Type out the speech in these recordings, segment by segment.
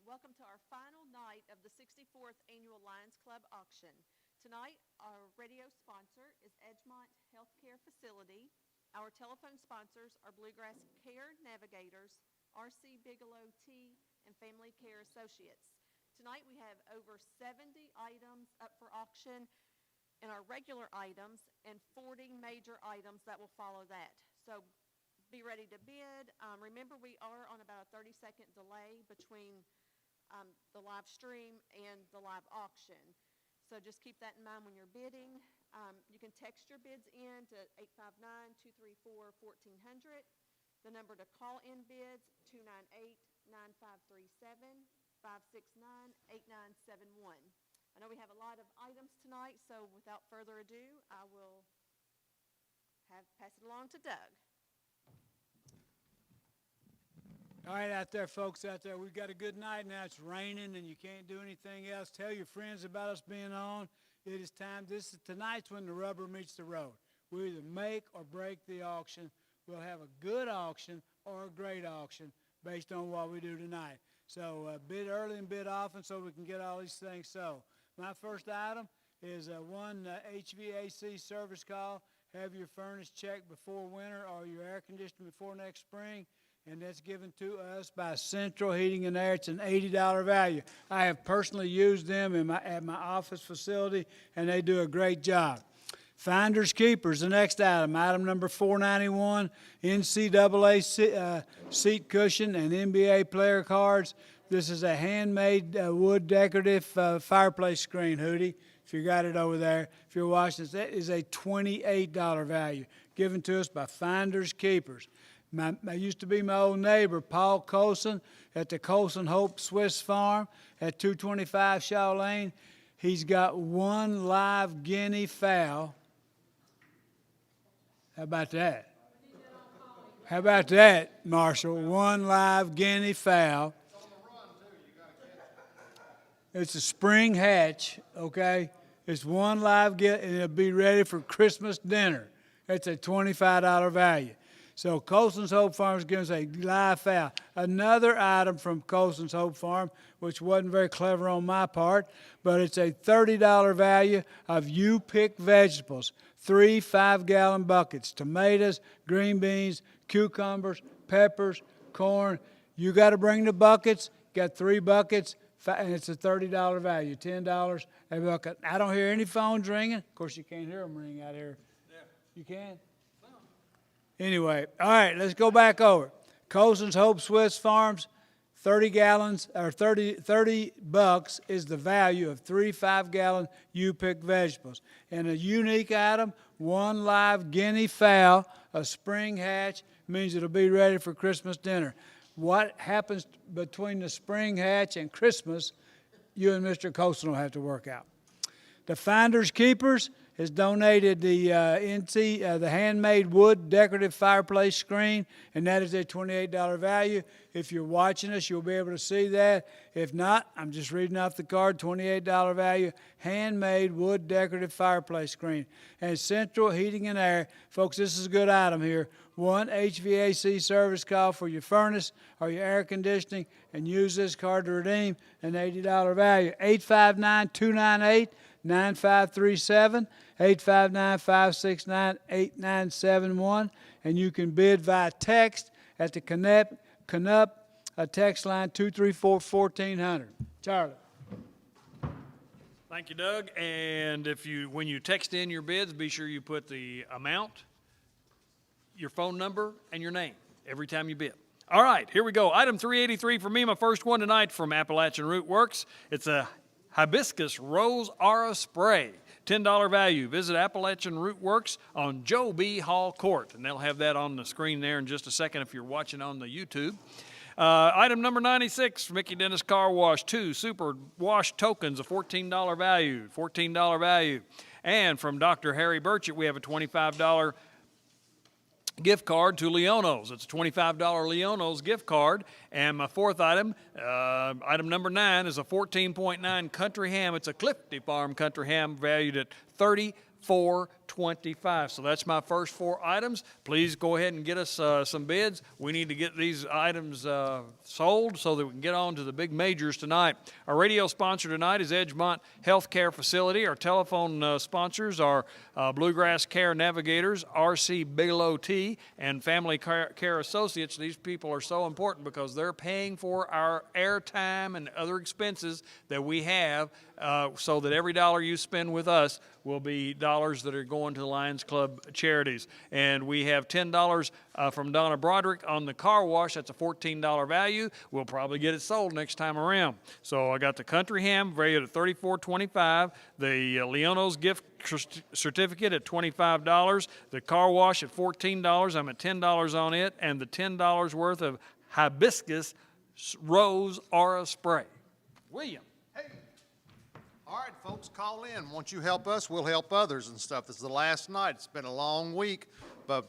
Welcome to our final night of the 64th Annual Lions Club Auction. Tonight, our radio sponsor is Edgemont Healthcare Facility. Our telephone sponsors are Bluegrass Care Navigators, RC Bigelow Tea, and Family Care Associates. Tonight, we have over 70 items up for auction in our regular items and 40 major items that will follow that. So be ready to bid. Remember, we are on about a 30-second delay between the live stream and the live auction. So just keep that in mind when you're bidding. You can text your bids in to 859-234-1400. The number to call in bids, 298-9537, 569-8971. I know we have a lot of items tonight, so without further ado, I will pass it along to Doug. All right, out there, folks out there, we've got a good night now. It's raining and you can't do anything else. Tell your friends about us being on. It is time. Tonight's when the rubber meets the road. We either make or break the auction. We'll have a good auction or a great auction based on what we do tonight. So bid early and bid often so we can get all these things sold. My first item is one HVAC service call. Have your furnace checked before winter or your air conditioning before next spring. And that's given to us by Central Heating and Air. It's an $80 value. I have personally used them at my office facility, and they do a great job. Finders Keepers, the next item. Item number 491, NCAA seat cushion and NBA player cards. This is a handmade wood decorative fireplace screen, Hootie, if you got it over there. If you're watching this, that is a $28 value given to us by Finders Keepers. I used to be my old neighbor, Paul Colson, at the Colson Hope Swiss Farm at 225 Shaw Lane. He's got one live guinea fowl. How about that? How about that, Marshall? One live guinea fowl. It's a spring hatch, okay? It's one live guinea, and it'll be ready for Christmas dinner. It's a $25 value. So Colson's Hope Farm is giving us a live fowl. Another item from Colson's Hope Farm, which wasn't very clever on my part, but it's a $30 value of You Pick vegetables. 3 5-gallon buckets, tomatoes, green beans, cucumbers, peppers, corn. You got to bring the buckets. Got 3 buckets, and it's a $30 value, $10 a bucket. I don't hear any phones ringing. Of course, you can't hear them ring out here. Yeah. You can? Anyway, all right, let's go back over. Colson's Hope Swiss Farms, 30 gallons or 30 bucks is the value of 3 5-gallon You Pick vegetables. And a unique item, one live guinea fowl, a spring hatch, means it'll be ready for Christmas dinner. What happens between the spring hatch and Christmas, you and Mr. Colson will have to work out. The Finders Keepers has donated the the handmade wood decorative fireplace screen, and that is a $28 value. If you're watching us, you'll be able to see that. If not, I'm just reading off the card, $28 value, handmade wood decorative fireplace screen. And Central Heating and Air, folks, this is a good item here. One HVAC service call for your furnace or your air conditioning, and use this card to redeem an $80 value. 859-298-9537, 859-569-8971, and you can bid via text at the Canup text line 234-1400. Charlie. Thank you, Doug. And when you text in your bids, be sure you put the amount, your phone number, and your name every time you bid. All right, here we go. Item 383 for me, my first one tonight from Appalachian Root Works. It's a Hibiscus Rose Aura Spray, $10 value. Visit Appalachian Root Works on Joe B. Hall Court, and they'll have that on the screen there in just a second if you're watching on the YouTube. Item number 96, Mickey Dennis Car Wash, 2 Super Wash Tokens, a $14 value, $14 value. And from Dr. Harry Burchett, we have a $25 gift card to Leono's. It's a $25 Leono's gift card. And my fourth item, item number 9, is a 14.9 country ham. It's a Clifty Farm country ham valued at $34. $34.25. So that's my first 4 items. Please go ahead and get us some bids. We need to get these items sold so that we can get on to the big majors tonight. Our radio sponsor tonight is Edgemont Healthcare Facility. Our telephone sponsors are Bluegrass Care Navigators, R.C. Bigelow T, and Family Care Associates. These people are so important because they're paying for our airtime and other expenses that we have, so that every dollar you spend with us will be dollars that are going to the Lions Club charities. And we have $10 from Donna Broderick on the car wash. That's a $14 value. We'll probably get it sold next time around. So I got the country ham valued at $34.25, the Leono's gift certificate at $25, the car wash at $14. I'm at $10 on it, and the $10 worth of hibiscus rose aura spray. William. All right, folks, call in. Once you help us, we'll help others and stuff. This is the last night. It's been a long week, but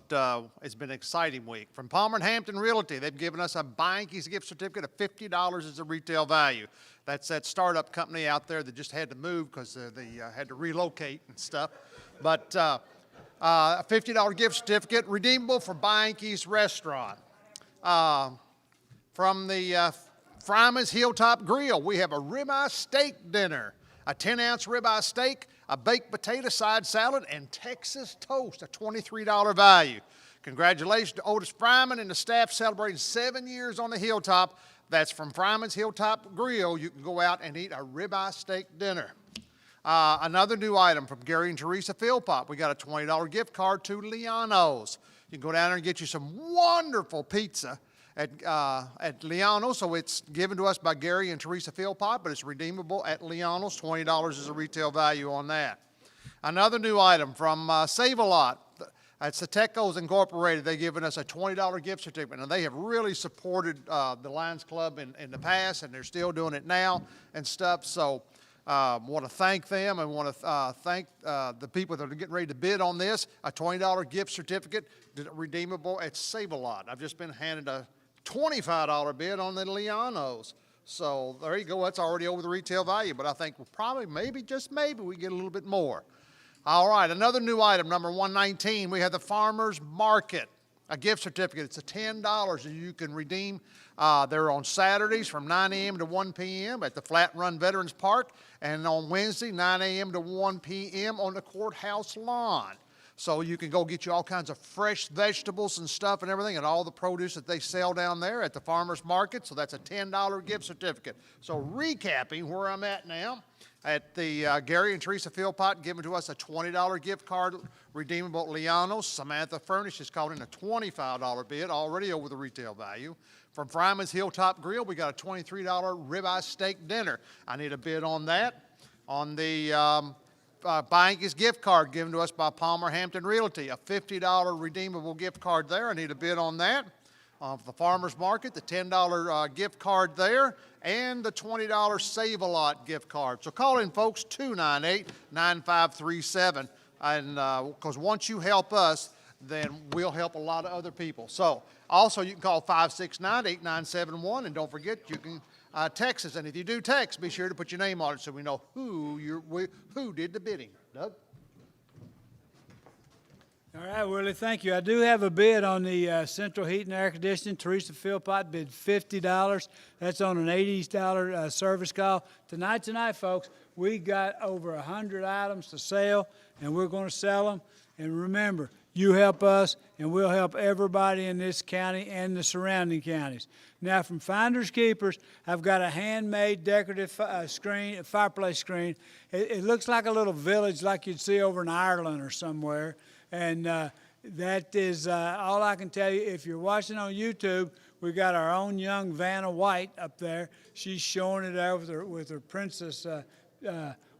it's been an exciting week. From Palmer and Hampton Realty, they've given us a Beinke's gift certificate of $50 as a retail value. That's that startup company out there that just had to move because they had to relocate and stuff. But a $50 gift certificate redeemable for Beinke's Restaurant. From the Fryman's Hilltop Grill, we have a ribeye steak dinner. A 10-ounce ribeye steak, a baked potato side salad, and Texas toast, a $23 value. Congratulations to Otis Fryman and the staff celebrating 7 years on the Hilltop. That's from Fryman's Hilltop Grill. You can go out and eat a ribeye steak dinner. Another new item from Gary and Teresa Philpott. We got a $20 gift card to Liano's. You can go down there and get you some wonderful pizza at Liano's. So it's given to us by Gary and Teresa Philpott, but it's redeemable at Liano's. $20 is a retail value on that. Another new item from Save-A-Lot. It's the Tecos Incorporated. They've given us a $20 gift certificate, and they have really supported the Lions Club in the past, and they're still doing it now and stuff. So want to thank them and want to thank the people that are getting ready to bid on this. A $20 gift certificate redeemable at Save-A-Lot. I've just been handed a $25 bid on the Liano's. So there you go. That's already over the retail value, but I think we'll probably, maybe, just maybe, we get a little bit more. All right, another new item, number 119, we have the Farmer's Market, a gift certificate. It's a $10 that you can redeem. They're on Saturdays from 9 a.m. to 1 p.m. at the Flat Run Veterans Park, and on Wednesday, 9 a.m. to 1 p.m. on the courthouse lawn. So you can go get you all kinds of fresh vegetables and stuff and everything, and all the produce that they sell down there at the Farmer's Market. So that's a $10 gift certificate. So recapping where I'm at now, at the Gary and Teresa Philpott giving to us a $20 gift card redeemable at Liano's. Samantha Furnish has called in a $25 bid, already over the retail value. From Fryman's Hilltop Grill, we got a $23 ribeye steak dinner. I need a bid on that. On the Beinke's gift card given to us by Palmer Hampton Realty, a $50 redeemable gift card there. I need a bid on that. For the Farmer's Market, the $10 gift card there, and the $20 Save-A-Lot gift card. So call in, folks, 298-9537, and because once you help us, then we'll help a lot of other people. So also you can call 569-8971, and don't forget you can text us, and if you do text, be sure to put your name on it so we know who did the bidding. Doug? All right, Willie, thank you. I do have a bid on the central heat and air conditioning. Teresa Philpott bid $50. That's on an $80 service call. Tonight, folks, we got over 100 items to sell, and we're going to sell them. And remember, you help us, and we'll help everybody in this county and the surrounding counties. Now, from Finders Keepers, I've got a handmade decorative fireplace screen. It looks like a little village like you'd see over in Ireland or somewhere. And that is all I can tell you. If you're watching on YouTube, we got our own young Vanna White up there. She's showing it there with her princess,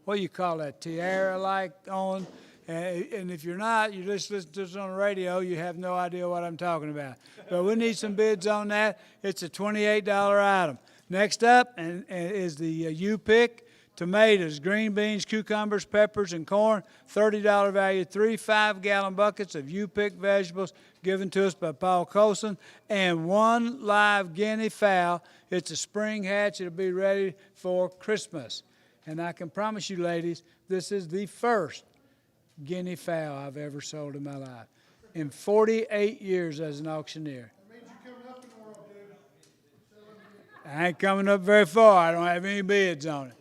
what do you call that, tiara-like on. And if you're not, you just listen to us on the radio, you have no idea what I'm talking about. But we need some bids on that. It's a $28 item. Next up is the U-Pick. Tomatoes, green beans, cucumbers, peppers, and corn, $30 value, 3 5-gallon buckets of U-Pick vegetables given to us by Paul Colson, and 1 live guinea fowl. It's a spring hatch. It'll be ready for Christmas. And I can promise you, ladies, this is the first guinea fowl I've ever sold in my life. In 48 years as an auctioneer. I ain't coming up very far. I don't have any bids on it.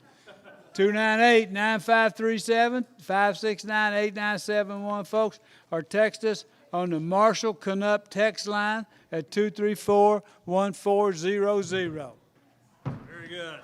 298-9537, 569-8971, folks, or text us on the Marshall Canup text line at 234-1400. Very good.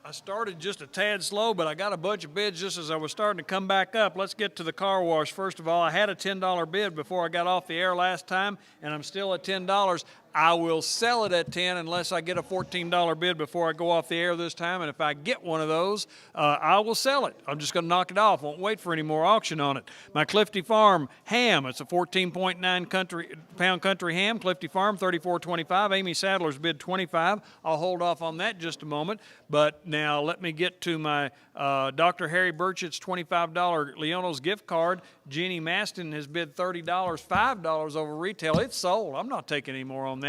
I started just a tad slow, but I got a bunch of bids just as I was starting to come back up. Let's get to the car wash. First of all, I had a $10 bid before I got off the air last time, and I'm still at $10. I will sell it at $10 unless I get a $14 bid before I go off the air this time. And if I get one of those, I will sell it. I'm just going to knock it off. Won't wait for any more auction on it. My Clifty Farm ham. It's a 14.9 pound country ham. Clifty Farm, $34.25. Amy Sadler's bid $25. I'll hold off on that just a moment. But now let me get to my Dr. Harry Burchett's $25 Leono's gift card. Jeannie Maston has bid $30, $5 over retail. It's sold. I'm not taking any more on that.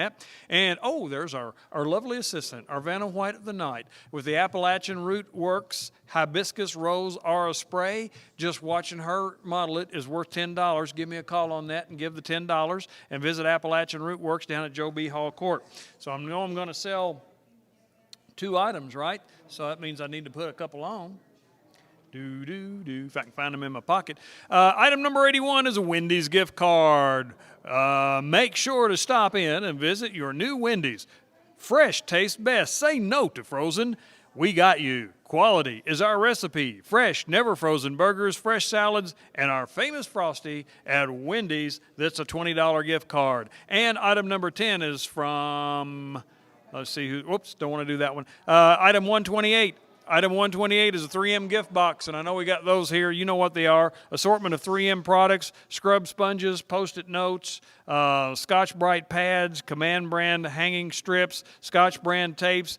And, oh, there's our lovely assistant, our Vanna White of the night, with the Appalachian Root Works Hibiscus Rose Aura Spray. Just watching her model it is worth $10. Give me a call on that and give the $10. And visit Appalachian Root Works down at Joe B. Hall Court. So I know I'm going to sell 2 items, right? So that means I need to put a couple on. If I can find them in my pocket. Item number 81 is a Wendy's gift card. Make sure to stop in and visit your new Wendy's. Fresh tastes best. Say no to frozen. We got you. Quality is our recipe. Fresh, never frozen burgers, fresh salads, and our famous Frosty at Wendy's. That's a $20 gift card. And item number 10 is from, let's see who, whoops, don't want to do that one. Item 128. Item 128 is a 3M gift box, and I know we got those here. You know what they are. Assortment of 3M products, scrub sponges, Post-it notes, Scotch Brite pads, Command brand hanging strips, Scotch brand tapes,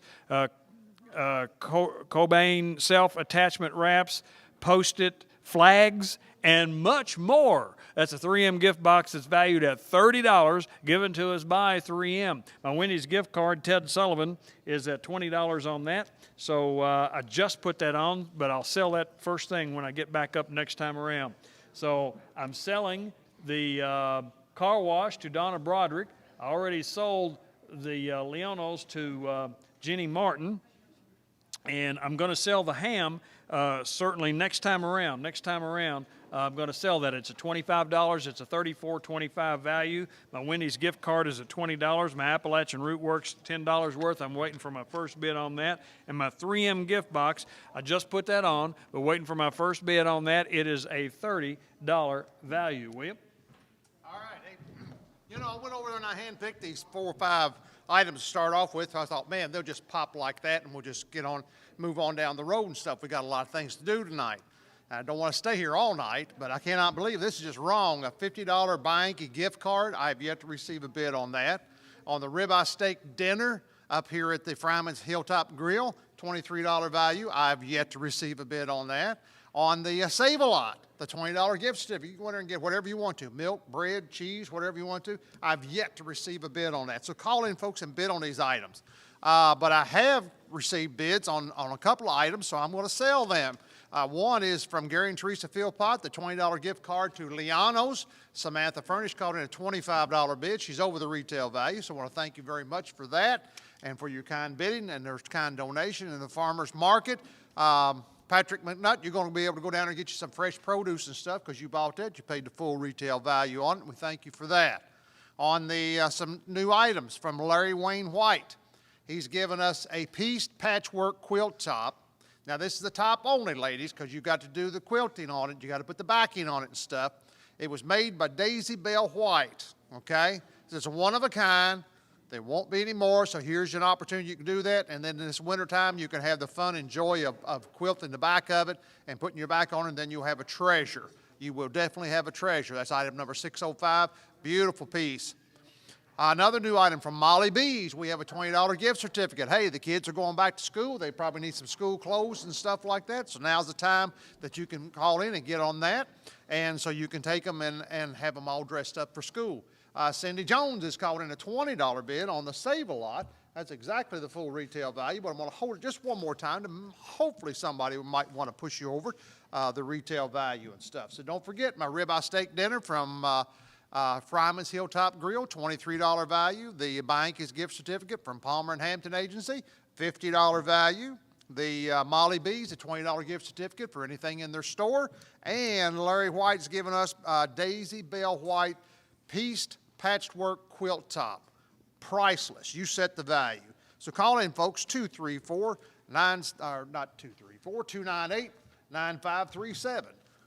Cobain self-attachment wraps, Post-it flags, and much more. That's a 3M gift box that's valued at $30, given to us by 3M. My Wendy's gift card, Ted Sullivan, is at $20 on that. So I just put that on, but I'll sell that first thing when I get back up next time around. So I'm selling the car wash to Donna Broderick. I already sold the Leonos to Jenny Martin. And I'm going to sell the ham certainly next time around. I'm going to sell that. It's a $25. It's a $34.25 value. My Wendy's gift card is at $20. My Appalachian Root Works, $10 worth. I'm waiting for my first bid on that. And my 3M gift box, I just put that on, but waiting for my first bid on that. It is a $30 value. William? All right. Hey, you know, I went over there and I handpicked these 4 or 5 items to start off with. I thought, man, they'll just pop like that and we'll just move on down the road and stuff. We got a lot of things to do tonight. I don't want to stay here all night, but I cannot believe this is just wrong. A $50 Bianchi gift card. I have yet to receive a bid on that. On the ribeye steak dinner up here at the Fryman's Hilltop Grill, $23 value. I have yet to receive a bid on that. On the Save-A-Lot, the $20 gift certificate, you can go in there and get whatever you want to, milk, bread, cheese, whatever you want to. I've yet to receive a bid on that. So call in, folks, and bid on these items. But I have received bids on a couple of items, so I'm going to sell them. One is from Gary and Teresa Philpott, the $20 gift card to Leono's. Samantha Furnish called in a $25 bid. She's over the retail value, so I want to thank you very much for that and for your kind bidding and their kind donation in the farmer's market. Patrick McNutt, you're going to be able to go down and get you some fresh produce and stuff because you bought that. You paid the full retail value on it. We thank you for that. On the some new items from Larry Wayne White. He's given us a pieced patchwork quilt top. Now, this is the top only, ladies, because you got to do the quilting on it. You got to put the backing on it and stuff. It was made by Daisy Bell White, okay? It's a one-of-a-kind. There won't be any more, so here's an opportunity you can do that. And then in this wintertime, you can have the fun and joy of quilting the back of it and putting your back on it, and then you'll have a treasure. You will definitely have a treasure. That's item number 605. Beautiful piece. Another new item from Molly Bees. We have a $20 gift certificate. Hey, the kids are going back to school. They probably need some school clothes and stuff like that. So now's the time that you can call in and get on that. And so you can take them and have them all dressed up for school. Cindy Jones has called in a $20 bid on the Save-A-Lot. That's exactly the full retail value, but I'm going to hold it just one more time to hopefully somebody might want to push you over the retail value and stuff. So don't forget my ribeye steak dinner from Fryman's Hilltop Grill, $23 value. The Bianchi's gift certificate from Palmer and Hampton Agency, $50 value. The Molly B's, a $20 gift certificate for anything in their store. And Larry White's given us Daisy Bell White Pieced Patchwork Quilt Top. Priceless. You set the value. So call in, folks, 298-9537.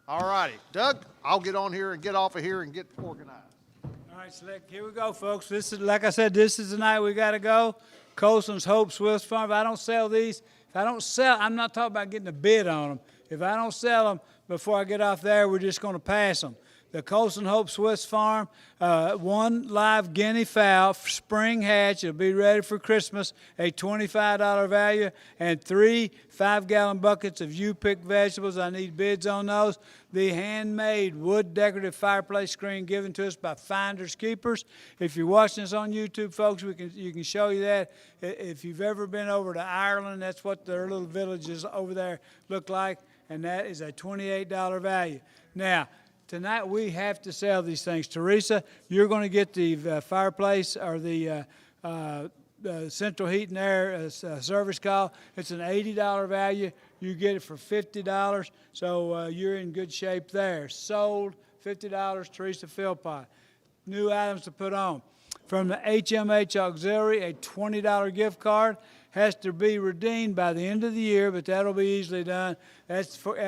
All righty. Doug, I'll get on here and get off of here and get organized. All right, Slick, here we go, folks. This is, like I said, this is the night we got to go. Colson's Hope Swiss Farm. If I don't sell these, I'm not talking about getting a bid on them. If I don't sell them before I get off there, we're just going to pass them. The Colson Hope Swiss Farm, one live guinea fowl, spring hatch. It'll be ready for Christmas, a $25 value, and 3 5-gallon buckets of you-pick vegetables. I need bids on those. The handmade wood decorative fireplace screen given to us by Finders Keepers. If you're watching us on YouTube, folks, you can show you that. If you've ever been over to Ireland, that's what their little villages over there look like, and that is a $28 value. Now, tonight we have to sell these things. Teresa, you're going to get the fireplace or the central heat and air service call. It's an $80 value. You get it for $50, so you're in good shape there. Sold, $50, Teresa Philpott. New items to put on. From the HMH Auxiliary, a $20 gift card. Has to be redeemed by the end of the year, but that'll be easily done. That's for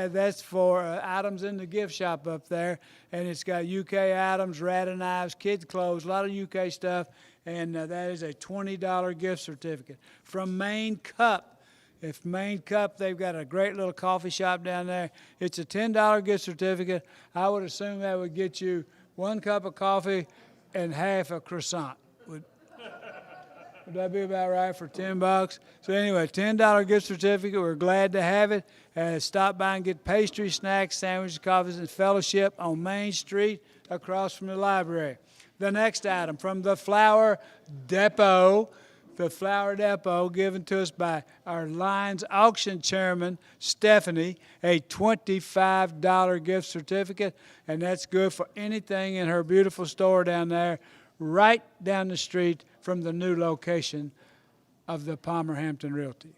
items in the gift shop up there, and it's got UK items, rattan knives, kids' clothes, a lot of UK stuff, and that is a $20 gift certificate. From Maine Cup, if Maine Cup, they've got a great little coffee shop down there. It's a $10 gift certificate. I would assume that would get you 1 cup of coffee and half a croissant. Would that be about right for $10? So anyway, $10 gift certificate. We're glad to have it. Stop by and get pastry, snacks, sandwiches, coffees, and fellowship on Main Street across from the library. The next item from the Flower Depot. The Flower Depot given to us by our Lions auction chairman, Stephanie, a $25 gift certificate, and that's good for anything in her beautiful store down there, right down the street from the new location of the Palmer Hampton Realty.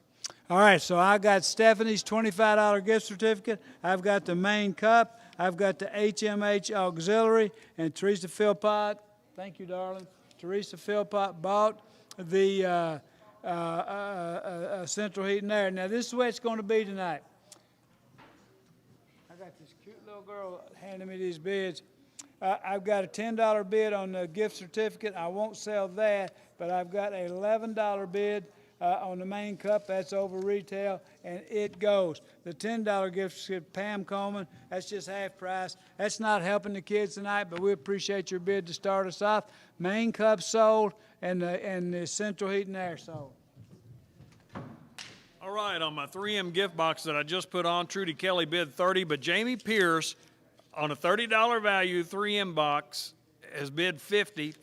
All right, so I got Stephanie's $25 gift certificate. I've got the Maine Cup. I've got the HMH Auxiliary. And Teresa Philpott, thank you, darling. Teresa Philpott bought the central heat and air. Now, this is the way it's going to be tonight. I got this cute little girl handing me these bids. I've got a $10 bid on the gift certificate. I won't sell that, but I've got an $11 bid on the Main Cup. That's over retail, and it goes. The $10 gift certificate, Pam Coleman, that's just half price. That's not helping the kids tonight, but we appreciate your bid to start us off. Main Cup sold, and the central heat and air sold. All right, on my 3M gift box that I just put on, Trudy Kelly bid 30, but Jamie Pierce on a $30 value 3M box has bid 50,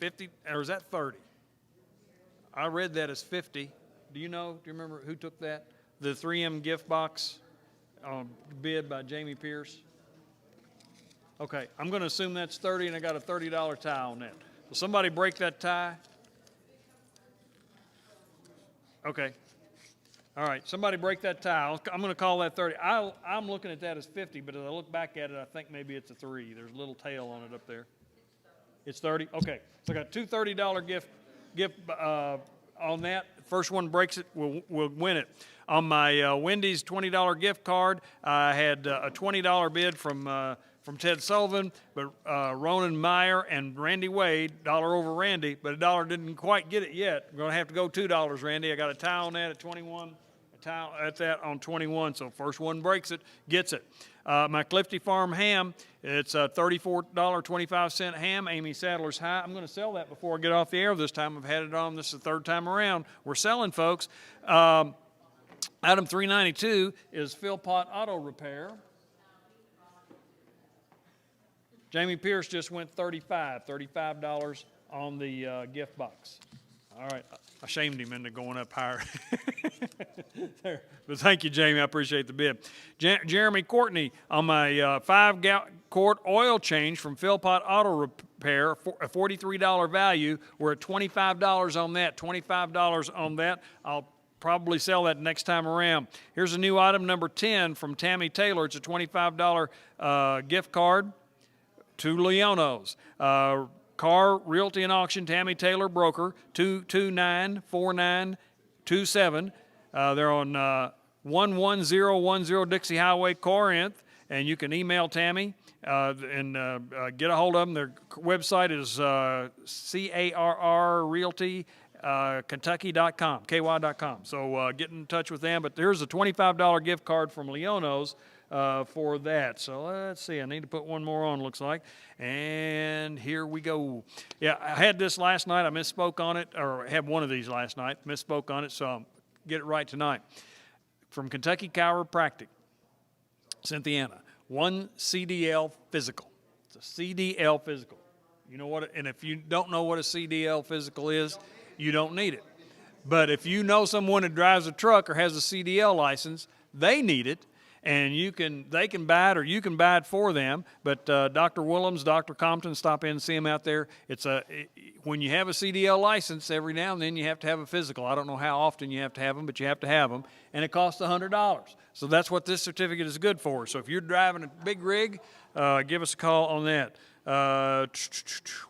or is that 30? I read that as 50. Do you remember who took that? The 3M gift box bid by Jamie Pierce? Okay, I'm going to assume that's 30, and I got a $30 tie on that. Will somebody break that tie? Okay. All right, somebody break that tie. I'm going to call that 30. I'm looking at that as 50, but as I look back at it, I think maybe it's a 3. There's a little tail on it up there. It's 30? Okay. So I got 2 $30 gift on that. First one breaks it, will win it. On my Wendy's $20 gift card, I had a $20 bid from Ted Sullivan, but Ronan Meyer and Randy Wade, dollar over Randy, but a dollar didn't quite get it yet. I'm going to have to go $2, Randy. I got a tie on that at 21, a tie at that on 21, so first one breaks it, gets it. My Clifty Farm ham, it's a $34.25 ham, Amy Sadler's High. I'm going to sell that before I get off the air this time. I've had it on. This is the third time around. We're selling, folks. Item 392 is Philpott Auto Repair. Jamie Pierce just went $35 on the gift box. All right. I shamed him into going up higher. There. But thank you, Jamie. I appreciate the bid. Jeremy Courtney on my 5-quart oil change from Philpott Auto Repair, a $43 value. We're at $25 on that. $25 on that. I'll probably sell that next time around. Here's a new item, number 10 from Tammy Taylor. It's a $25 gift card to Leono's. Car Realty and Auction, Tammy Taylor Broker, 229-4927. They're on 11010 Dixie Highway, Corinth, and you can email Tammy and get a hold of them. Their website is CARR Kentucky.com, KY.com. So get in touch with them. But here's a $25 gift card from Leono's for that. So let's see. I need to put one more on, looks like. And here we go. Yeah, I had this last night. I misspoke on it, or had one of these last night. Misspoke on it, so I'll get it right tonight. From Kentucky Chiropractic, Cynthiana, 1 CDL physical. It's a CDL physical. You know what? And if you don't know what a CDL physical is, you don't need it. But if you know someone that drives a truck or has a CDL license, they need it, and they can buy it, or you can buy it for them. But Dr. Willems, Dr. Compton, stop in and see them out there. When you have a CDL license, every now and then you have to have a physical. I don't know how often you have to have them, but you have to have them, and it costs $100. So that's what this certificate is good for. So if you're driving a big rig, give us a call on that.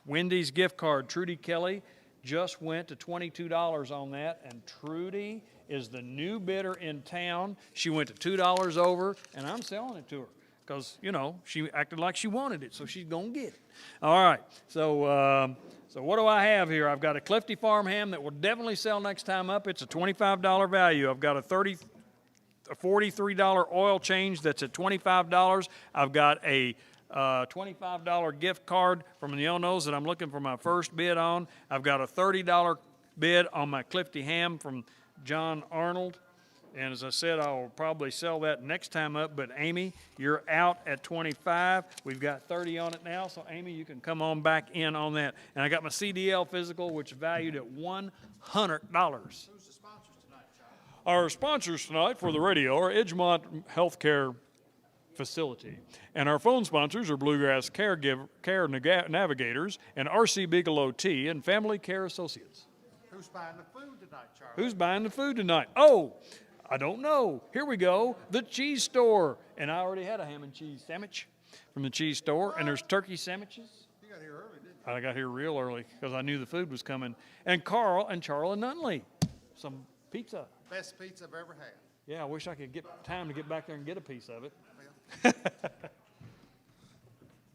Wendy's gift card, Trudy Kelly, just went to $22 on that, and Trudy is the new bidder in town. She went to $2 over, and I'm selling it to her because, she acted like she wanted it, so she's going to get it. All right, so what do I have here? I've got a Clifty Farm ham that will definitely sell next time up. It's a $25 value. I've got a $43 oil change that's at $25. I've got a $25 gift card from Leono's that I'm looking for my first bid on. I've got a $30 bid on my Clifty ham from John Arnold. And as I said, I'll probably sell that next time up. But Amy, you're out at 25. We've got 30 on it now. So Amy, you can come on back in on that. And I got my CDL physical, which is valued at $100. Who's the sponsors tonight, Charlie? Our sponsors tonight for the radio are Edgemont Healthcare Facility. And our phone sponsors are Bluegrass Care Navigators and RC Bigelow Tea and Family Care Associates. Who's buying the food tonight, Charlie? Who's buying the food tonight? Oh, I don't know. Here we go. The Cheese Store. And I already had a ham and cheese sandwich from the Cheese Store. And there's turkey sandwiches. You got here early, didn't you? I got here real early because I knew the food was coming. And Carl and Charla Nunley. Some pizza. Best pizza I've ever had. Yeah, I wish I could get time to get back there and get a piece of it.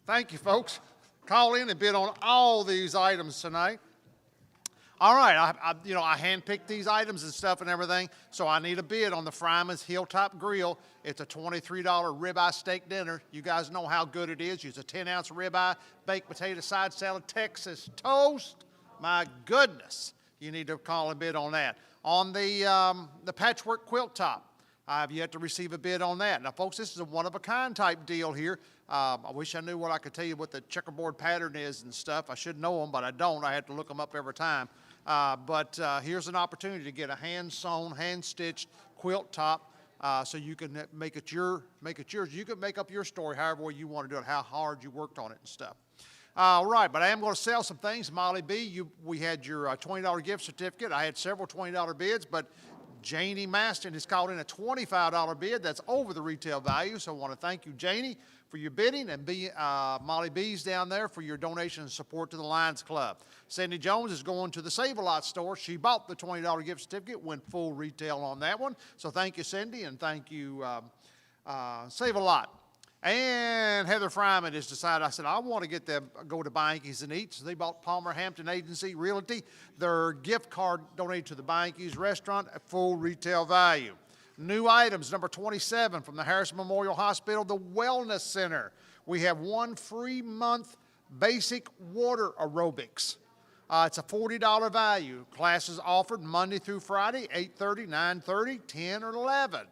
Thank you, folks. Call in and bid on all these items tonight. All right, I handpicked these items and stuff and everything, so I need a bid on the Fryman's Hilltop Grill. It's a $23 ribeye steak dinner. You guys know how good it is. Use a 10-ounce ribeye, baked potato, side salad, Texas toast. My goodness, you need to call and bid on that. On the patchwork quilt top, I have yet to receive a bid on that. Now, folks, this is a one-of-a-kind type deal here. I wish I knew what I could tell you what the checkerboard pattern is and stuff. I should know them, but I don't. I have to look them up every time. But here's an opportunity to get a hand-sewn, hand-stitched quilt top so you can make it yours. You can make up your story however you want to do it, how hard you worked on it and stuff. All right, but I am going to sell some things. Molly B, we had your $20 gift certificate. I had several $20 bids, but Janie Maston has called in a $25 bid. That's over the retail value, so I want to thank you, Janie, for your bidding, and Molly B's down there for your donation and support to the Lions Club. Cindy Jones is going to the Save-A-Lot store. She bought the $20 gift certificate, went full retail on that one. So thank you, Cindy, and thank you, Save-A-Lot. And Heather Fryman has decided, I said, I want to go to Bianchi's and eat. So they bought Palmer Hampton Agency Realty, their gift card donated to the Bianchi's restaurant at full retail value. New items, number 27 from the Harrison Memorial Hospital, the Wellness Center. We have 1 free month basic water aerobics. It's a $40 value. Classes offered Monday through Friday, 8:30, 9:30, 10, or 11.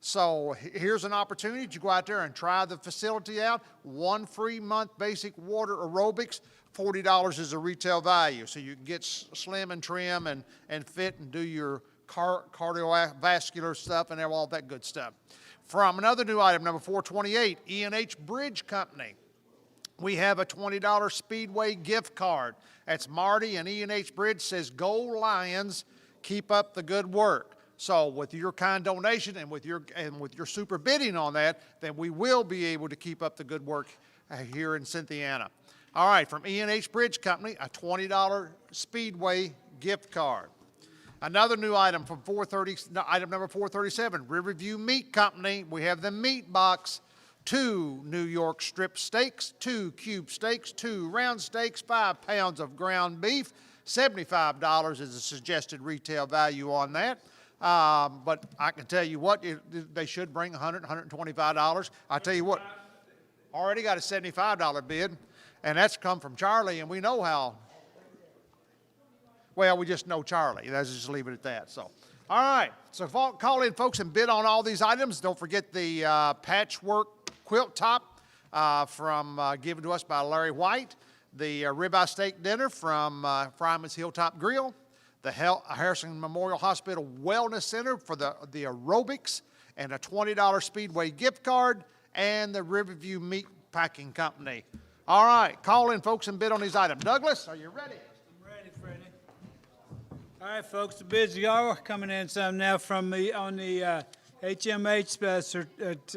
So here's an opportunity to go out there and try the facility out. 1 free month basic water aerobics $40 is the retail value. So you can get slim and trim and fit and do your cardiovascular stuff and all that good stuff. From another new item, number 428, E&H Bridge Company. We have a $20 Speedway gift card. That's Marty and E&H Bridge says, "Go Lions, keep up the good work." So with your kind donation and with your super bidding on that, then we will be able to keep up the good work here in Cynthiana. All right, from E&H Bridge Company, a $20 Speedway gift card. Another new item from item number 437, Riverview Meat Company. We have the meat box, 2 New York strip steaks, 2 cube steaks, 2 round steaks, 5 pounds of ground beef. $75 is the suggested retail value on that. But I can tell you what, they should bring $100, $125. I tell you what, already got a $75 bid, and that's come from Charlie, and we know how. Well, we just know Charlie. Let's just leave it at that. So, all right. So call in, folks, and bid on all these items. Don't forget the patchwork quilt top given to us by Larry White. The ribeye steak dinner from Fryman's Hilltop Grill. The Harrison Memorial Hospital Wellness Center for the aerobics, and a $20 Speedway gift card, and the Riverview Meat Packing Company. All right. Call in, folks, and bid on these items. Douglas, are you ready? Ready, Freddie. All right, folks, the bids are coming in some now from me on the HMH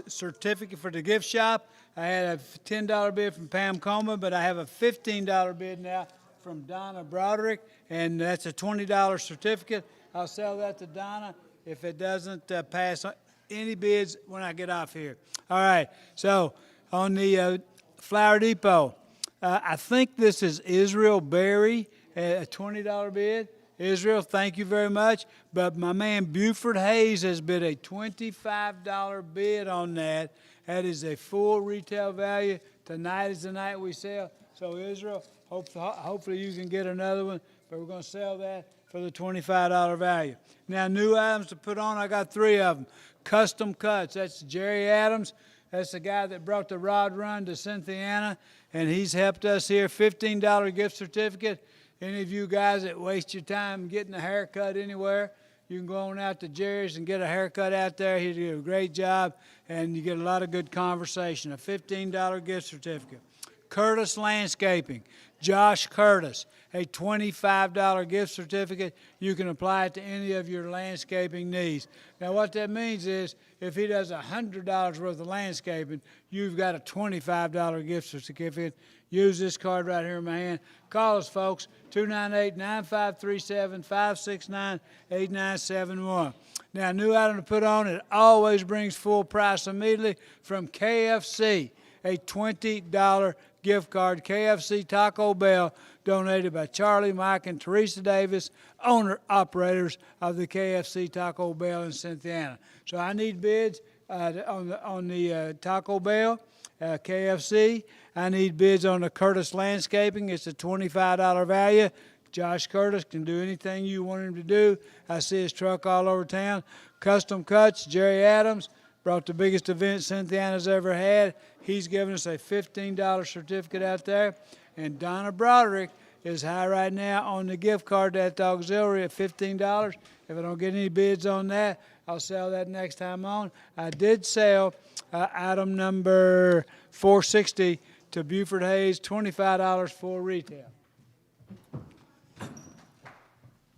certificate for the gift shop. I had a $10 bid from Pam Coleman, but I have a $15 bid now from Donna Broderick, and that's a $20 certificate. I'll sell that to Donna if it doesn't pass any bids when I get off here. All right, so on the Flour Depot, I think this is Israel Berry, a $20 bid. Israel, thank you very much. But my man Buford Hayes has bid a $25 bid on that. That is a full retail value. Tonight is the night we sell. So Israel, hopefully you can get another one, but we're going to sell that for the $25 value. Now, new items to put on, I got 3 of them. Custom cuts, that's Jerry Adams. That's the guy that brought the Rod Run to Cynthiana, and he's helped us here. $15 gift certificate. Any of you guys that waste your time getting a haircut anywhere, you can go on out to Jerry's and get a haircut out there. He did a great job, and you get a lot of good conversation. A $15 gift certificate. Curtis Landscaping, Josh Curtis, a $25 gift certificate. You can apply it to any of your landscaping needs. Now, what that means is if he does $100 worth of landscaping, you've got a $25 gift certificate. Use this card right here in my hand. Call us, folks, 298-9537-569-8971. Now, a new item to put on, it always brings full price immediately from KFC, a $20 gift card. KFC Taco Bell, donated by Charlie, Mike, and Teresa Davis, owner-operators of the KFC Taco Bell in Cynthiana. So I need bids on the Taco Bell, KFC. I need bids on the Curtis Landscaping. It's a $25 value. Josh Curtis can do anything you want him to do. I see his truck all over town. Custom Cuts, Jerry Adams, brought the biggest event Cynthiana's ever had. He's giving us a $15 certificate out there. And Donna Broderick is high right now on the gift card at the auxiliary at $15. If I don't get any bids on that, I'll sell that next time on. I did sell item number 460 to Buford Hayes, $25 for retail.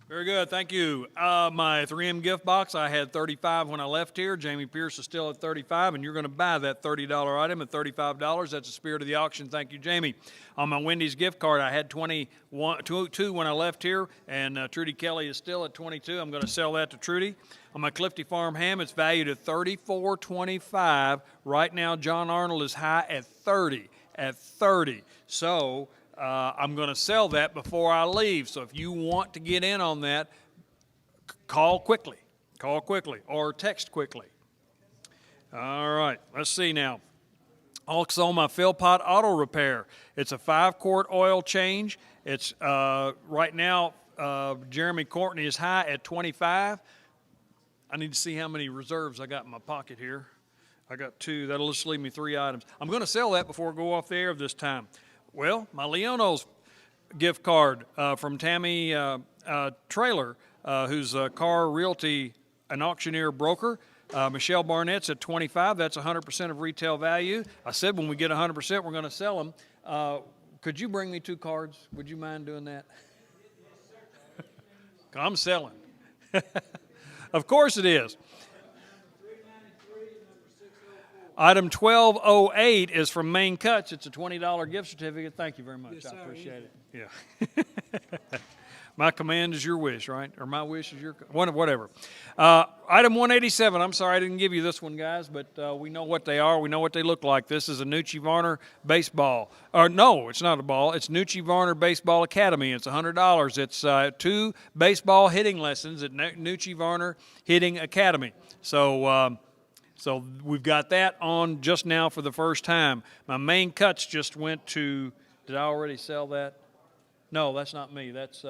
Very good, thank you. My 3M gift box, I had 35 when I left here. Jamie Pierce is still at 35, and you're going to buy that $30 item at $35. That's the spirit of the auction. Thank you, Jamie. On my Wendy's gift card, I had 22 when I left here, and Trudy Kelly is still at 22. I'm going to sell that to Trudy. On my Clifty Farm ham, it's valued at $34.25. Right now, John Arnold is high at 30. So I'm going to sell that before I leave. So if you want to get in on that, call quickly or text quickly. All right, let's see now. Also, my Philpott Auto Repair. It's a 5-quart oil change. It's right now, Jeremy Courtney is high at 25. I need to see how many reserves I got in my pocket here. I got 2. That'll just leave me 3 items. I'm going to sell that before I go off the air this time. Well, my Leonos gift card from Tammy Trailer, who's a car realty and auctioneer broker. Michelle Barnett's at 25. That's 100% of retail value. I said when we get 100%, we're going to sell them. Could you bring me 2 cards? Would you mind doing that? I'm selling. Of course it is. Item 1208 is from Main Cuts. It's a $20 gift certificate. Thank you very much. Yes, I sir. appreciate it. Yeah. My command is your wish, right? Or my wish is your, whatever. Item 187. I'm sorry I didn't give you this one, guys, but we know what they are. We know what they look like. This is a Nucci Varner baseball. Or no, it's not a ball. It's Nucci Varner Baseball Academy. It's $100. It's 2 baseball hitting lessons at Nucci Varner Hitting Academy. So we've got that on just now for the first time. My Main Cuts just went to, did I already sell that? No, that's not me. That's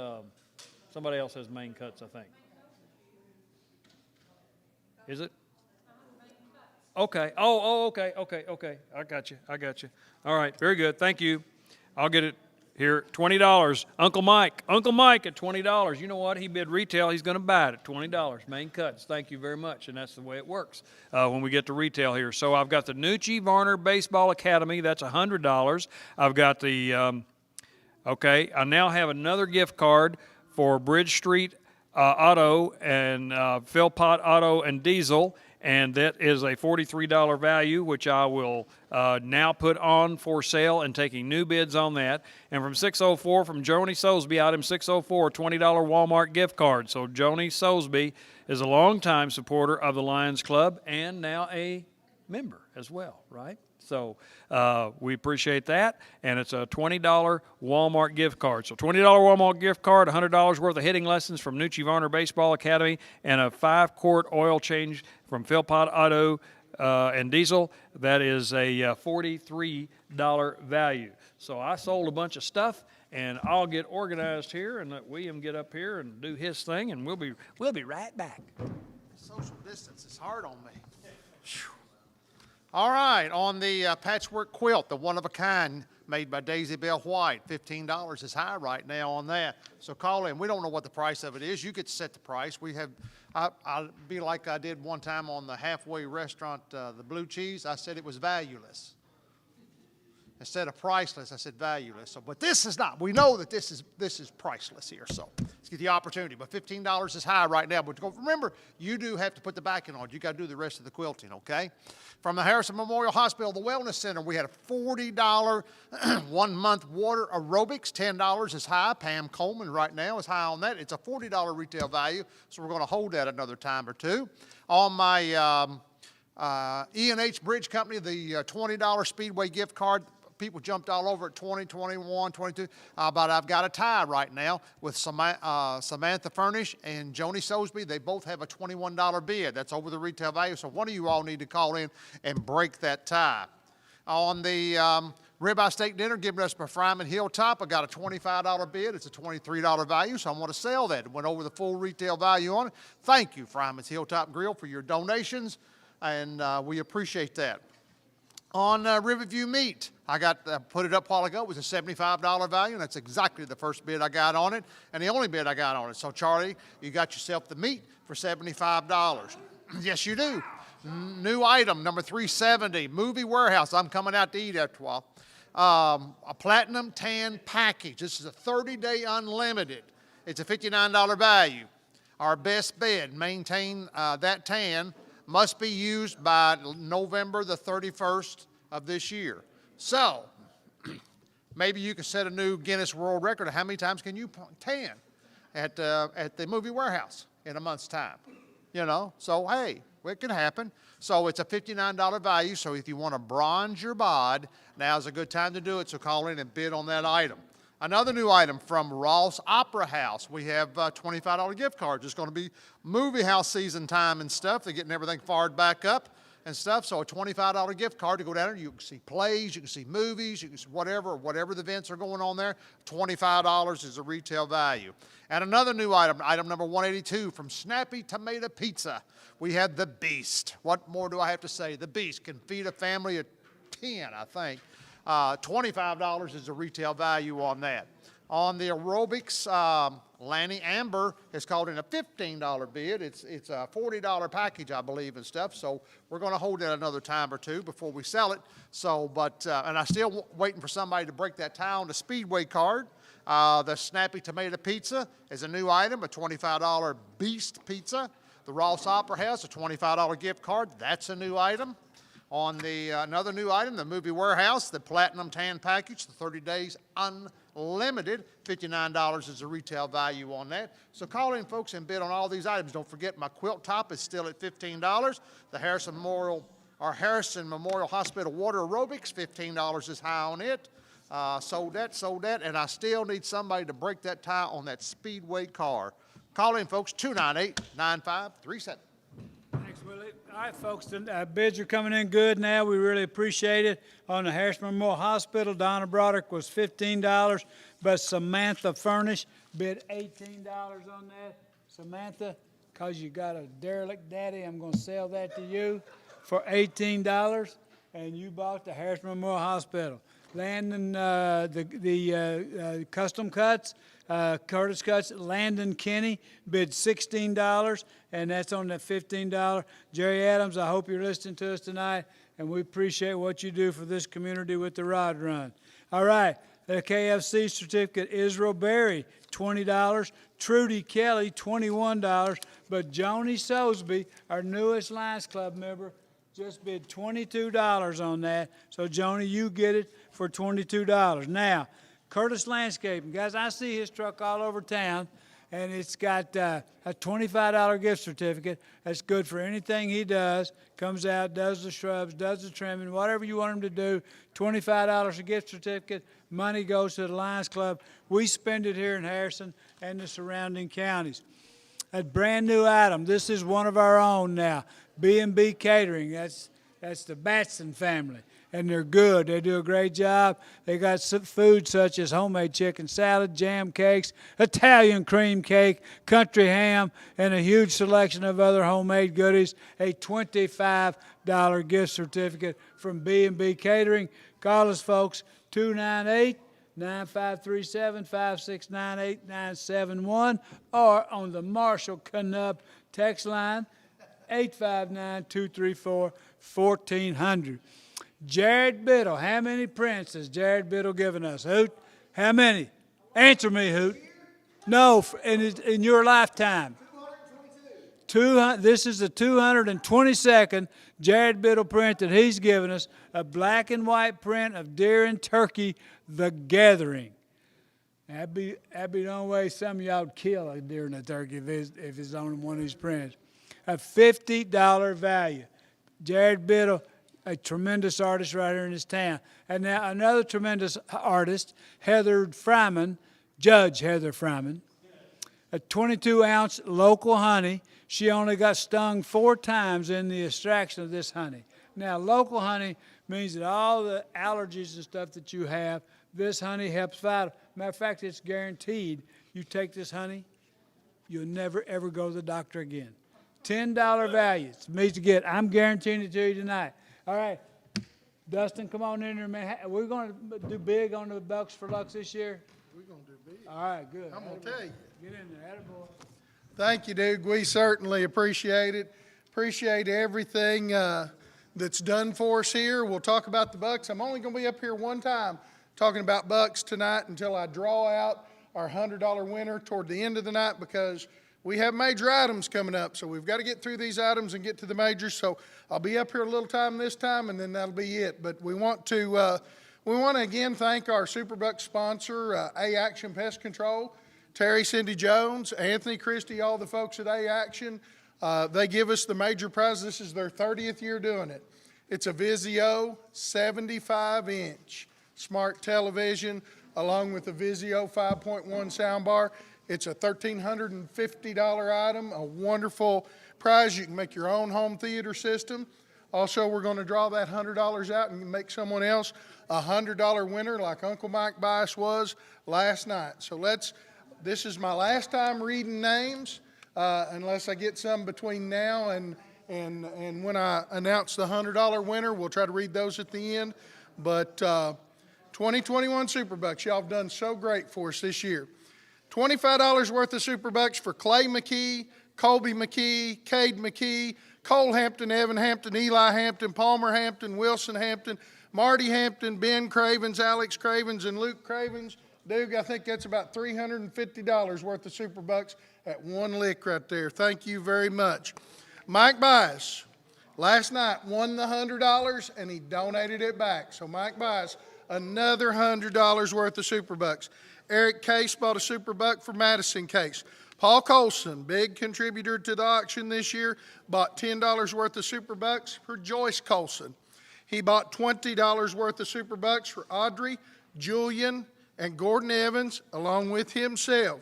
somebody else has Main Cuts, I think. Is it? Okay. Oh, okay. I got you. All right, very good. Thank you. I'll get it here. $20. Uncle Mike at $20. You know what? He bid retail. He's going to buy it at $20. Main Cuts. Thank you very much. And that's the way it works when we get to retail here. So I've got the Nucci Varner Baseball Academy. That's $100. I've got the, okay, I now have another gift card for Bridge Street Auto and Philpott Auto and Diesel. And that is a $43 value, which I will now put on for sale and taking new bids on that. And from 604, from Joni Soesby, item 604, $20 Walmart gift card. So Joni Soesby is a longtime supporter of the Lions Club and now a member as well, right? So we appreciate that, and it's a $20 Walmart gift card. So $20 Walmart gift card, $100 worth of hitting lessons from Nucci Varner Baseball Academy, and a 5-quart oil change from Philpott Auto and Diesel. That is a $43 value. So I sold a bunch of stuff, and I'll get organized here and let William get up here and do his thing, and we'll be right back. Social distance is hard on me. All right, on the patchwork quilt, the one-of-a-kind made by Daisy Bell White, $15 is high right now on that. So call in. We don't know what the price of it is. You get to set the price. We have, I'll be like I did one time on the halfway restaurant, the Blue Cheese. I said it was valueless. Instead of priceless, I said valueless. So, but this is not. We know that this is priceless here. So let's get the opportunity. But $15 is high right now. But remember, you do have to put the backing on. You got to do the rest of the quilting, okay? From the Harrison Memorial Hospital, the Wellness Center, we had a $40 1-month water aerobics. $10 is high. Pam Coleman right now is high on that. It's a $40 retail value, so we're going to hold that another time or two. On my E&H Bridge Company, the $20 Speedway gift card, people jumped all over at 20, 21, 22, but I've got a tie right now with Samantha Furnish and Joni Soesby. They both have a $21 bid. That's over the retail value, so one of you all need to call in and break that tie. On the ribeye steak dinner given us by Fryman Hilltop, I got a $25 bid. It's a $23 value, so I want to sell that. It went over the full retail value on it. Thank you, Fryman's Hilltop Grill, for your donations, and we appreciate that. On Riverview Meat, I put it up a while ago. It was a $75 value, and that's exactly the first bid I got on it, and the only bid I got on it. So, Charlie, you got yourself the meat for $75. Yes, you do. New item, number 370, Movie Warehouse. I'm coming out to eat after a while. A Platinum Tan package. This is a 30-day unlimited. It's a $59 value. Our best bid, maintain that tan, must be used by November the 31st of this year. So, maybe you can set a new Guinness World Record of how many times can you tan at the Movie Warehouse in a month's time. You know, so hey, it can happen. So it's a $59 value, so if you want to bronze your bod, now's a good time to do it, so call in and bid on that item. Another new item from Ross Opera House. We have $25 gift cards. It's going to be movie house season time and stuff. They're getting everything fired back up and stuff. So a $25 gift card to go down there. You can see plays, you can see movies, you can see whatever the events are going on there. $25 is the retail value. And another new item, item number 182 from Snappy Tomato Pizza. We have the Beast. What more do I have to say? The Beast can feed a family of 10, I think. $25 is the retail value on that. On the aerobics, Lanny Amber has called in a $15 bid. It's a $40 package, I believe, and stuff. So we're going to hold it another time or two before we sell it. So, and I'm still waiting for somebody to break that tie on the Speedway card. The Snappy Tomato Pizza is a new item, a $25 Beast Pizza. The Ross Opera House, a $25 gift card. That's a new item. On the another new item, the Movie Warehouse, the Platinum Tan Package, the 30 days unlimited, $59 is the retail value on that. So call in, folks, and bid on all these items. Don't forget, my quilt top is still at $15. The Harrison Memorial Hospital Water Aerobics, $15 is high on it. Sold that, and I still need somebody to break that tie on that Speedway car. Call in, folks, 298-9537. Thanks, Willie. All right, folks, the bids are coming in good now. We really appreciate it. On the Harrison Memorial Hospital, Donna Broderick was $15, but Samantha Furnish bid $18 on that. Samantha, because you got a derelict daddy, I'm going to sell that to you for $18, and you bought the Harrison Memorial Hospital. Landon, the custom cuts, Curtis Cuts, Landon Kenny bid $16, and that's on that $15. Jerry Adams, I hope you're listening to us tonight, and we appreciate what you do for this community with the Rod Run. All right, the KFC certificate, Israel Berry, $20. Trudy Kelly, $21. But Joni Sosby, our newest Lions Club member, just bid $22 on that. So, Joni, you get it for $22. Now, Curtis Landscaping. Guys, I see his truck all over town, and it's got a $25 gift certificate. That's good for anything he does. Comes out, does the shrubs, does the trimming, whatever you want him to do. $25 a gift certificate. Money goes to the Lions Club. We spend it here in Harrison and the surrounding counties. A brand new item. This is one of our own now. B&B Catering. That's the Batson family, and they're good. They do a great job. They got some food such as homemade chicken salad, jam cakes, Italian cream cake, country ham, and a huge selection of other homemade goodies. A $25 gift certificate from B&B Catering. Call us, folks, 298-9537-5698-971, or on the Marshall Canup text line, 859-234-1400. Jared Biddle, how many prints has Jared Biddle given us? Hoot, how many? Answer me, Hoot. No, in your lifetime. 222. This is the 222nd Jared Biddle print that he's given us, a black and white print of Deer and Turkey, The Gathering. That'd be the only way some of y'all would kill a deer and a turkey if it's on one of these prints. A $50 value. Jared Biddle, a tremendous artist right here in this town. And now another tremendous artist, Heather Fryman, Judge Heather Fryman, a 22-ounce local honey. She only got stung 4 times in the extraction of this honey. Now, local honey means that all the allergies and stuff that you have, this honey helps fight. Matter of fact, it's guaranteed. You take this honey, you'll never, ever go to the doctor again. $10 value. It's me to get. I'm guaranteeing it to you tonight. All right. Dustin, come on in here, man. We're going to do big on the Bucks for Lux this year? We're going to do big. All right, good. I'm going to tell you. Get in there. Attaboy. Thank you, Duke. We certainly appreciate it. Appreciate everything that's done for us here. We'll talk about the Bucks. I'm only going to be up here one time talking about Bucks tonight until I draw out our $100 winner toward the end of the night, because we have major items coming up. So we've got to get through these items and get to the majors. So I'll be up here a little time this time, and then that'll be it. But we want to again thank our Superbucks sponsor, A-Action Pest Control, Terry, Cindy Jones, Anthony Christie, all the folks at A-Action. They give us the major prize. This is their 30th year doing it. It's a Vizio 75-inch smart television along with a Vizio 5.1 soundbar. It's a $1,350 item, a wonderful prize. You can make your own home theater system. Also, we're going to draw that $100 out and make someone else a $100 winner like Uncle Mike Bias was last night. So this is my last time reading names, unless I get some between now and when I announce the $100 winner. We'll try to read those at the end. But 2021 Superbucks. Y'all have done so great for us this year. $25 worth of Superbucks for Clay McKee, Colby McKee, Cade McKee, Cole Hampton, Evan Hampton, Eli Hampton, Palmer Hampton, Wilson Hampton, Marty Hampton, Ben Cravens, Alex Cravens, and Luke Cravens. Duke, I think that's about $350 worth of Superbucks at one lick right there. Thank you very much. Mike Bias, last night won the $100 and he donated it back. So Mike Bias, another $100 worth of Superbucks. Eric Case bought a Superbuck for Madison Case. Paul Colson, big contributor to the auction this year, bought $10 worth of Superbucks for Joyce Colson. He bought $20 worth of Superbucks for Audrey, Julian, and Gordon Evans, along with himself.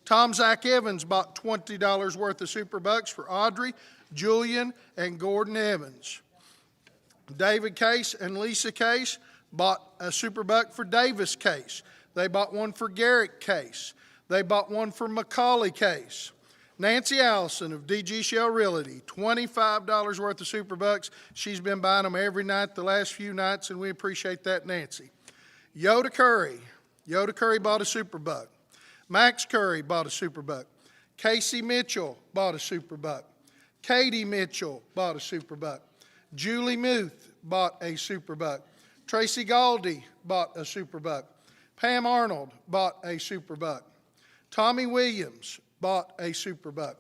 Tom Zach Evans bought $20 worth of Superbucks for Audrey, Julian, and Gordon Evans. David Case and Lisa Case bought a Superbuck for Davis Case. They bought one for Garrett Case. They bought one for Macaulay Case. Nancy Allison of DG Shell Realty, $25 worth of Superbucks. She's been buying them every night the last few nights, and we appreciate that, Nancy. Yoda Curry bought a Superbuck. Max Curry bought a Superbuck. Casey Mitchell bought a Superbuck. Katie Mitchell bought a Superbuck. Julie Muth bought a Superbuck. Tracy Galdi bought a Superbuck. Pam Arnold bought a Superbuck. Tommy Williams bought a Superbuck.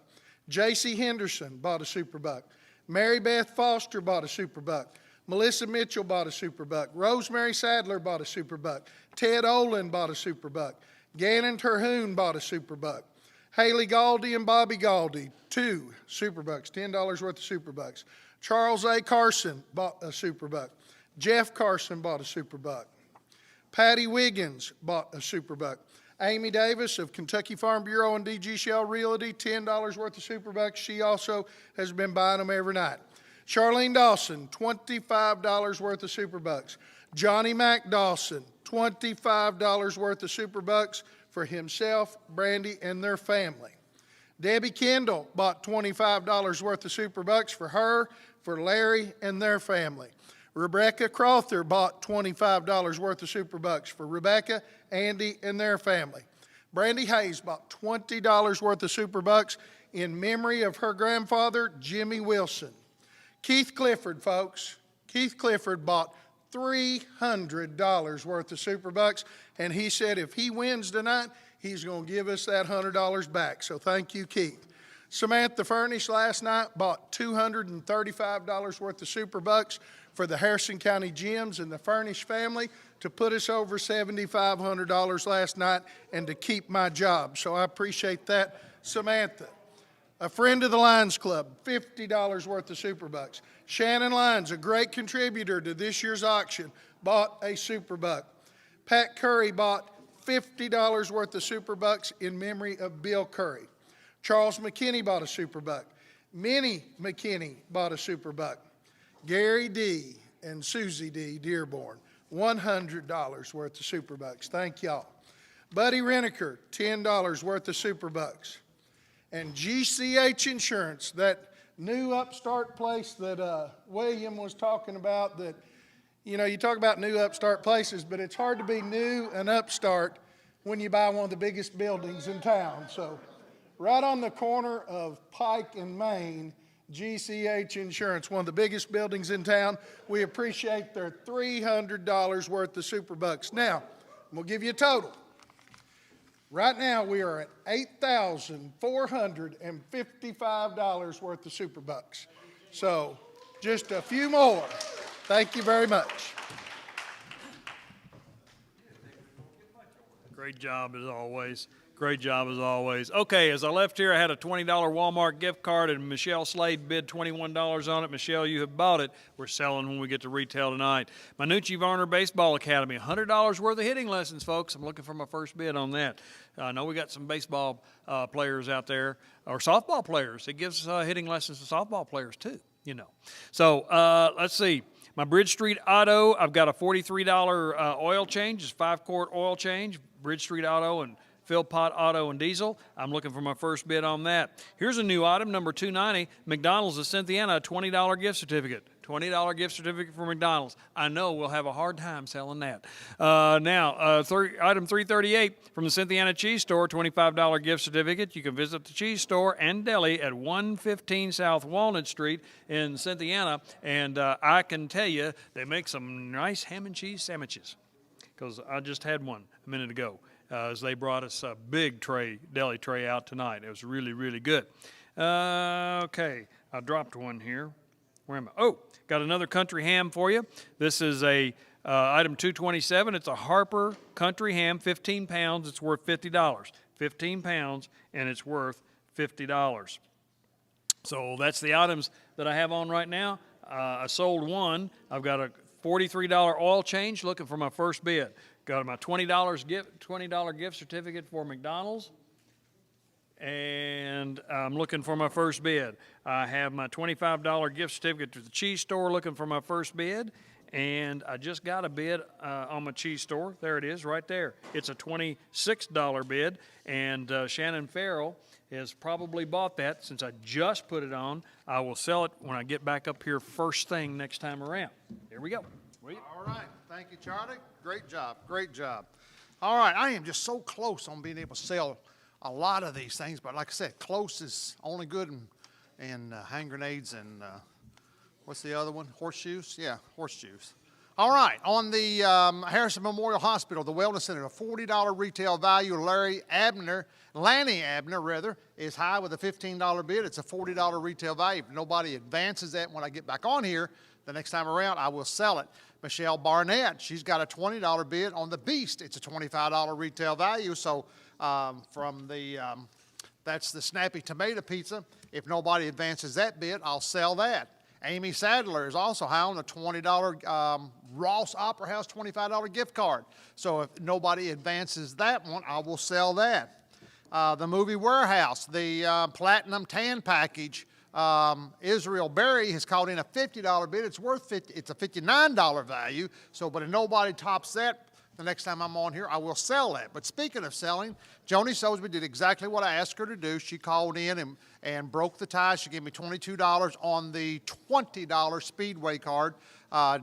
J.C. Henderson bought a Superbuck. Mary Beth Foster bought a Superbuck. Melissa Mitchell bought a Superbuck. Rosemary Sadler bought a Superbuck. Ted Olin bought a Superbuck. Gannon Terhune bought a Superbuck. Haley Galdi and Bobby Galdi, 2 Superbucks, $10 worth of Superbucks. Charles A. Carson bought a Superbuck. Jeff Carson bought a Superbuck. Patty Wiggins bought a Superbuck. Amy Davis of Kentucky Farm Bureau and DG Shell Realty, $10 worth of Superbucks. She also has been buying them every night. Charlene Dawson, $25 worth of Superbucks. Johnny Mac Dawson, $25 worth of Superbucks for himself, Brandy, and their family. Debbie Kendall bought $25 worth of Superbucks for her, for Larry, and their family. Rebecca Crowther bought $25 worth of Superbucks for Rebecca, Andy, and their family. Brandy Hayes bought $20 worth of Superbucks in memory of her grandfather, Jimmy Wilson. Keith Clifford, folks. Keith Clifford bought $300 worth of Superbucks, and he said if he wins tonight, he's going to give us that $100 back. So thank you, Keith. Samantha Furnish last night bought $235 worth of Superbucks for the Harrison County Gyms and the Furnish family to put us over $7,500 last night and to keep my job. So I appreciate that, Samantha. A friend of the Lions Club, $50 worth of Superbucks. Shannon Lyons, a great contributor to this year's auction, bought a Superbuck. Pat Curry bought $50 worth of Superbucks in memory of Bill Curry. Charles McKinney bought a Superbuck. Minnie McKinney bought a Superbuck. Gary D. and Susie D. Dearborn, $100 worth of Superbucks. Thank y'all. Buddy Reniker, $10 worth of Superbucks. And GCH Insurance, that new upstart place that William was talking about, that, you know, you talk about new upstart places, but it's hard to be new and upstart when you buy one of the biggest buildings in town. So right on the corner of Pike and Main, GCH Insurance, one of the biggest buildings in town. We appreciate their $300 worth of Superbucks. Now, I'm going to give you a total. Right now, we are at $8,455 worth of Superbucks. So, just a few more. Thank you very much. Great job as always. Great job as always. Okay, as I left here, I had a $20 Walmart gift card, and Michelle Slade bid $21 on it. Michelle, you have bought it. We're selling when we get to retail tonight. Manucci Varner Baseball Academy, $100 worth of hitting lessons, folks. I'm looking for my first bid on that. I know we got some baseball players out there, or softball players. It gives hitting lessons to softball players too, you know. So let's see. My Bridge Street Auto, I've got a $43 oil change. It's 5-quart oil change. Bridge Street Auto and Philpott Auto and Diesel. I'm looking for my first bid on that. Here's a new item, number 290. McDonald's of Cynthiana, a $20 gift certificate. $20 gift certificate for McDonald's. I know we'll have a hard time selling that. Item 338 from the Cynthiana Cheese Store, $25 gift certificate. You can visit the cheese store and deli at 115 South Walnut Street in Cynthiana, and I can tell you they make some nice ham and cheese sandwiches, because I just had one a minute ago as they brought us a big deli tray out tonight. It was really, really good. Okay, I dropped one here. Where am I? Oh, got another country ham for you. This is a item 227. It's a Harper country ham, 15 pounds. It's worth $50. 15 pounds, and it's worth $50. So that's the items that I have on right now. I sold one. I've got a $43 oil change, looking for my first bid. Got my $20 gift certificate for McDonald's, and I'm looking for my first bid. I have my $25 gift certificate to the cheese store, looking for my first bid, and I just got a bid on my cheese store. There it is, right there. It's a $26 bid, and Shannon Farrell has probably bought that since I just put it on. I will sell it when I get back up here first thing next time around. Here we go. All right. Thank you, Charlie. Great job. Great job. All right. I am just so close on being able to sell a lot of these things, but like I said, close is only good in hand grenades and what's the other one? Horseshoes? Yeah, horseshoes. All right. On the Harrison Memorial Hospital, the Wellness Center, a $40 retail value. Lanny Abner, is high with a $15 bid. It's a $40 retail value. If nobody advances that when I get back on here, the next time around, I will sell it. Michelle Barnett, she's got a $20 bid on the Beast. It's a $25 retail value. So that's the Snappy Tomato Pizza. If nobody advances that bid, I'll sell that. Amy Sadler is also high on a $20 Ross Opera House $25 gift card. So if nobody advances that one, I will sell that. The Movie Warehouse, the Platinum Tan Package, Israel Berry has called in a $50 bid. It's a $59 value. So, but if nobody tops that, the next time I'm on here, I will sell that. But speaking of selling, Joni Sosby did exactly what I asked her to do. She called in and broke the tie. She gave me $22 on the $20 Speedway card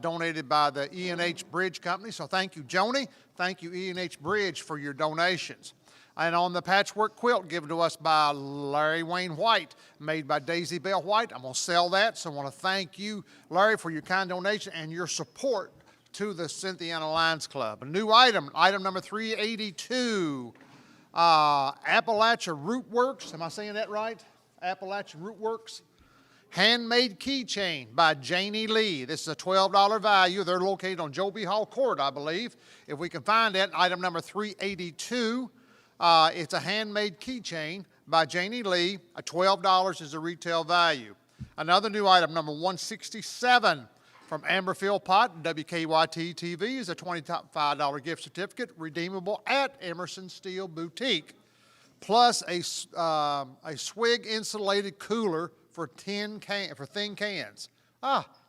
donated by the E&H Bridge Company. So thank you, Joni. Thank you, E&H Bridge, for your donations. And on the patchwork quilt given to us by Larry Wayne White, made by Daisy Bell White, I'm going to sell that. So I want to thank you, Larry, for your kind donation and your support to the Cynthiana Lions Club. A new item number 382, Appalachia Root Works. Am I saying that right? Appalachia Root Works. Handmade keychain by Janie Lee. This is a $12 value. They're located on Joe B. Hall Court, I believe. If we can find that, item number 382. It's a handmade keychain by Janie Lee. $12 is the retail value. Another new item, number 167 from Amber Philpott, WKYT TV, is a $25 gift certificate redeemable at Emerson Steel Boutique, plus a Swig insulated cooler for thin cans.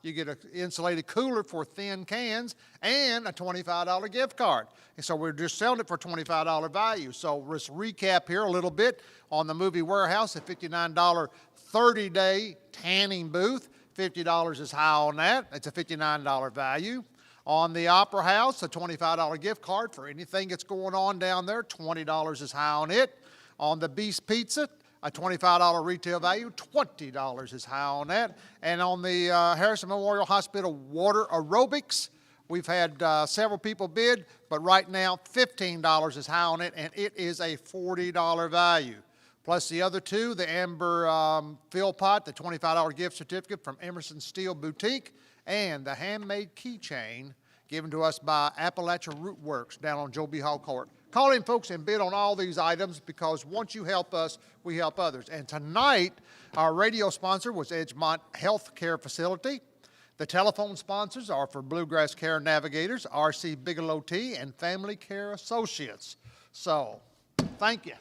You get an insulated cooler for thin cans and a $25 gift card. And so we're just selling it for $25 value. So let's recap here a little bit on the Movie Warehouse, a $59 30-day tanning booth. $50 is high on that. It's a $59 value. On the Opera House, a $25 gift card for anything that's going on down there. $20 is high on it. On the Beast Pizza, a $25 retail value, $20 is high on that. And on the Harrison Memorial Hospital water aerobics, we've had several people bid, but right now $15 is high on it, and it is a $40 value. Plus the other two, the Amber Philpott, the $25 gift certificate from Emerson Steel Boutique, and the handmade keychain given to us by Appalachia Root Works down on Joe B. Hall Court. Call in, folks, and bid on all these items, because once you help us, we help others. And tonight, our radio sponsor was Edgemont Health Care Facility. The telephone sponsors are for Bluegrass Care Navigators, R.C. Bigelow Tea, and Family Care Associates. So, thank you.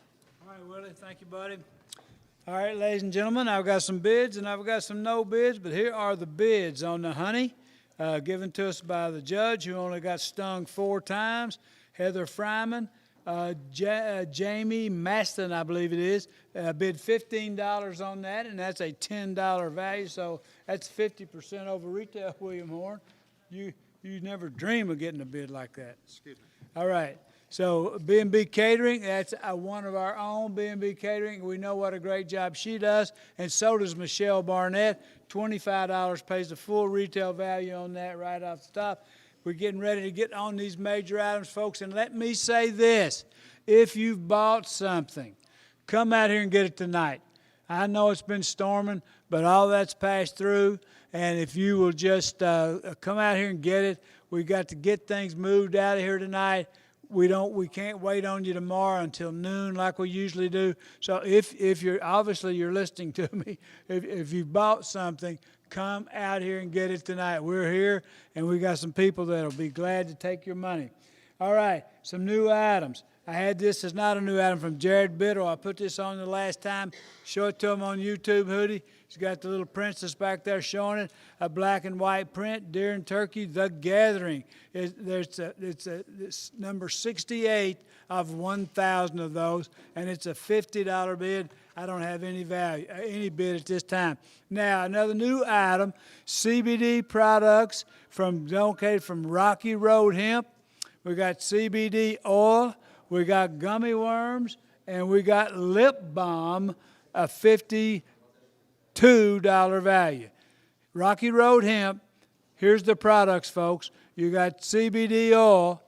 All right, Willie, thank you, buddy. All right, ladies and gentlemen, I've got some bids and I've got some no bids, but here are the bids on the honey given to us by the judge, who only got stung 4 times, Heather Fryman. Jamie Maston, I believe it is, bid $15 on that, and that's a $10 value, so that's 50% over retail, William Horn. You never dream of getting a bid like that. Excuse me. All right. So B&B Catering, that's one of our own, B&B Catering. We know what a great job she does, and so does Michelle Barnett. $25 pays the full retail value on that right off the top. We're getting ready to get on these major items, folks, and let me say this. If you've bought something, come out here and get it tonight. I know it's been storming, but all that's passed through, and if you will just come out here and get it, we got to get things moved out of here tonight. We can't wait on you tomorrow until noon like we usually do. So if you're, obviously you're listening to me, if you bought something, come out here and get it tonight. We're here, and we got some people that'll be glad to take your money. All right, some new items. I had this as not a new item from Jared Biddle. I put this on the last time. Show it to him on YouTube, Hoodie. He's got the little princess back there showing it. A black and white print, deer and turkey, The Gathering. It's number 68 of 1,000 of those, and it's a $50 bid. I don't have any bid at this time. Now, another new item, CBD products from Rocky Road Hemp. We got CBD oil. We got gummy worms, and we got lip balm, a $52 value. Rocky Road Hemp, here's the products, folks. You got CBD oil.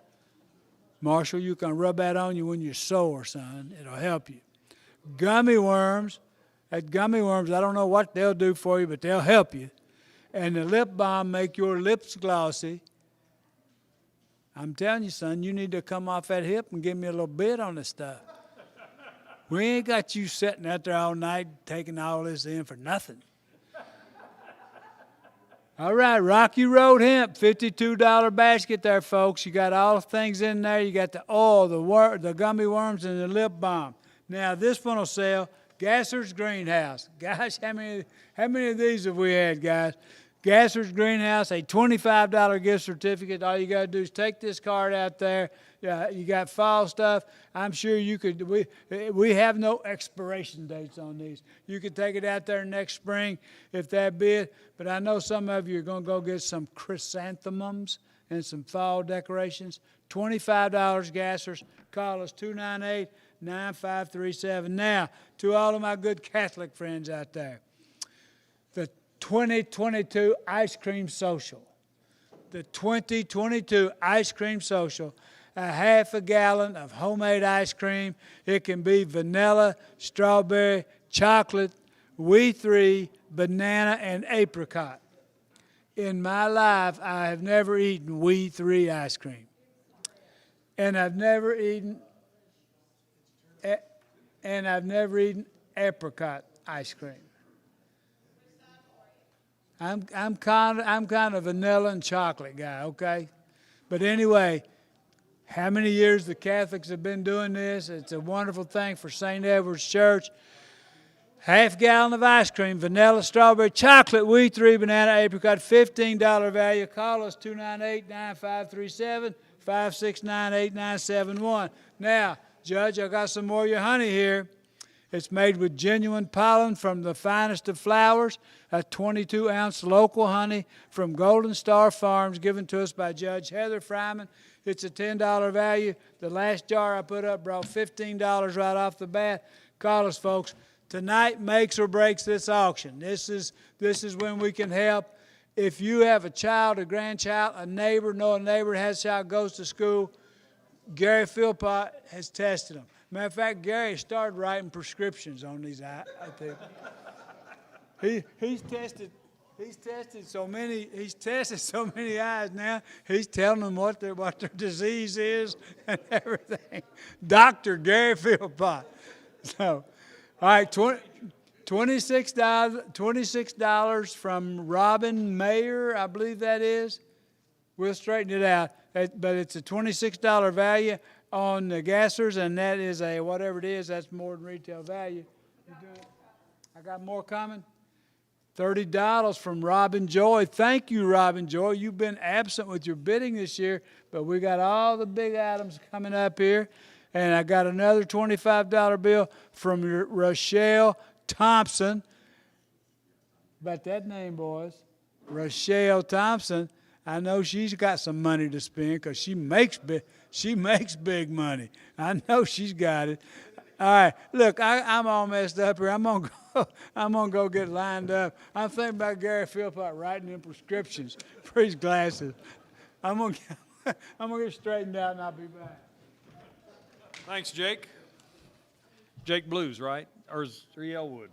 Marshall, you can rub that on you when you're sore, son. It'll help you. Gummy worms. That gummy worms, I don't know what they'll do for you, but they'll help you. And the lip balm make your lips glossy. I'm telling you, son, you need to come off that hip and give me a little bit on this stuff. We ain't got you sitting out there all night taking all this in for nothing. All right, Rocky Road Hemp, $52 basket there, folks. You got all the things in there. You got the oil, the gummy worms, and the lip balm. Now, this one will sell. Gasser's Greenhouse. Guys, how many of these have we had, guys? Gasser's Greenhouse, a $25 gift certificate. All you got to do is take this card out there. You got fall stuff. I'm sure you could. We have no expiration dates on these. You could take it out there next spring if that be it. But I know some of you are going to go get some chrysanthemums and some fall decorations. $25 Gasser's. Call us 298-9537. Now, to all of my good Catholic friends out there, the 2022 Ice Cream Social. The 2022 Ice Cream Social, a half a gallon of homemade ice cream. It can be vanilla, strawberry, chocolate, wee 3, banana, and apricot. In my life, I have never eaten wee 3 ice cream. And I've never eaten apricot ice cream. I'm kind of vanilla and chocolate guy, okay? But anyway, how many years the Catholics have been doing this? It's a wonderful thing for St. Edward's Church. Half gallon of ice cream, vanilla, strawberry, chocolate, wee 3, banana, apricot, $15 value. Call us 298-9537, 569-8971. Now, Judge, I got some more of your honey here. It's made with genuine pollen from the finest of flowers, a 22-ounce local honey from Golden Star Farms given to us by Judge Heather Fryman. It's a $10 value. The last jar I put up brought $15 right off the bat. Call us, folks. Tonight makes or breaks this auction. This is when we can help. If you have a child, a grandchild, a neighbor has a child, goes to school, Gary Philpott has tested them. Matter of fact, Gary started writing prescriptions on these people. He's tested so many eyes now. He's telling them what their disease is and everything. Dr. Gary Philpott. So, all right, $26 from Robin Mayer, I believe that is. We'll straighten it out, but it's a $26 value on the Gassers, and that is a whatever it is. That's more than retail value. I got more coming. $30 from Robin Joy. Thank you, Robin Joy. You've been absent with your bidding this year, but we got all the big items coming up here. And I got another $25 bill from Rochelle Thompson. About that name, boys. Rochelle Thompson. I know she's got some money to spend because she makes big money. I know she's got it. All right, look, I'm all messed up here. I'm gonna go get lined up. I'm thinking about Gary Philpott writing in prescriptions for his glasses. I'm gonna get straightened out and I'll be back. Thanks, Jake. Jake Blues, right? Or is 3 Elwood?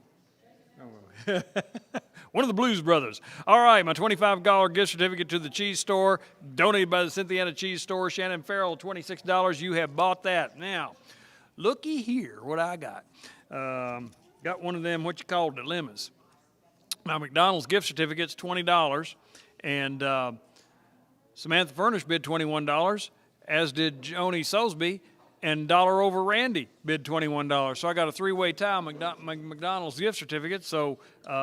One of the Blues Brothers. All right, my $25 gift certificate to the cheese store, donated by the Cynthiana Cheese Store. Shannon Farrell, $26. You have bought that. Now, looky here what I got. Got one of them, what you call dilemmas. My McDonald's gift certificate's $20, and Samantha Furnish bid $21, as did Joni Soulsby, and Dollar Over Randy bid $21. So I got a three-way tie on McDonald's gift certificate. So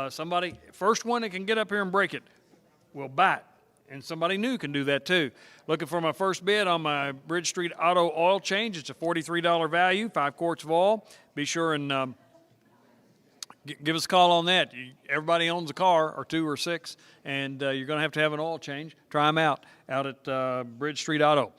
somebody, first one that can get up here and break it, will buy it. And somebody new can do that too. Looking for my first bid on my Bridge Street Auto oil change. It's a $43 value, 5 quarts of oil. Be sure and give us a call on that. Everybody owns a car, or 2 or 6, and you're going to have an oil change. Try them out at Bridge Street Auto.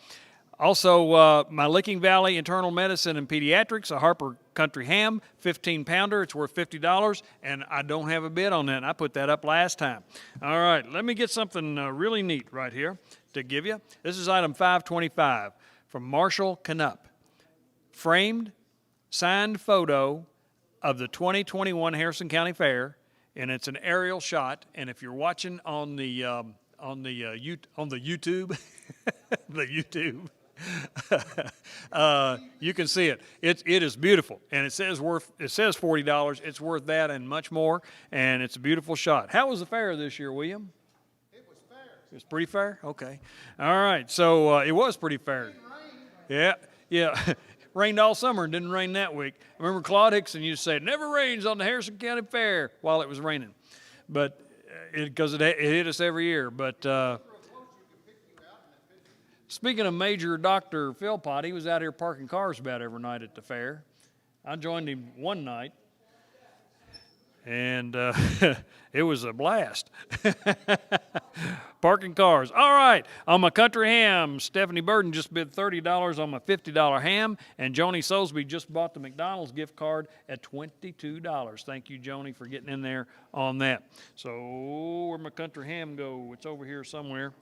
Also, my Licking Valley Internal Medicine and Pediatrics, a Harper Country Ham, 15-pounder. It's worth $50, and I don't have a bid on that. And I put that up last time. All right, let me get something really neat right here to give you. This is item 525 from Marshall Canup. Framed, signed photo of the 2021 Harrison County Fair, and it's an aerial shot. And if you're watching on the YouTube, the YouTube. You can see it. It is beautiful, and it says $40. It's worth that and much more, and it's a beautiful shot. How was the fair this year, William? It was fair. It was pretty fair. Okay, all right. So it was pretty fair. Yeah. Rained all summer and didn't rain that week. I remember Claude Hickson used to say, "It never rains on the Harrison County Fair," while it was raining, but because it hit us every year. But speaking of Major Dr. Philpott, he was out here parking cars about every night at the fair. I joined him one night, and it was a blast. Parking cars. All right, on my country ham, Stephanie Burden just bid $30 on my $50 ham, and Joni Soulsby just bought the McDonald's gift card at $22. Thank you, Joni, for getting in there on that. So where'd my country ham go? It's over here somewhere.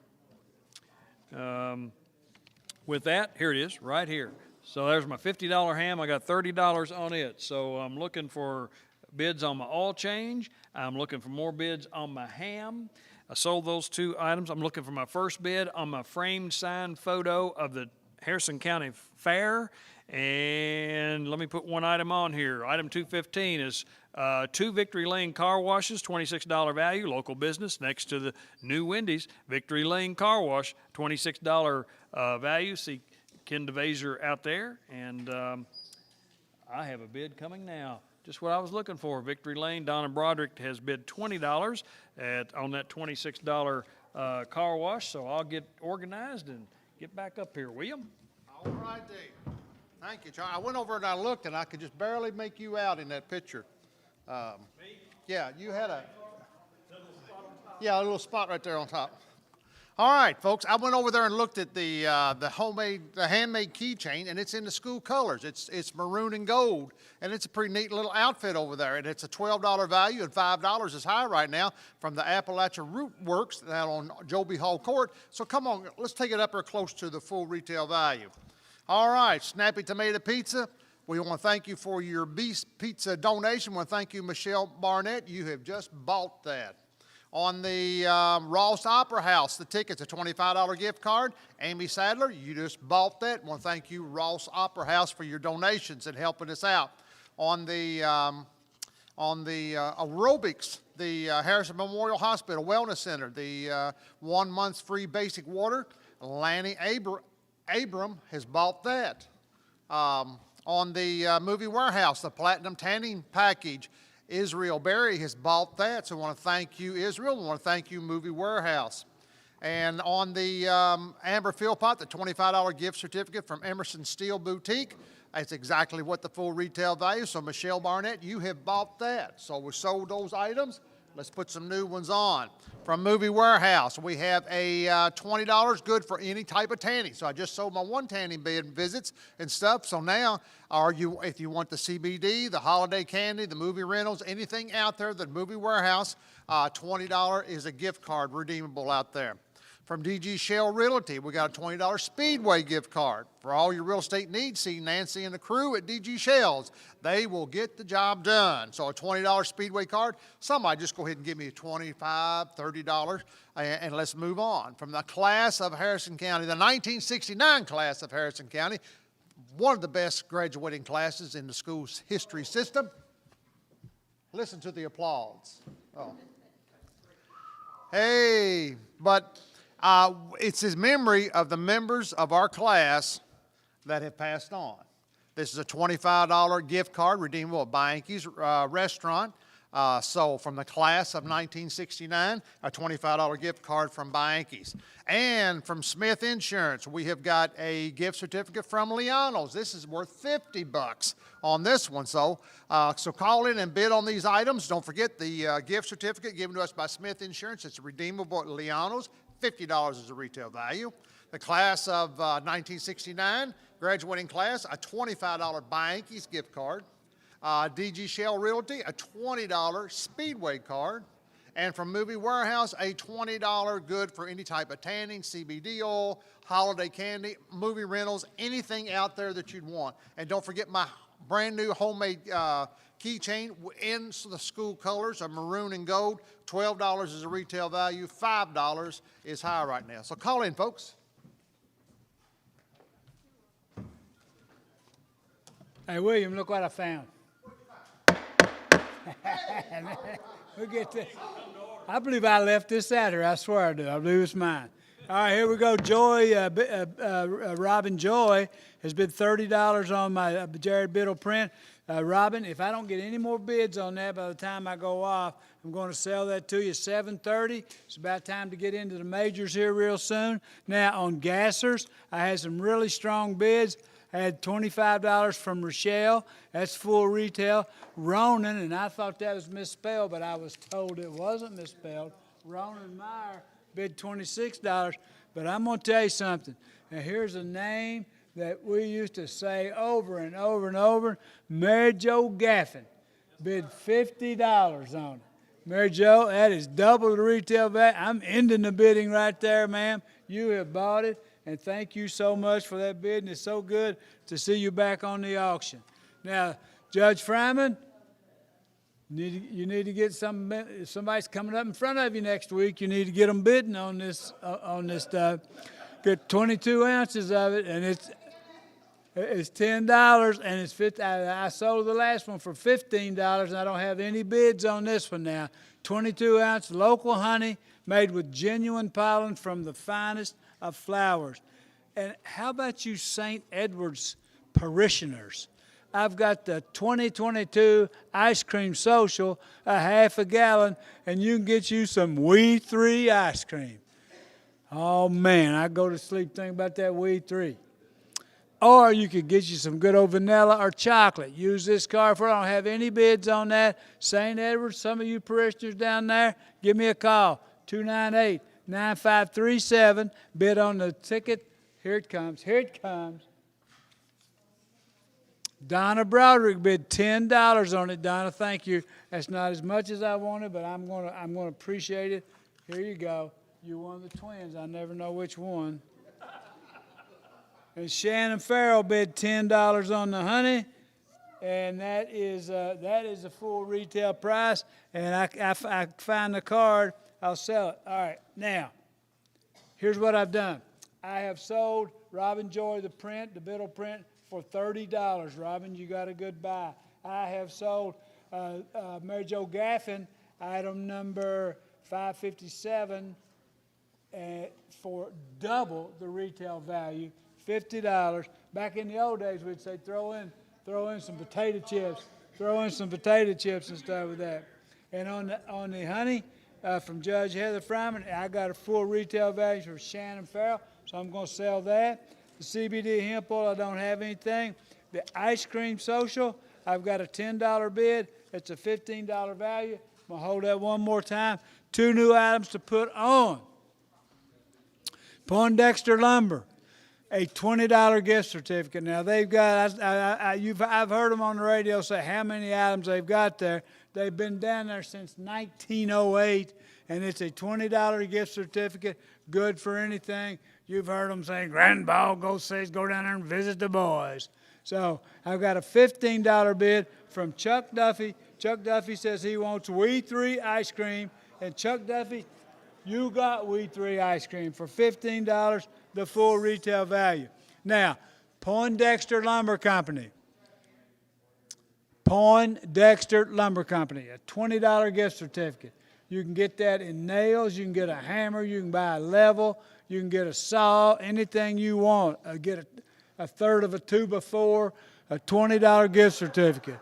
With that, here it is, right here. So there's my $50 ham. I got $30 on it. So I'm looking for bids on my oil change. I'm looking for more bids on my ham. I sold those 2 items. I'm looking for my first bid on my framed signed photo of the Harrison County Fair. And let me put one item on here. Item 215 is 2 Victory Lane car washes, $26 value, local business next to the new Wendy's. Victory Lane car wash, $26 value. See Ken DeVaser out there. And I have a bid coming now. Just what I was looking for. Victory Lane, Donna Broderick has bid $20 on that $26 car wash. So I'll get organized and get back up here. William? All right, Dave. Thank you, Charlie. I went over and I looked, and I could just barely make you out in that picture. Yeah, you had a little spot right there on top. All right, folks. I went over there and looked at the handmade keychain, and it's in the school colors. It's maroon and gold, and it's a pretty neat little outfit over there. And it's a $12 value, and $5 is high right now from the Appalachia Root Works out on Joby Hall Court. So come on, let's take it up there close to the full retail value. All right, Snappy Tomato Pizza. We want to thank you for your beef pizza donation. We want to thank you, Michelle Barnett. You have just bought that. On the Ross Opera House, the ticket's a $25 gift card. Amy Sadler, you just bought that. I want to thank you, Ross Opera House, for your donations and helping us out. On the aerobics, the Harrison Memorial Hospital Wellness Center, the 1 month free basic water, Lanny Abram has bought that. On the movie warehouse, the Platinum Tanning Package, Israel Berry has bought that. So I want to thank you, Israel. I want to thank you, Movie Warehouse. And on the Amber Philpott, the $25 gift certificate from Emerson Steel Boutique, that's exactly what the full retail value. So Michelle Barnett, you have bought that. So we sold those items. Let's put some new ones on. From Movie Warehouse, we have a $20 good for any type of tanning. So I just sold my one tanning bed visits and stuff. So now, if you want the CBD, the holiday candy, the movie rentals, anything out there, the Movie Warehouse, $20 is a gift card redeemable out there. From DG Shell Realty, we got a $20 Speedway gift card. For all your real estate needs, see Nancy and the crew at DG Shells. They will get the job done. So a $20 Speedway card, somebody just go ahead and give me $25, $30, and let's move on. From the class of Harrison County, the 1969 class of Harrison County, one of the best graduating classes in the school's history system. Listen to the applause. Oh. Hey, but it's his memory of the members of our class that have passed on. This is a $25 gift card redeemable at Bianchi's restaurant. So from the class of 1969, a $25 gift card from Bianchi's. And from Smith Insurance, we have got a gift certificate from Liano's. This is worth $50 on this one. So call in and bid on these items. Don't forget the gift certificate given to us by Smith Insurance. It's redeemable at Liano's. $50 is the retail value. The class of 1969, graduating class, a $25 Bianchi's gift card. DG Shell Realty, a $20 Speedway card. And from Movie Warehouse, a $20 good for any type of tanning, CBD oil, holiday candy, movie rentals, anything out there that you'd want. And don't forget my brand new homemade keychain in the school colors of maroon and gold. $12 is the retail value. $5 is high right now. So call in, folks. Hey, William, look what I found. We'll get this. I believe I left this out here. I swear I do. I believe it's mine. All right, here we go. Joy, Robin Joy has bid $30 on my Jared Biddle print. Robin, if I don't get any more bids on that by the time I go off, I'm going to sell that to you $730. It's about time to get into the majors here real soon. Now, on gassers, I had some really strong bids. I had $25 from Rochelle. That's full retail. Ronan, and I thought that was misspelled, but I was told it wasn't misspelled. Ronan Meyer bid $26. But I'm going to tell you something. Now, here's a name that we used to say over and over and over. Mary Jo Gaffin bid $50 on it. Mary Jo, that is double the retail value. I'm ending the bidding right there, ma'am. You have bought it. And thank you so much for that bid, and it's so good to see you back on the auction. Now, Judge Fryman, you need to get if somebody's coming up in front of you next week, you need to get them bidding on this stuff. Get 22 ounces of it, and it's $10, and it's $50. I sold the last one for $15, and I don't have any bids on this one now. 22-ounce local honey made with genuine pollen from the finest of flowers. And how about you St. Edward's parishioners? I've got the 2022 ice cream social, a half a gallon, and you can get you some We 3 ice cream. Oh man, I go to sleep thinking about that We 3. Or you could get you some good old vanilla or chocolate. Use this card for it. I don't have any bids on that. St. Edward's, some of you parishioners down there, give me a call. 298-9537. Bid on the ticket. Here it comes. Here it comes. Donna Broderick bid $10 on it. Donna, thank you. That's not as much as I wanted, but I'm gonna appreciate it. Here you go. You're one of the twins. I never know which one. And Shannon Farrell bid $10 on the honey, and that is a full retail price. And I find the card, I'll sell it. All right, now, here's what I've done. I have sold Robin Joy the print, the Biddle print, for $30. Robin, you got a good buy. I have sold Mary Jo Gaffin, item number 557, for double the retail value. $50. Back in the old days, we'd say throw in some potato chips, and stuff with that. And on the honey, from Judge Heather Fryman. I got a full retail value for Shannon Farrell, so I'm going to sell that. The CBD hemp oil, I don't have anything. The ice cream social, I've got a $10 bid. It's a $15 value. I'm going to hold that one more time. 2 new items to put on. Poindexter Lumber, a $20 gift certificate. Now they've got, I've heard them on the radio say how many items they've got there. They've been down there since 1908, and it's a $20 gift certificate, good for anything. You've heard them say, Grandpa go down there and visit the boys. So I've got a $15 bid from Chuck Duffy. Chuck Duffy says he wants We 3 ice cream, and Chuck Duffy, you got We 3 ice cream for $15, the full retail value. Now, Poindexter Lumber Company. Poindexter Lumber Company, a $20 gift certificate. You can get that in nails, you can get a hammer, you can buy a level, you can get a saw, anything you want. Get a third of a 2x4, a $20 gift certificate.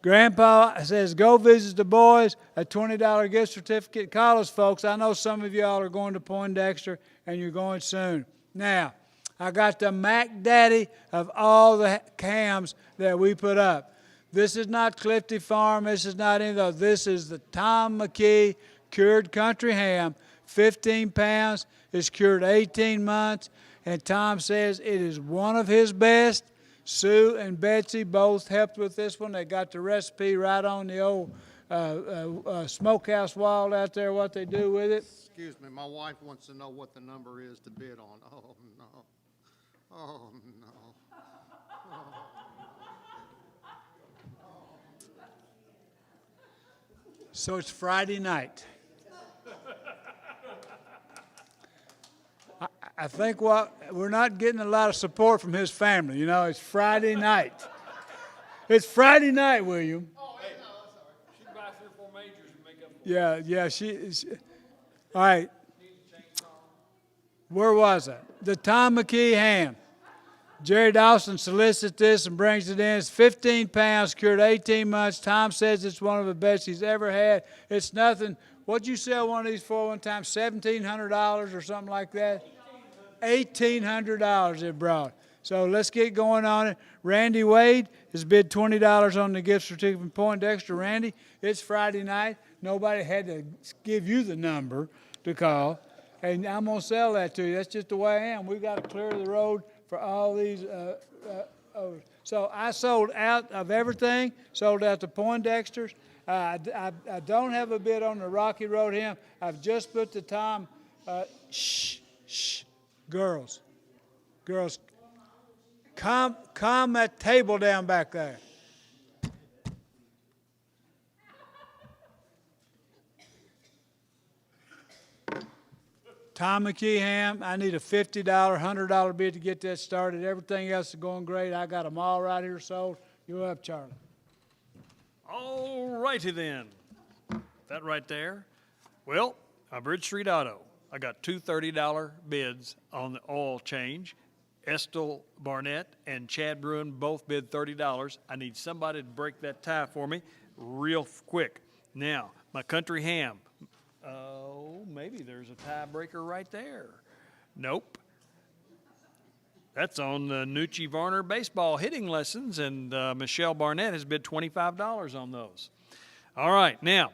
Grandpa says, go visit the boys, a $20 gift certificate. Call us, folks. I know some of y'all are going to Poindexter, and you're going soon. Now, I got the Mac Daddy of all the hams that we put up. This is not Clifty Farm. This is not any of those. This is the Tom McKee cured country ham, 15 pounds. It's cured 18 months, and Tom says it is one of his best. Sue and Betsy both helped with this one. They got the recipe right on the old smokehouse wall out there, what they do with it. Excuse me, my wife wants to know what the number is to bid on. Oh, no. Oh, no. So it's Friday night. I think we're not getting a lot of support from his family. You know, it's Friday night. It's Friday night, William. Oh, hey, no, that's all right. She can buy 3 or 4 majors and make up. Yeah, she all right. Where was I? The Tom McKee ham. Jerry Dawson solicits this and brings it in. It's 15 pounds, cured 18 months. Tom says it's one of the best he's ever had. It's nothing. What'd you sell one of these for one time? $1,700 or something like that? $1,800 it brought. So let's get going on it. Randy Wade has bid $20 on the gift certificate from Poindexter. Randy, it's Friday night. Nobody had to give you the number to call. And I'm going to sell that to you. That's just the way I am. We've got to clear the road for all these. So I sold out of everything, sold out to Poindexter's. I don't have a bid on the Rocky Road ham. I've just put the Tom, girls, calm that table down back there. Tom McKee ham, I need a $50, $100 bid to get that started. Everything else is going great. I got them all right here sold. You're up, Charlie. All righty then. That right there. Well, Bridge Street Auto. I got 2 $30 bids on the oil change. Estel Barnett and Chad Bruin both bid $30. I need somebody to break that tie for me real quick. Now, my country ham. Oh, maybe there's a tiebreaker right there. Nope. That's on the Nucci Varner baseball hitting lessons, and Michelle Barnett has bid $25 on those. All right, now,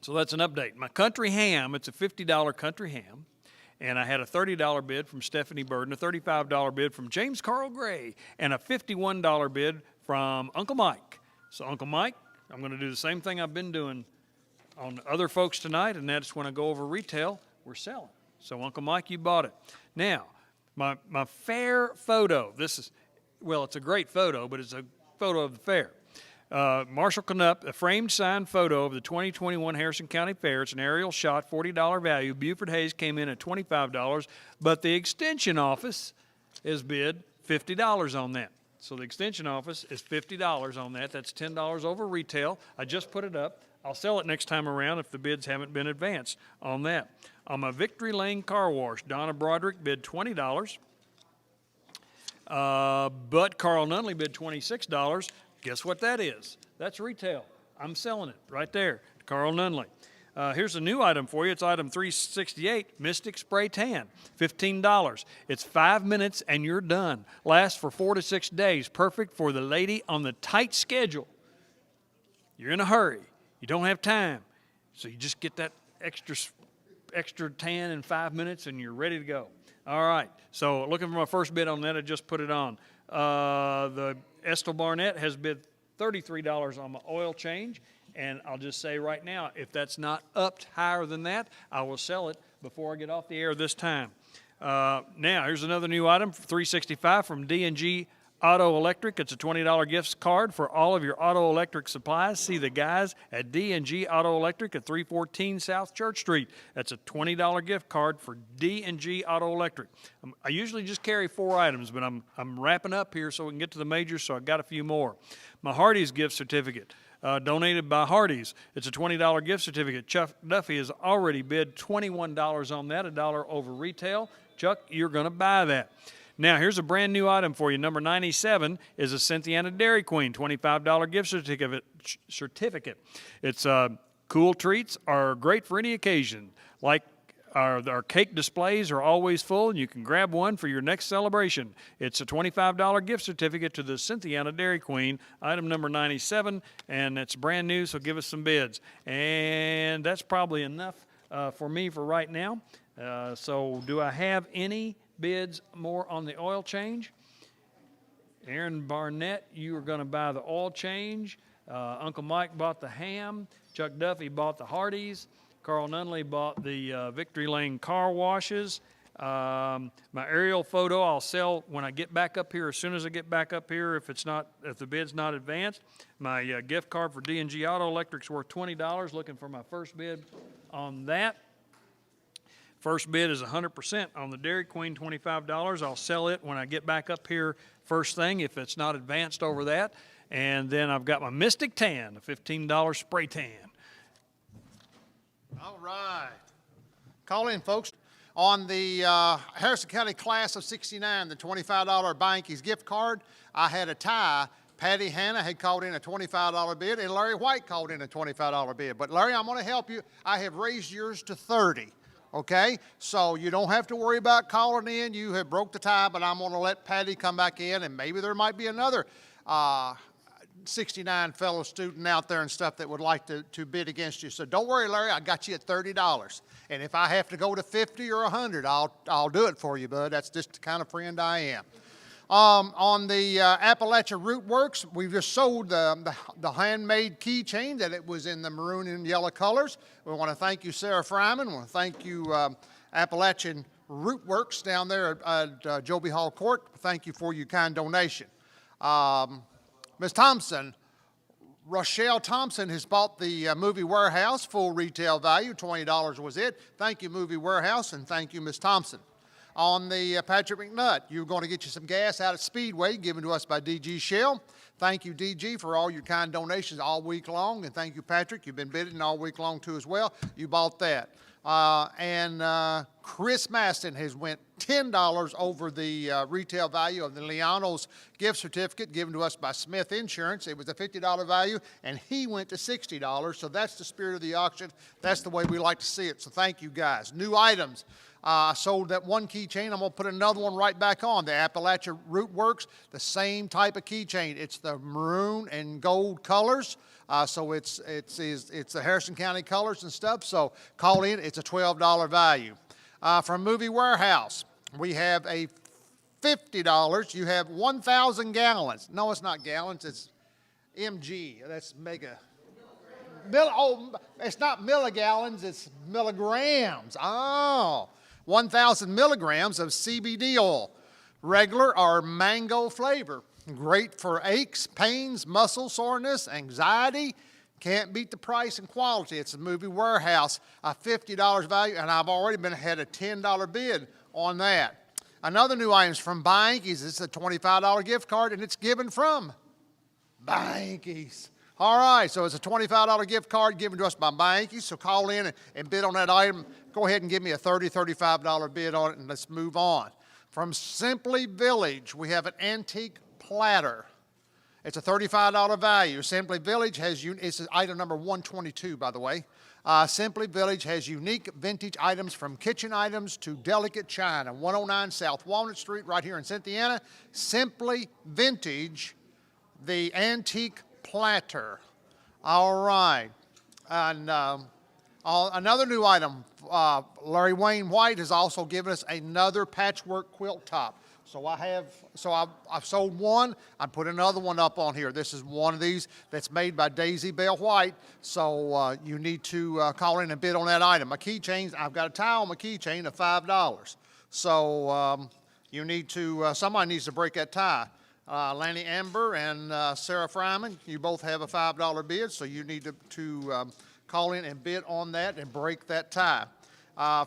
so that's an update. My country ham, it's a $50 country ham, and I had a $30 bid from Stephanie Burden, a $35 bid from James Carl Gray, and a $51 bid from Uncle Mike. So, Uncle Mike, I'm going to do the same thing I've been doing on other folks tonight, and that's when I go over retail, we're selling. So, Uncle Mike, you bought it. Now, my fair photo, this is, well, it's a great photo, but it's a photo of the fair. Marshall Knupp, a framed signed photo of the 2021 Harrison County Fair. It's an aerial shot, $40 value. Buford Hayes came in at $25, but the extension office is bid $50 on that. So the extension office is $50 on that. That's $10 over retail. I just put it up. I'll sell it next time around if the bids haven't been advanced on that. On my Victory Lane Car Wash, Donna Broderick bid $20. But Carl Nunley bid $26. Guess what that is? That's retail. I'm selling it right there. Carl Nunley. Here's a new item for you. It's item 368, Mystic Spray Tan, $15. It's 5 minutes and you're done. Lasts for 4 to 6 days. Perfect for the lady on the tight schedule. You're in a hurry. You don't have time. So you just get that extra tan in 5 minutes and you're ready to go. All right. So looking for my first bid on that, I just put it on. The Estel Barnett has bid $33 on my oil change. And I'll just say right now, if that's not upped higher than that, I will sell it before I get off the air this time. Now, here's another new item, $365 from D&G Auto Electric. It's a $20 gift card for all of your auto electric supplies. See the guys at D&G Auto Electric at 314 South Church Street. That's a $20 gift card for D&G Auto Electric. I usually just carry 4 items, but I'm wrapping up here so we can get to the majors, so I've got a few more. My Hardee's gift certificate. Donated by Hardee's. It's a $20 gift certificate. Chuck Duffy has already bid $21 on that, $1 over retail. Chuck, you're going to buy that. Now, here's a brand new item for you. Number 97 is a Cynthiana Dairy Queen, $25 gift certificate. It's cool treats are great for any occasion. Like our cake displays are always full, and you can grab one for your next celebration. It's a $25 gift certificate to the Cynthiana Dairy Queen, item number 97, and it's brand new, so give us some bids. And that's probably enough for me for right now. So do I have any bids more on the oil change? Aaron Barnett, you are going to buy the oil change. Uncle Mike bought the ham. Chuck Duffy bought the Hardee's. Carl Nunley bought the Victory Lane car washes. My aerial photo I'll sell when I get back up here. As soon as I get back up here, if the bid's not advanced. My gift card for D&G Auto Electric's worth $20. Looking for my first bid on that. First bid is 100% on the Dairy Queen, $25. I'll sell it when I get back up here first thing if it's not advanced over that. And then I've got my Mystic Tan, a $15 spray tan. All right. Call in, folks. On the Harrison County Class of 69, the $25 Banky's gift card, I had a tie. Patty Hanna had called in a $25 bid, and Larry White called in a $25 bid. But, Larry, I'm going to help you. I have raised yours to $30, okay? So you don't have to worry about calling in. You have broke the tie, but I'm going to let Patty come back in, and maybe there might be another 69 fellow student out there and stuff that would like to bid against you. So don't worry, Larry, I got you at $30. And if I have to go to 50 or 100, I'll do it for you, bud. That's just the kind of friend I am. On the Appalachia Root Works, we just sold the handmade keychain that it was in the maroon and yellow colors. We want to thank you, Sarah Fryman. We want to thank you, Appalachian Root Works down there at Joby Hall Court. Thank you for your kind donation. Ms. Thompson, Rochelle Thompson has bought the Movie Warehouse, full retail value, $20 was it. Thank you, Movie Warehouse, and thank you, Ms. Thompson. On the Patrick McNutt, you're going to get you some gas out at Speedway given to us by DG Shell. Thank you, DG, for all your kind donations all week long, and thank you, Patrick. You've been bidding all week long, too, as well. You bought that. Chris Maston has went $10 over the retail value of the Leono's gift certificate given to us by Smith Insurance. It was a $50 value, and he went to $60. So that's the spirit of the auction. That's the way we like to see it. So thank you, guys. New items. I sold that one keychain. I'm going to put another one right back on. The Appalachia Root Works, the same type of keychain. It's the maroon and gold colors. So it's the Harrison County colors and stuff. So call in. It's a $12 value. From Movie Warehouse, we have a $50. You have 1,000 gallons. No, it's not gallons. It's mg. That's mega. It's not milligallons. It's milligrams. Oh, 1,000 milligrams of CBD oil. Regular or mango flavor. Great for aches, pains, muscle soreness, anxiety. Can't beat the price and quality. It's a Movie Warehouse, a $50 value, and I've already had a $10 bid on that. Another new item is from Banky's. It's a $25 gift card, and it's given from Banky's. All right, so it's a $25 gift card given to us by Banky's, so call in and bid on that item. Go ahead and give me a $30, $35 bid on it, and let's move on. From Simply Village, we have an antique platter. It's a $35 value. Simply Village has, it's item number 122, by the way. Simply Village has unique vintage items from kitchen items to delicate china. 109 South Walnut Street right here in Cynthiana. Simply Vintage, the antique platter. All right. And another new item, Larry Wayne White has also given us another patchwork quilt top. So I've sold one. I put another one up on here. This is one of these that's made by Daisy Bell White. So you need to call in and bid on that item. My keychains, I've got a tie on my keychain of $5. So you need to, somebody needs to break that tie. Lanny Amber and Sarah Fryman, you both have a $5 bid, so you need to call in and bid on that and break that tie.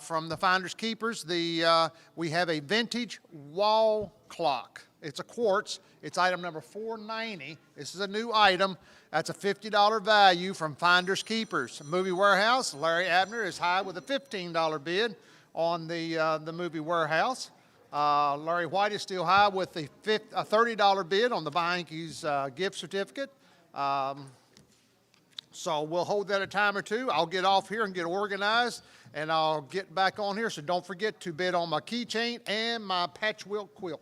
From the Finders Keepers, we have a vintage wall clock. It's a quartz. It's item number 490. This is a new item. That's a $50 value from Finders Keepers. Movie Warehouse, Larry Abner is high with a $15 bid on the Movie Warehouse. Larry White is still high with a $30 bid on the Beinke's gift certificate. So we'll hold that a time or two. I'll get off here and get organized, and I'll get back on here. So don't forget to bid on my keychain and my patchwork quilt.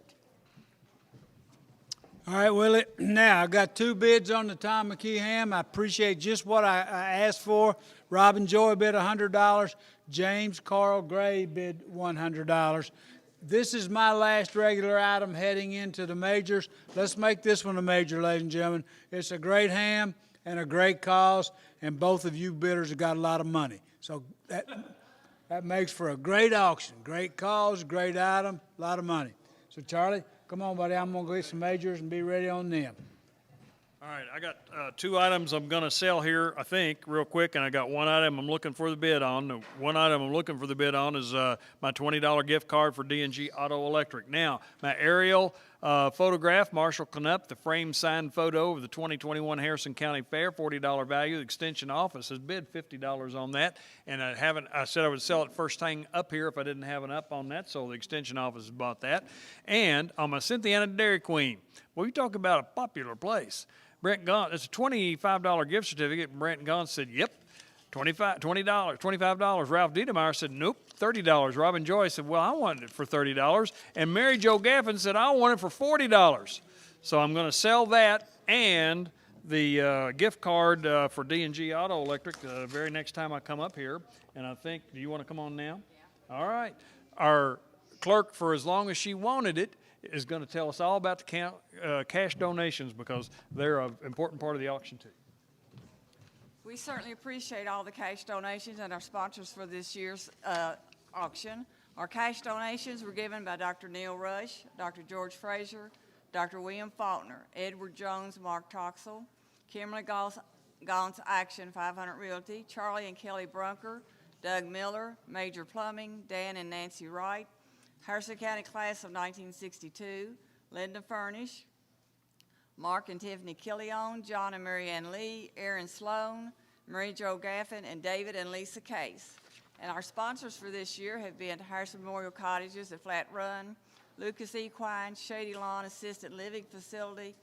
All right, Willie. Now, I got 2 bids on the Tom McKee ham. I appreciate just what I asked for. Robin Joy bid $100. James Carl Gray bid $100. This is my last regular item heading into the majors. Let's make this one a major, ladies and gentlemen. It's a great ham and a great cause, and both of you bidders have got a lot of money. So that makes for a great auction. Great cause, great item, a lot of money. So, Charlie, come on, buddy. I'm going to get some majors and be ready on them. All right, I got 2 items I'm going to sell here, I think, real quick, and I got 1 item I'm looking for the bid on. The 1 item I'm looking for the bid on is my $20 gift card for D&G Auto Electric. Now, my aerial photograph, Marshall Knupp, the frame signed photo of the 2021 Harrison County Fair, $40 value. The extension office has bid $50 on that, and I said I would sell it first thing up here if I didn't have an up on that, so the extension office has bought that. And on my Cynthiana Dairy Queen, well, you talk about a popular place. Brent Gaunt, it's a $25 gift certificate. Brent Gaunt said, yep, $25. Ralph Diedemeyer said, nope, $30. Robin Joy said, well, I wanted it for $30. And Mary Jo Gaffin said, I want it for $40. So I'm going to sell that and the gift card for D&G Auto Electric the very next time I come up here. And I think, do you want to come on now? Yeah. All right. Our clerk, for as long as she wanted it, is going to tell us all about the cash donations because they're an important part of the auction too. We certainly appreciate all the cash donations and our sponsors for this year's auction. Our cash donations were given by Dr. Neil Rush, Dr. George Frazier, Dr. William Faulkner, Edward Jones, Mark Toxel, Kimberly Gaunt's Action 500 Realty, Charlie and Kelly Brunker, Doug Miller, Major Plumbing, Dan and Nancy Wright, Harrison County Class of 1962, Linda Furnish, Mark and Tiffany Killion, John and Mary Ann Lee, Aaron Sloan, Mary Jo Gaffin, and David and Lisa Case. And our sponsors for this year have been Harrison Memorial Cottages at Flat Run, Lucas Equine, Shady Lawn Assisted Living Facility,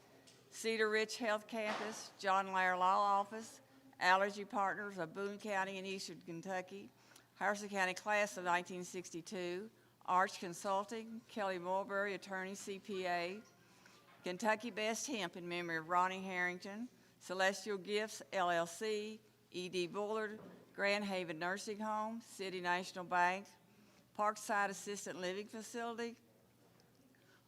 Cedar Ridge Health Campus, John Lair Law Office, Allergy Partners of Boone County and Eastern Kentucky, Harrison County Class of 1962, Arch Consulting, Kelly Mulberry, Attorney CPA, Kentucky Best Hemp in memory of Ronnie Harrington, Celestial Gifts LLC, E.D. Bullard, Grand Haven Nursing Home, City National Bank, Parkside Assisted Living Facility,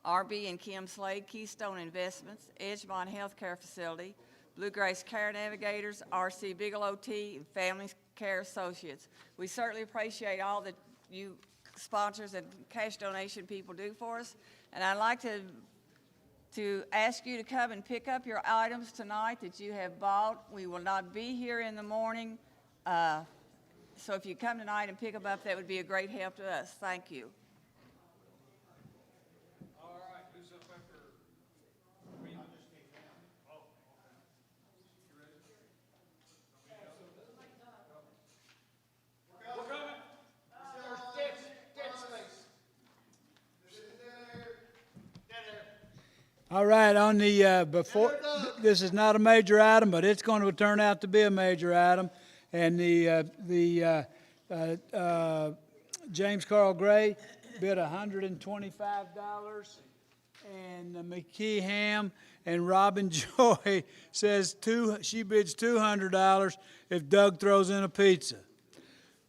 R.B. and Kim Slade, Keystone Investments, Edgemont Healthcare Facility, Bluegrass Care Navigators, R.C. Bigelow Tea, and Family Care Associates. We certainly appreciate all that you sponsors and cash donation people do for us. And I'd like to ask you to come and pick up your items tonight that you have bought. We will not be here in the morning. So if you come tonight and pick them up, that would be a great help to us. Thank you. All right, who's up after me? We're coming. All right, on the this is not a major item, but it's going to turn out to be a major item. And James Carl Gray bid $125, and McKee Ham and Robin Joy says she bids $200 if Doug throws in a pizza.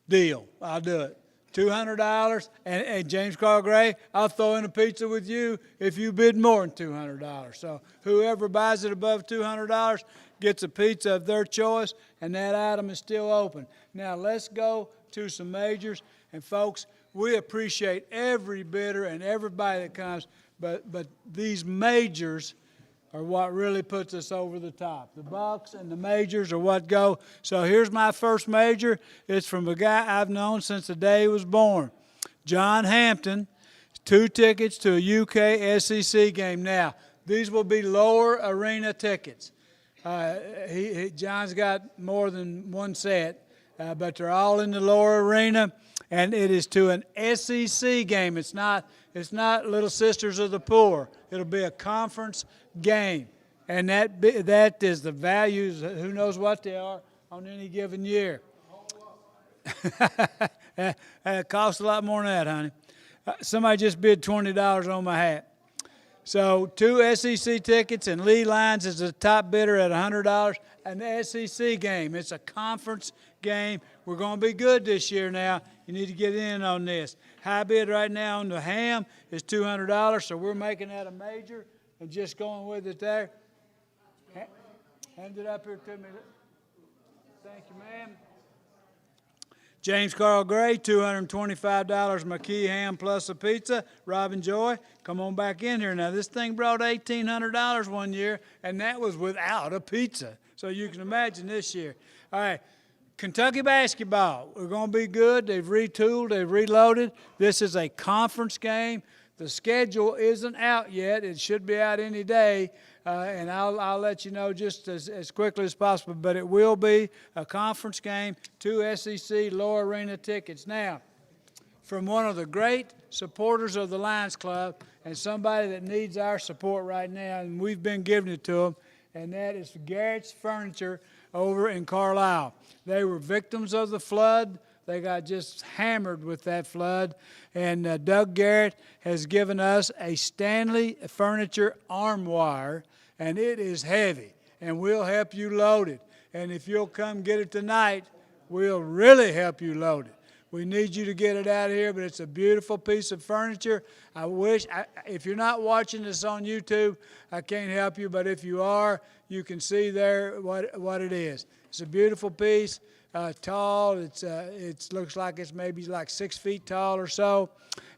Deal, I'll do it. $200, and James Carl Gray, I'll throw in a pizza with you if you bid more than $200. So whoever buys it above $200 gets a pizza of their choice, and that item is still open. Now let's go to some majors, and folks, we appreciate every bidder and everybody that comes, but these majors are what really puts us over the top. The bucks and the majors are what go. So here's my first major. It's from a guy I've known since the day he was born. John Hampton, 2 tickets to a UK SEC game. Now, these will be lower arena tickets. John's got more than one set, but they're all in the lower arena, and it is to an SEC game. It's not Little Sisters of the Poor. It'll be a conference game, and that is the values. Who knows what they are on any given year? It costs a lot more than that, honey. Somebody just bid $20 on my hat. So 2 SEC tickets, and Lee Lyons is the top bidder at $100. An SEC game. It's a conference game. We're going to be good this year now. You need to get in on this. High bid right now on the ham is $200, so we're making that a major and just going with it there. Hand it up here to me. Thank you, ma'am. James Carl Gray, $225, McKee ham plus a pizza. Robin Joy, come on back in here. Now, this thing brought $1,800 one year, and that was without a pizza. So you can imagine this year. All right, Kentucky basketball. We're going to be good. They've retooled. They've reloaded. This is a conference game. The schedule isn't out yet. It should be out any day, and I'll let you know just as quickly as possible. But it will be a conference game, 2 SEC lower arena tickets. Now, from one of the great supporters of the Lions Club and somebody that needs our support right now, and we've been giving it to them, and that is Garrett's Furniture over in Carlisle. They were victims of the flood. They got just hammered with that flood. And Doug Garrett has given us a Stanley Furniture armoire, and it is heavy, and we'll help you load it. And if you'll come get it tonight, we'll really help you load it. We need you to get it out of here, but it's a beautiful piece of furniture. If you're not watching this on YouTube, I can't help you, but if you are, you can see there what it is. It's a beautiful piece. Tall. It looks like it's maybe like 6 feet tall or so,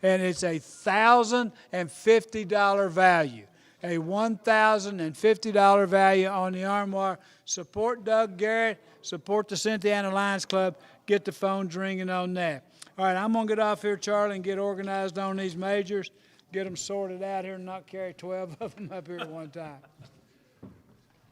and it's a $1,050 value. A $1,050 value on the armoire. Support Doug Garrett. Support the Cynthiana Lions Club. Get the phones ringing on that. All right, I'm gonna get off here, Charlie, and get organized on these majors. Get them sorted out here and not carry 12 of them up here at one time.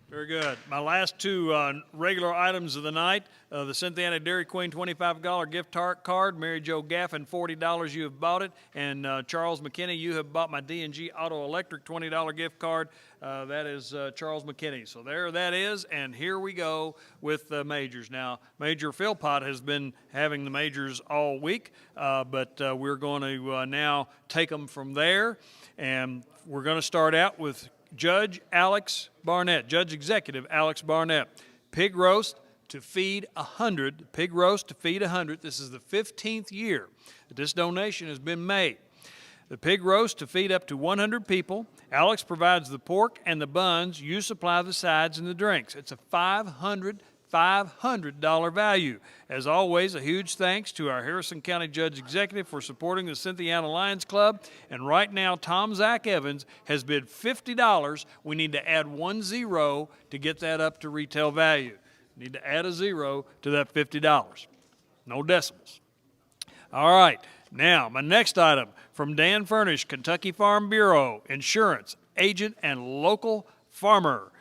Very good. My last 2 regular items of the night, the Cynthiana Dairy Queen $25 gift card. Mary Jo Gaffin, $40, you have bought it. And Charles McKinney, you have bought my D&G Auto Electric $20 gift card. That is Charles McKinney. So there that is, and here we go with the majors. Now, Major Philpott has been having the majors all week, but we're going to now take them from there. And we're going to start out with Judge Alex Barnett, Judge Executive Alex Barnett. Pig roast to feed 100. Pig roast to feed 100. This is the 15th year that this donation has been made. The pig roast to feed up to 100 people. Alex provides the pork and the buns. You supply the sides and the drinks. It's a $500 value. As always, a huge thanks to our Harrison County Judge Executive for supporting the Cynthiana Lions Club. And right now, Tom Zach Evans has bid $50. We need to add 1 0 to get that up to retail value. Need to add a 0 to that $50. No decimals. All right. Now, my next item from Dan Furnish, Kentucky Farm Bureau, insurance, agent, and local farmer.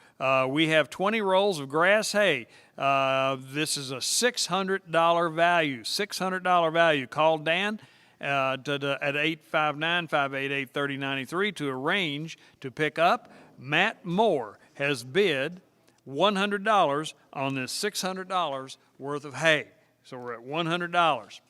We have 20 rolls of grass hay. This is a $600 value. $600 value. Call Dan at 859-588-3093 to arrange to pick up. Matt Moore has bid $100 on this $600 worth of hay. So we're at $100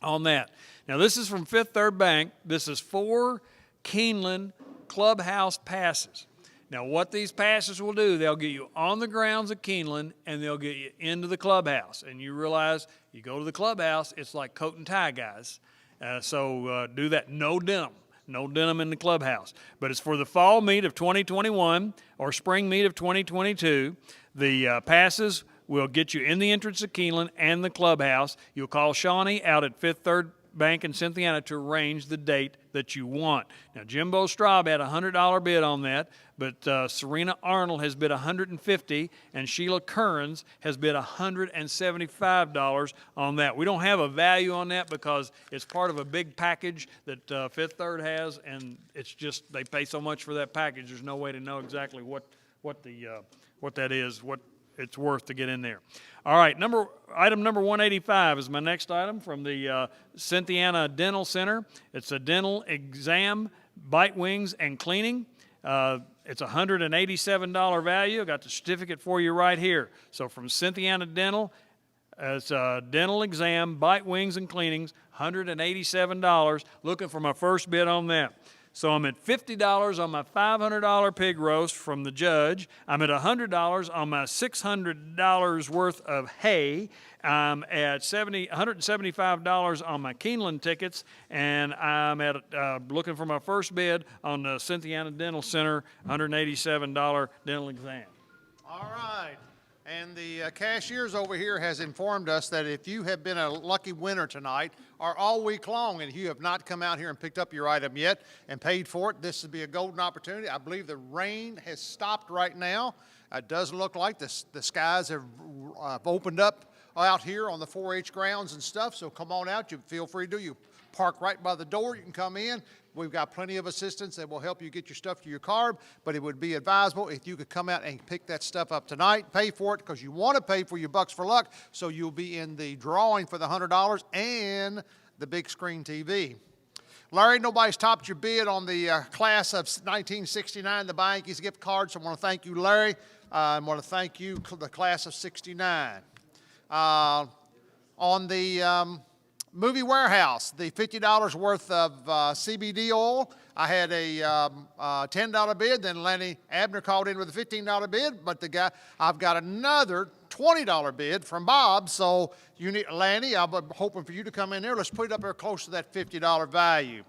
on that. Now, this is from Fifth Third Bank. This is 4 Keeneland Clubhouse passes. Now, what these passes will do, they'll get you on the grounds of Keeneland, and they'll get you into the clubhouse. And you realize you go to the clubhouse, it's like coat and tie, guys. So do that. No denim. No denim in the clubhouse. But it's for the fall meet of 2021 or spring meet of 2022. The passes will get you in the entrance of Keeneland and the clubhouse. You'll call Shawnee out at Fifth Third Bank in Cynthiana to arrange the date that you want. Now, Jimbo Straub had a $100 bid on that, but Serena Arnold has bid $150, and Sheila Kearns has bid $175 on that. We don't have a value on that because it's part of a big package that Fifth Third has, and it's just they pay so much for that package. There's no way to know exactly what that is, what it's worth to get in there. All right, item number 185 is my next item from the Cynthiana Dental Center. It's a dental exam, bite wings, and cleaning. It's a $187 value. I got the certificate for you right here. So from Cynthiana Dental, it's a dental exam, bite wings, and cleanings, $187. Looking for my first bid on that. So I'm at $50 on my $500 pig roast from the judge. I'm at $100 on my $600 worth of hay. I'm at $175 on my Keeneland tickets, and I'm at looking for my first bid on the Cynthiana Dental Center $187 dental exam. All right. And the cashiers over here has informed us that if you have been a lucky winner tonight or all week long and you have not come out here and picked up your item yet and paid for it, this would be a golden opportunity. I believe the rain has stopped right now. It does look like the skies have opened up out here on the 4-H grounds and stuff, so come on out. You feel free to. You park right by the door. You can come in. We've got plenty of assistants that will help you get your stuff to your car, but it would be advisable if you could come out and pick that stuff up tonight, pay for it, because you want to pay for your bucks for luck, so you'll be in the drawing for the $100 and the big screen TV. Larry, nobody's topped your bid on the class of 1969, the Bianchi's gift card, so I want to thank you, Larry. I want to thank you, the class of 69. On the Movie Warehouse, the $50 worth of CBD oil. I had a $10 bid, then Lanny Abner called in with a $15 bid, but I've got another $20 bid from Bob, so you need, Lanny, I'm hoping for you to come in there. Let's put it up there close to that $50 value.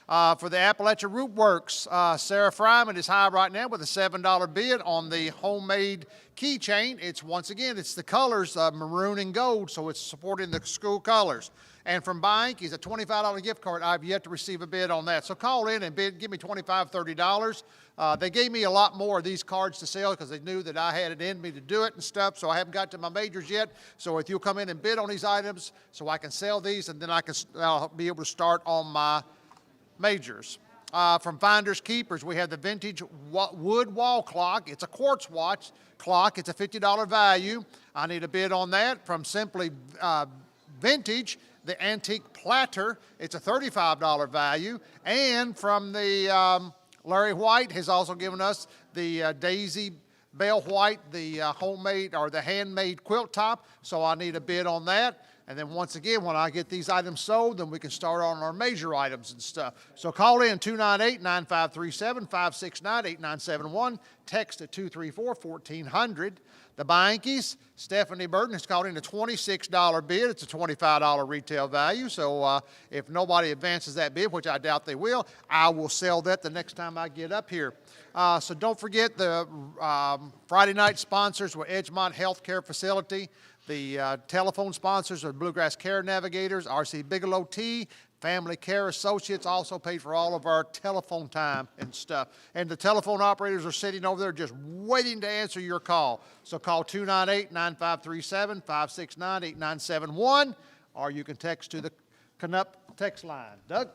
For the Appalachia Root Works, Sarah Fryman is high right now with a $7 bid on the homemade keychain. It's, once again, it's the colors, maroon and gold, so it's supporting the school colors. And from Bianchi's, a $25 gift card. I've yet to receive a bid on that. So call in and bid, give me $25, $30. They gave me a lot more of these cards to sell because they knew that I had it in me to do it and stuff, so I haven't got to my majors yet. So if you'll come in and bid on these items so I can sell these, and then I'll be able to start on my majors. From Finders Keepers, we have the vintage wood wall clock. It's a quartz watch clock. It's a $50 value. I need a bid on that. From Simply Vintage, the antique platter, it's a $35 value. And from the Larry White has also given us the Daisy Bell White, the homemade or the handmade quilt top. So I need a bid on that. And then once again, when I get these items sold, then we can start on our major items and stuff. So call in 298-9537, 569-8971, text at 234-1400. The Bianchi's, Stephanie Burton has called in a $26 bid. It's a $25 retail value. So if nobody advances that bid, which I doubt they will, I will sell that the next time I get up here. So don't forget the Friday night sponsors were Edgemont Healthcare Facility. The telephone sponsors are Bluegrass Care Navigators, R.C. Bigelow Tea, Family Care Associates also paid for all of our telephone time and stuff. And the telephone operators are sitting over there just waiting to answer your call. So call 298-9537, 569-8971, or you can text to the Canup text line. Doug?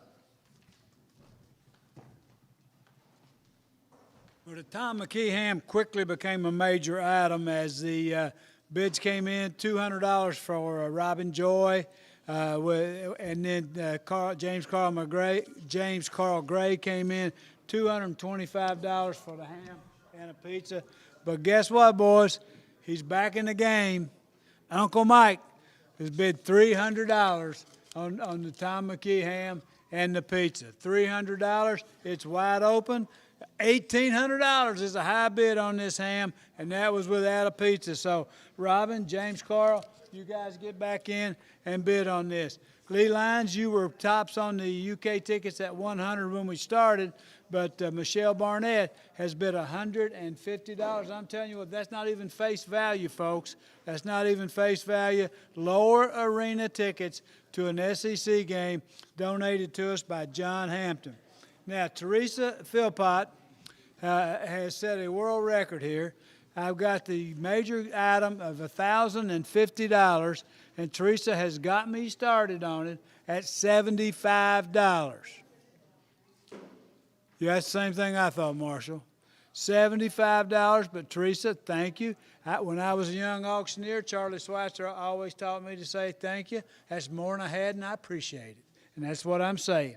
Well, the Tom McKee ham quickly became a major item as the bids came in. $200 for Robin Joy, and then James Carl Gray came in. $225 for the ham and a pizza. But guess what, boys? He's back in the game. Uncle Mike has bid $300 on the Tom McKee ham and the pizza. $300, it's wide open. $1,800 is a high bid on this ham, and that was without a pizza. So, Robin, James Carl, you guys get back in and bid on this. Lee Lyons, you were tops on the UK tickets at 100 when we started, but Michelle Barnett has bid $150. I'm telling you what, that's not even face value, folks. That's not even face value. Lower arena tickets to an SEC game donated to us by John Hampton. Now, Teresa Philpott has set a world record here. I've got the major item of $1,050, and Teresa has got me started on it at $75. Yeah, that's the same thing I thought, Marshall. $75, but Teresa, thank you. When I was a young auctioneer, Charlie Schweitzer always taught me to say thank you. That's more than I had, and I appreciate it. And that's what I'm saying.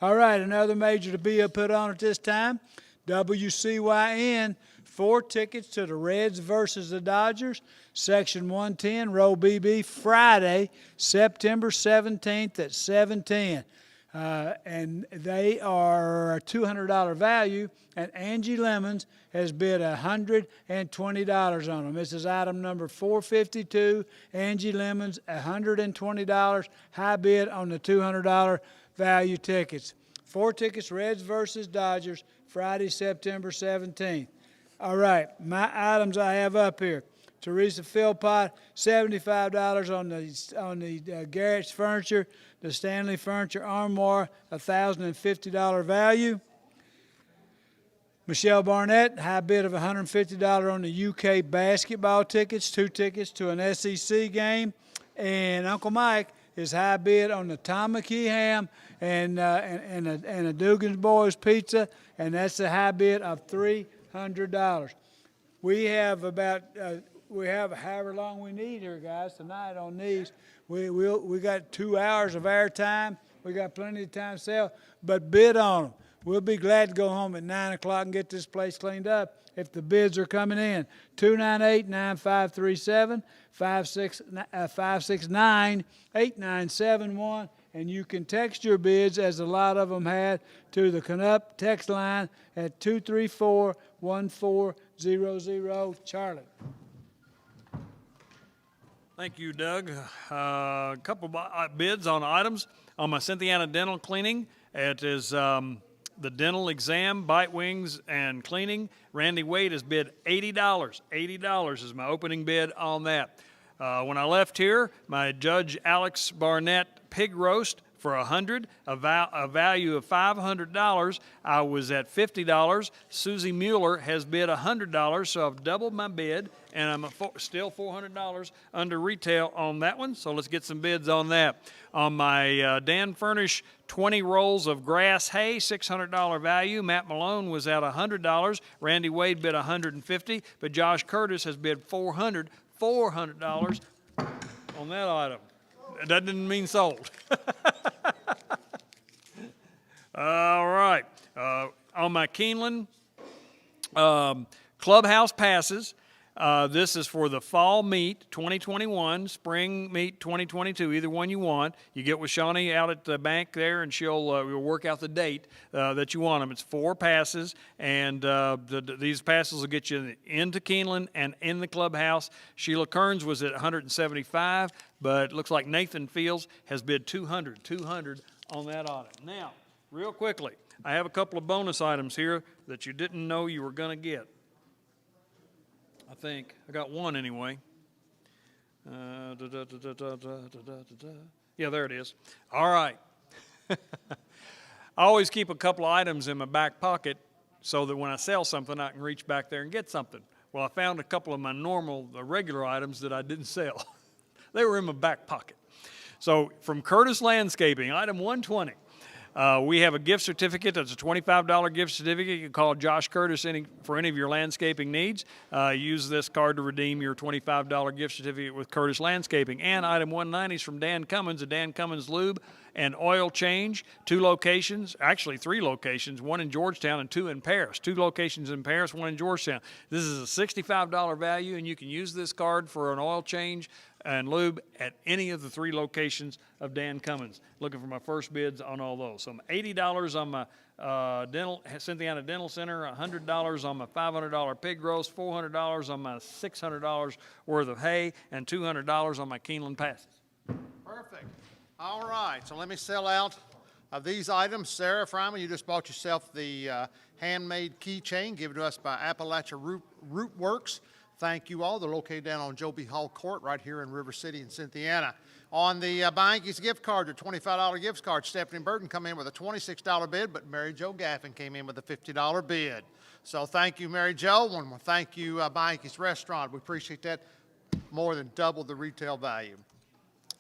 All right, another major to be put on at this time, WCYN, 4 tickets to the Reds versus the Dodgers, Section 110, Row BB, Friday, September 17th at 7:10. And they are a $200 value, and Angie Lemons has bid $120 on them. This is item number 452. Angie Lemons, $120, high bid on the $200 value tickets. 4 tickets, Reds versus Dodgers, Friday, September 17th. All right, my items I have up here. Teresa Philpott, $75 on the Garrett's Furniture, the Stanley Furniture Armoire, $1,050 value. Michelle Barnett, high bid of $150 on the UK basketball tickets, 2 tickets to an SEC game. And Uncle Mike is high bid on the Tom McKee ham and a Dugan's Boys pizza, and that's a high bid of $300. We have however long we need here, guys, tonight on these. We got 2 hours of air time. We got plenty of time to sell, but bid on them. We'll be glad to go home at 9 o'clock and get this place cleaned up if the bids are coming in. 298-9537, 569-8971, and you can text your bids, as a lot of them had, to the Canup text line at 234-1400. Charlie. Thank you, Doug. A couple of bids on items. On my Cynthiana Dental Cleaning, it is the dental exam, bite wings, and cleaning. Randy Wade has bid $80. $80 is my opening bid on that. When I left here, my Judge Alex Barnett pig roast for $100, a value of $500. I was at $50. Susie Mueller has bid $100, so I've doubled my bid, and I'm still $400 under retail on that one. So let's get some bids on that. On my Dan Furnish 20 rolls of grass hay, $600 value. Matt Malone was at $100. Randy Wade bid $150, but Josh Curtis has bid $400 on that item. That didn't mean sold. All right. On my Keeneland Clubhouse passes, this is for the fall meet 2021, spring meet 2022, either one you want. You get with Shawnee out at the bank there, and we'll work out the date that you want them. It's 4 passes, and these passes will get you into Keeneland and in the clubhouse. Sheila Kearns was at $175, but it looks like Nathan Fields has bid $200 on that audit. Now, real quickly, I have a couple of bonus items here that you didn't know you were going to get. I think. I got one anyway. Yeah, there it is. All right. I always keep a couple of items in my back pocket so that when I sell something, I can reach back there and get something. Well, I found a couple of my regular items that I didn't sell. They were in my back pocket. So from Curtis Landscaping, item 120. We have a gift certificate. That's a $25 gift certificate. You can call Josh Curtis for any of your landscaping needs. Use this card to redeem your $25 gift certificate with Curtis Landscaping. And item 190 is from Dan Cummins, a Dan Cummins Lube and oil change, 2 locations, actually 3 locations, 1 in Georgetown and 2 in Paris. 2 locations in Paris, 1 in Georgetown. This is a $65 value, and you can use this card for an oil change and lube at any of the 3 locations of Dan Cummins. Looking for my first bids on all those. So I'm $80 on my Cynthiana Dental Center, $100 on my $500 pig roast, $400 on my $600 worth of hay, and $200 on my Keeneland passes. Perfect. All right, so let me sell out of these items. Sarah Fryman, you just bought yourself the handmade keychain given to us by Appalachia Root Works. Thank you all. They're located down on Joe B. Hall Court right here in River City in Cynthiana. On the Bianchi's gift card, the $25 gift card, Stephanie Burton come in with a $26 bid, but Mary Jo Gaffin came in with a $50 bid. So thank you, Mary Jo, and thank you, Bianchi's Restaurant. We appreciate that. More than double the retail value.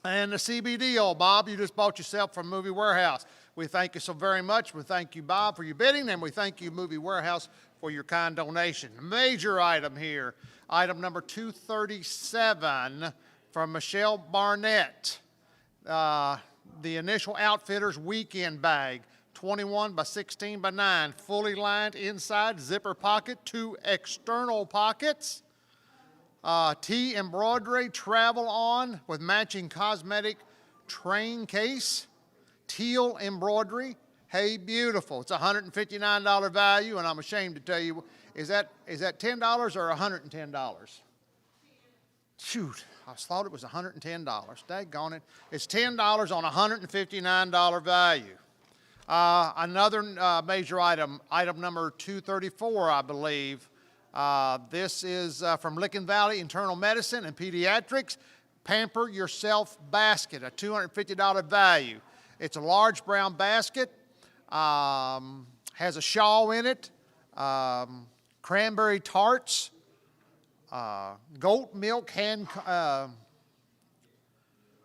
And the CBD oil, Bob, you just bought yourself from Movie Warehouse. We thank you so very much. We thank you, Bob, for your bidding, and we thank you, Movie Warehouse, for your kind donation. Major item here, item number 237 from Michelle Barnett. The Initial Outfitters weekend bag, 21 by 16 by 9, fully lined inside, zipper pocket, 2 external pockets. Tea embroidery, travel on with matching cosmetic train case, teal embroidery. Hey, beautiful. It's a $159 value, and I'm ashamed to tell you, is that $10 or $110? Shoot, I thought it was $110. Daggone it. It's $10 on a $159 value. Another major item, item number 234, I believe. This is from Licking Valley Internal Medicine and Pediatrics. Pamper Yourself Basket, a $250 value. It's a large brown basket, has a shawl in it, cranberry tarts, goat milk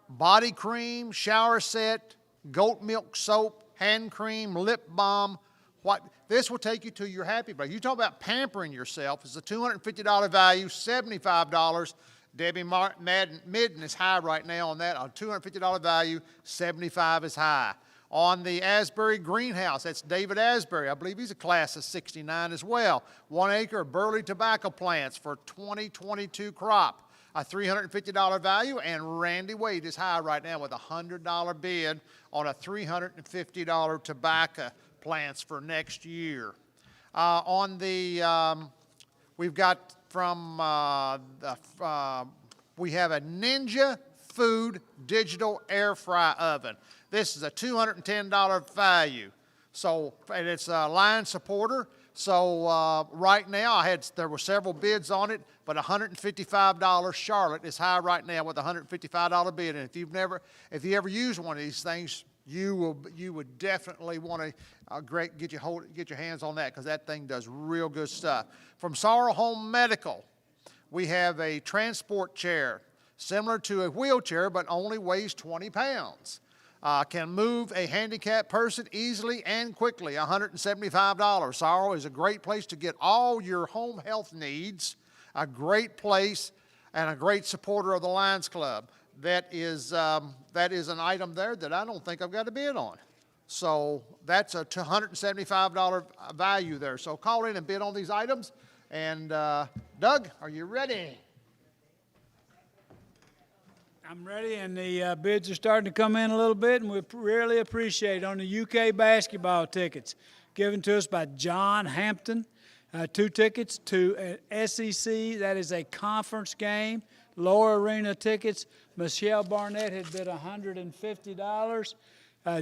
body cream, shower set, goat milk soap, hand cream, lip balm. This will take you to your happy place. You talk about pampering yourself. It's a $250 value, $75. Debbie Midden is high right now on that. A $250 value, $75 is high. On the Asbury Greenhouse, that's David Asbury. I believe he's a class of 69 as well. 1 acre of Burley tobacco plants for 2022 crop. A $350 value, and Randy Wade is high right now with a $100 bid on a $350 tobacco plants for next year. On the, we've got from, we have a Ninja Food digital air fry oven. This is a $210 value. So, and it's a line supporter. So right now, there were several bids on it, but $155 Charlotte is high right now with a $155 bid. And if you ever use one of these things, you would definitely want to get your hands on that, because that thing does real good stuff. From Sorrel Home Medical, we have a transport chair similar to a wheelchair, but only weighs 20 pounds. Can move a handicapped person easily and quickly, $175. Sorrel is a great place to get all your home health needs, a great place and a great supporter of the Lions Club. That is an item there that I don't think I've got a bid on. So that's a $175 value there. So call in and bid on these items. And Doug, are you ready? I'm ready, and the bids are starting to come in a little bit, and we really appreciate on the UK basketball tickets given to us by John Hampton. 2 tickets to SEC, that is a conference game. Lower Arena tickets, Michelle Barnett had bid $150.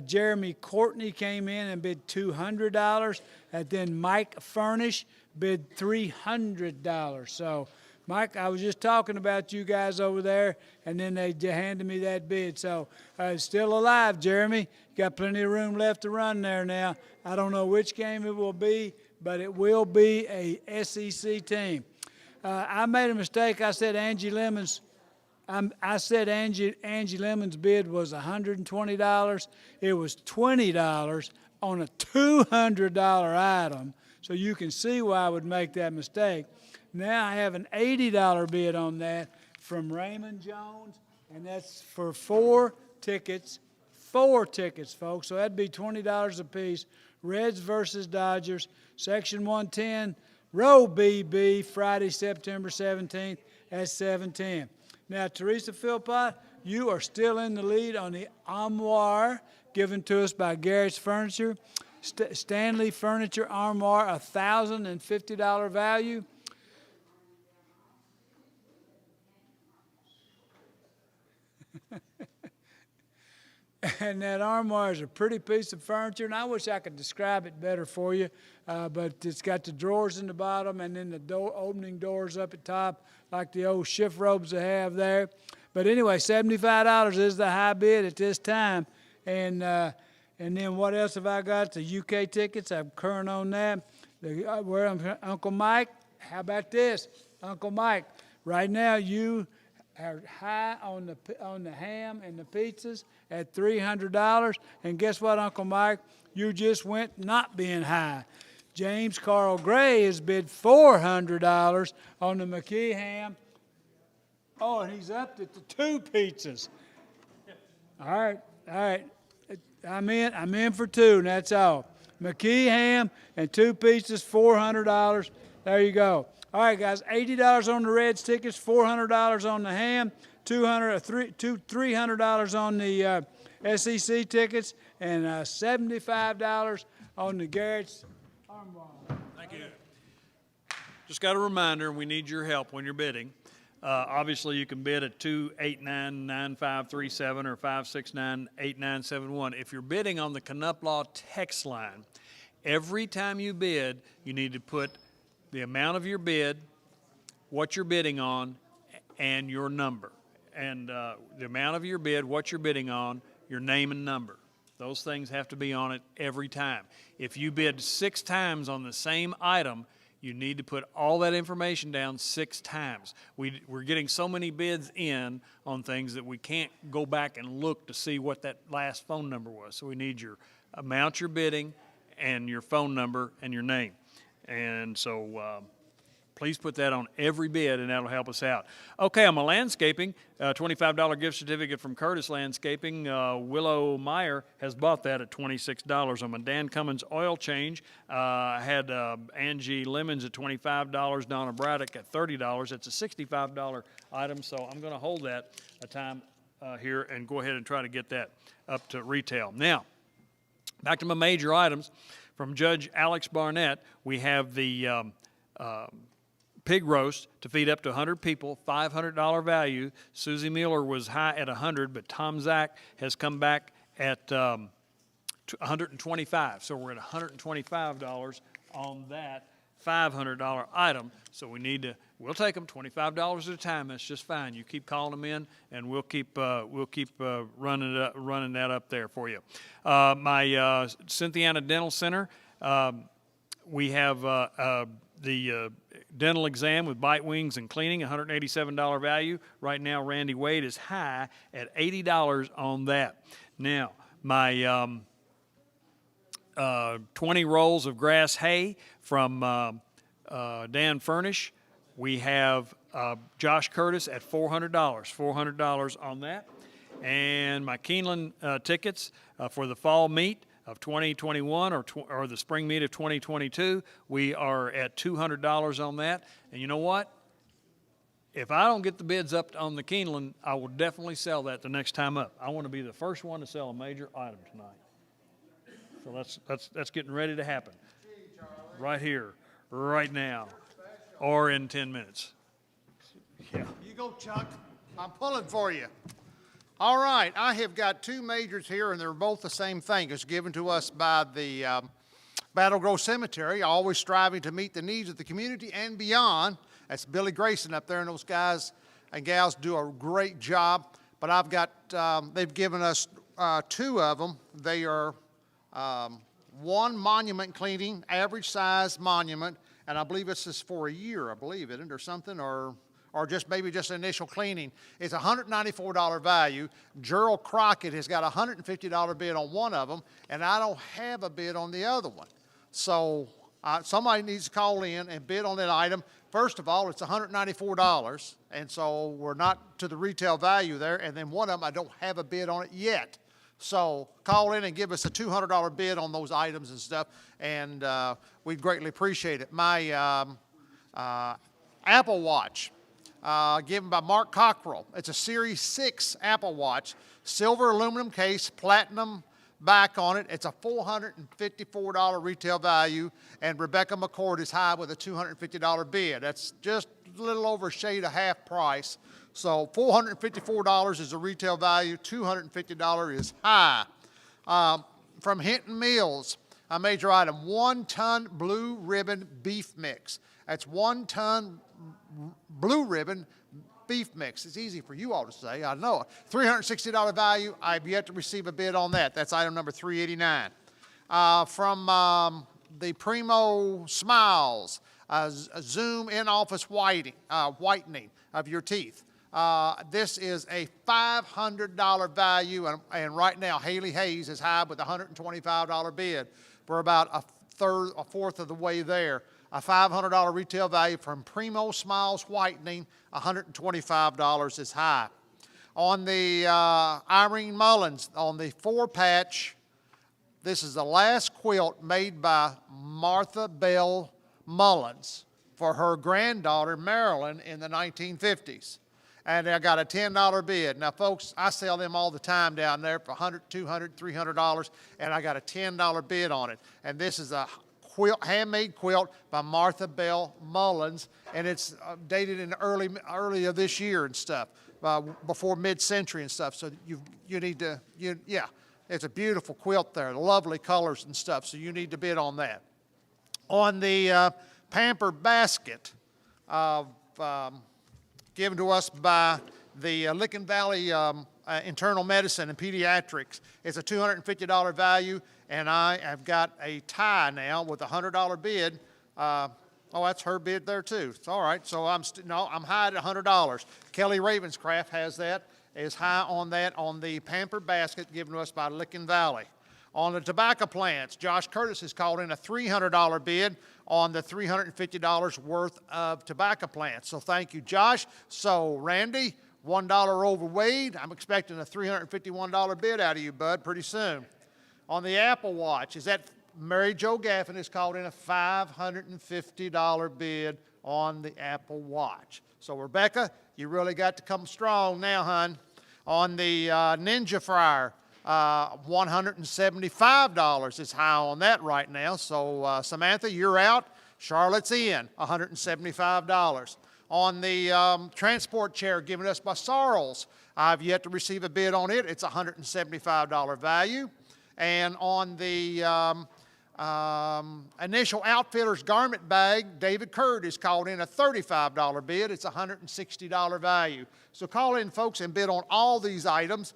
Jeremy Courtney came in and bid $200. And then Mike Furnish bid $300. So, Mike, I was just talking about you guys over there, and then they handed me that bid. So, it's still alive, Jeremy. You got plenty of room left to run there now. I don't know which game it will be, but it will be a SEC team. I made a mistake. I said Angie Lemon's bid was $120. It was $20 on a $200 item. So you can see why I would make that mistake. Now I have an $80 bid on that from Raymond Jones, and that's for 4 tickets, 4 tickets, folks. So that'd be $20 apiece. Reds versus Dodgers, Section 110, Row BB, Friday, September 17th at 7:10. Now, Teresa Philpott, you are still in the lead on the armoire given to us by Garrett's Furniture. Stanley Furniture Armoire, $1,050 value. And that armoire is a pretty piece of furniture, and I wish I could describe it better for you, but it's got the drawers in the bottom and then the opening doors up at top, like the old shift robes they have there. But anyway, $75 is the high bid at this time. And then what else have I got? The UK tickets, I'm current on that. Uncle Mike, how about this? Uncle Mike, right now you are high on the ham and the pizzas at $300. And guess what, Uncle Mike? You just went not being high. James Carl Gray has bid $400 on the McKee ham. Oh, and he's upped it to 2 pizzas. All right. I'm in for 2, and that's all. McKee ham and 2 pizzas, $400. There you go. All right, guys, $80 on the Reds tickets, $400 on the ham, $300 on the SEC tickets, and $75 on the Garrett's armoire. Thank you. Just got a reminder, we need your help when you're bidding. Obviously, you can bid at 289-9537 or 569-8971. If you're bidding on the Canuplaw text line, every time you bid, you need to put the amount of your bid, what you're bidding on, and your number. And the amount of your bid, what you're bidding on, your name and number. Those things have to be on it every time. If you bid 6 times on the same item, you need to put all that information down 6 times. We're getting so many bids in on things that we can't go back and look to see what that last phone number was. So we need your amount you're bidding and your phone number and your name. And so please put that on every bid, and that'll help us out. Okay, on my landscaping, $25 gift certificate from Curtis Landscaping. Willow Meyer has bought that at $26. On my Dan Cummins oil change, I had Angie Lemons at $25, Donna Braddock at $30. It's a $65 item, so I'm going to hold that a time here and go ahead and try to get that up to retail. Now, back to my major items. From Judge Alex Barnett, we have the pig roast to feed up to 100 people, $500 value. Susie Mueller was high at 100, but Tom Zach has come back at 125. So we're at $125 on that $500 item. So we'll take them $25 at a time. That's just fine. You keep calling them in, and we'll keep running that up there for you. My Cynthiana Dental Center, we have the dental exam with bite wings and cleaning, $187 value. Right now, Randy Wade is high at $80 on that. Now, my 20 rolls of grass hay from Dan Furnish. We have Josh Curtis at $400 on that. And my Keeneland tickets for the fall meet of 2021 or the spring meet of 2022, we are at $200 on that. And you know what? If I don't get the bids up on the Keeneland, I will definitely sell that the next time up. I want to be the first one to sell a major item tonight. So that's getting ready to happen. Right here, right now, or in 10 minutes. Yeah. You go, Chuck. I'm pulling for you. All right, I have got 2 majors here, and they're both the same thing. It's given to us by the Battle Grove Cemetery, always striving to meet the needs of the community and beyond. That's Billy Grayson up there, and those guys and gals do a great job. But I've got, they've given us 2 of them. They are one monument cleaning, average size monument, and I believe this is for a year, I believe, isn't it, or something, or just maybe just initial cleaning. It's $194 value. Gerald Crockett has got a $150 bid on one of them, and I don't have a bid on the other one. So somebody needs to call in and bid on that item. First of all, it's $194, and so we're not to the retail value there, and then one of them, I don't have a bid on it yet. So call in and give us a $200 bid on those items and stuff, and we'd greatly appreciate it. My Apple Watch, given by Mark Cockrell. It's a Series 6 Apple Watch, silver aluminum case, platinum back on it. It's a $454 retail value, and Rebecca McCord is high with a $250 bid. That's just a little over a shade of half price. So $454 is the retail value, $250 is high. From Hinton Mills, a major item, 1 ton blue ribbon beef mix. That's 1 ton blue ribbon beef mix. It's easy for you all to say, I know it. $360 value. I've yet to receive a bid on that. That's item number 389. From the Primo Smiles, a Zoom in-office whitening of your teeth. This is a $500 value, and right now Haley Hayes is high with a $125 bid. We're about a fourth of the way there. A $500 retail value from Primo Smiles Whitening, $125 is high. On the Irene Mullins, on the 4-patch, this is the last quilt made by Martha Bell Mullins for her granddaughter Marilyn in the 1950s. And I got a $10 bid. Now, folks, I sell them all the time down there for $100, $200, $300, and I got a $10 bid on it. And this is a quilt, handmade quilt by Martha Bell Mullins, and it's dated in early of this year and stuff, before mid-century and stuff. So you need to, yeah, it's a beautiful quilt there, lovely colors and stuff. So you need to bid on that. On the Pamper basket, given to us by the Licking Valley Internal Medicine and Pediatrics. It's a $250 value, and I have got a tie now with a $100 bid. Oh, that's her bid there too. It's all right. So I'm high at $100. Kelly Ravenscraft has that, is high on that on the Pamper basket given to us by Licking Valley. On the tobacco plants, Josh Curtis has called in a $300 bid on the $350 worth of tobacco plants. So thank you, Josh. So Randy, $1 over Wade. I'm expecting a $351 bid out of you, bud, pretty soon. On the Apple Watch, is that Mary Jo Gaffin has called in a $550 bid on the Apple Watch. So Rebecca, you really got to come strong now, hon. On the Ninja Fryer, $175 is high on that right now. So Samantha, you're out. Charlotte's in, $175. On the transport chair given us by Sarles, I've yet to receive a bid on it. It's a $175 value. And on the Initial Outfitters garment bag, David Curd has called in a $35 bid. It's a $160 value. So call in, folks, and bid on all these items.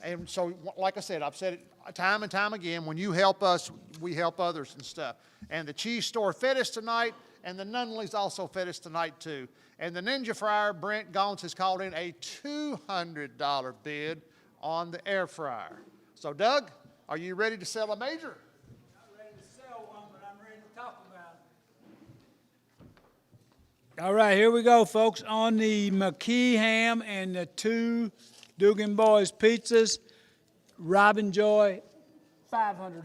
And so, like I said, I've said it time and time again, when you help us, we help others and stuff. And the cheese store fed us tonight, and the Nunleys also fed us tonight too. And the Ninja Fryer, Brent Gaunce has called in a $200 bid on the air fryer. So Doug, are you ready to sell a major? Not ready to sell one, but I'm ready to talk about it. All right, here we go, folks. On the McKee ham and the 2 Dugan Boys pizzas, Robin Joy, $500.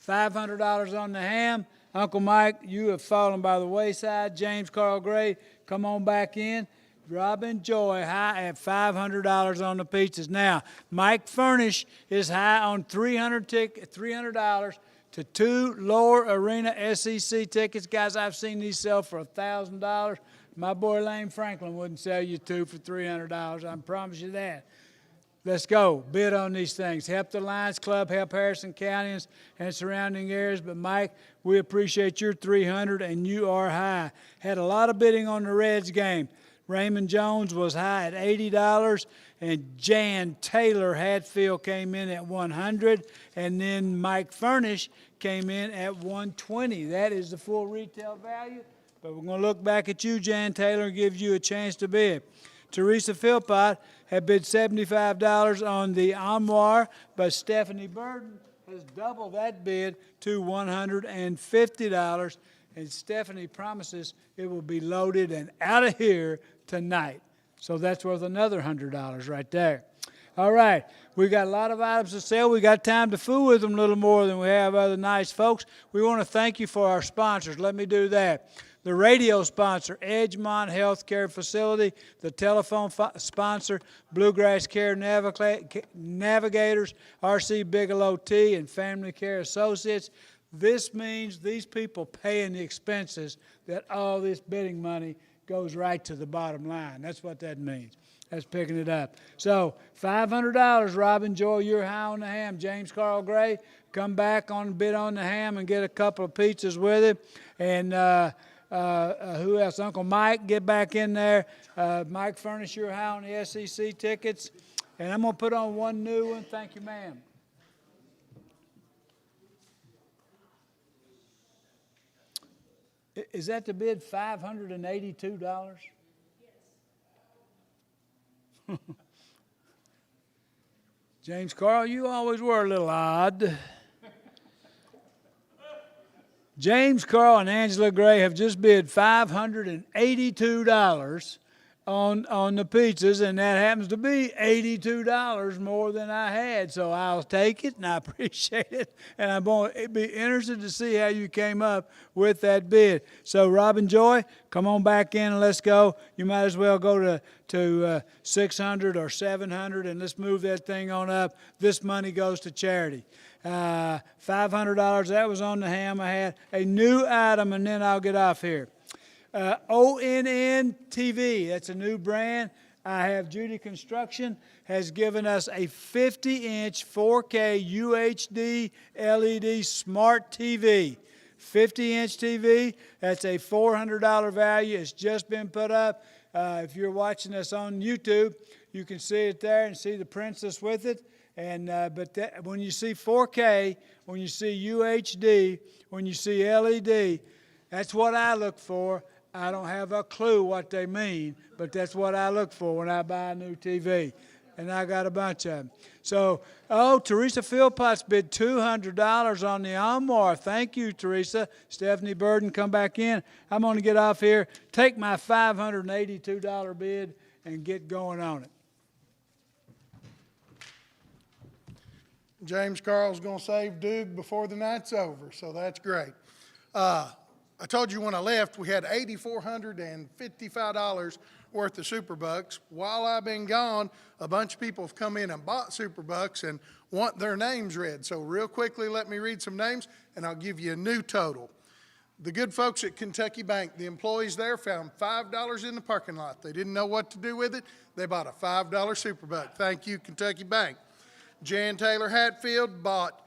$500 on the ham. Uncle Mike, you have fallen by the wayside. James Carl Gray, come on back in. Robin Joy high at $500 on the pizzas. Now, Mike Furnish is high on $300 to 2 Lower Arena SEC tickets. Guys, I've seen these sell for $1,000. My boy Lane Franklin wouldn't sell you 2 for $300. I promise you that. Let's go. Bid on these things. Help the Lions Club, help Harrison County and surrounding areas. But, Mike, we appreciate your $300, and you are high. Had a lot of bidding on the Reds game. Raymond Jones was high at $80, and Jan Taylor Hatfield came in at $100, and then Mike Furnish came in at $120. That is the full retail value. But we're going to look back at you, Jan Taylor, and give you a chance to bid. Teresa Philpott had bid $75 on the Armoire, but Stephanie Burden has doubled that bid to $150. And Stephanie promises it will be loaded and out of here tonight. So that's worth another $100 right there. All right, we got a lot of items to sell. We got time to fool with them a little more than we have other nice folks. We want to thank you for our sponsors. Let me do that. The radio sponsor, Edgemont Healthcare Facility. The telephone sponsor, Bluegrass Care Navigators, R.C. Bigelow Tea, and Family Care Associates. This means these people paying the expenses, that all this bidding money goes right to the bottom line. That's what that means. That's picking it up. So $500, Robin Joy, you're high on the ham. James Carl Gray, come back on bid on the ham and get a couple of pizzas with it. And who else? Uncle Mike, get back in there. Mike Furnish, you're high on the SEC tickets. And I'm going to put on one new one. Thank you, ma'am. Is that the bid, $582? James Carl, you always were a little odd. James Carl and Angela Gray have just bid $582 on the pizzas, and that happens to be $82 more than I had. So I'll take it, and I appreciate it, and I'm going to be interested to see how you came up with that bid. So Robin Joy, come on back in and let's go. You might as well go to 600 or 700, and let's move that thing on up. This money goes to charity. $500, that was on the ham. I had a new item, and then I'll get off here. ONN TV, that's a new brand. I have Judy Construction has given us a 50-inch 4K UHD LED smart TV. 50-inch TV, that's a $400 value. It's just been put up. If you're watching us on YouTube, you can see it there and see the princess with it. And but when you see 4K, when you see UHD, when you see LED, that's what I look for. I don't have a clue what they mean, but that's what I look for when I buy a new TV. And I got a bunch of them. So, Teresa Philpotts bid $200 on the Armoire. Thank you, Teresa. Stephanie Burden, come back in. I'm going to get off here, take my $582 bid, and get going on it. James Carl's going to save Doug before the night's over, so that's great. I told you when I left, we had $8,455 worth of Superbucks. While I've been gone, a bunch of people have come in and bought Superbucks and want their names read. So real quickly, let me read some names, and I'll give you a new total. The good folks at Kentucky Bank, the employees there found $5 in the parking lot. They didn't know what to do with it. They bought a $5 Superbuck. Thank you, Kentucky Bank. Jan Taylor Hatfield bought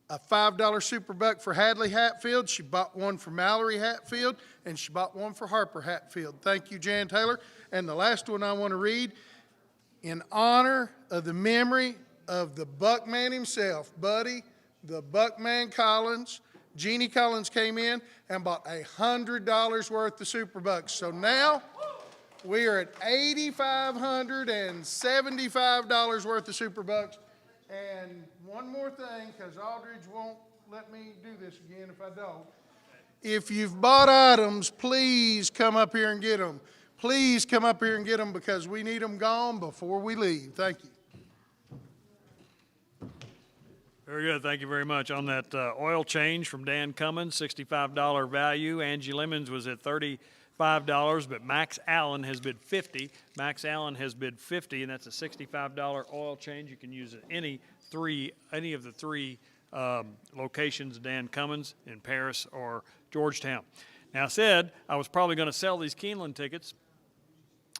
a $5 Superbuck for Hadley Hatfield. She bought one for Mallory Hatfield, and she bought one for Harper Hatfield. Thank you, Jan Taylor. And the last one I want to read, in honor of the memory of the Buckman himself, Buddy, the Buckman Collins, Jeannie Collins came in and bought $100 worth of Superbucks. So now we are at $8,575 worth of Superbucks. And one more thing, because Aldridge won't let me do this again if I don't. If you've bought items, please come up here and get them. Please come up here and get them because we need them gone before we leave. Thank you. Very good. Thank you very much. On that oil change from Dan Cummins, $65 value. Angie Lemons was at $35, but Max Allen has bid $50. Max Allen has bid $50, and that's a $65 oil change. You can use it any of the three locations, Dan Cummins in Paris or Georgetown. Now, I said I was probably going to sell these Keeneland tickets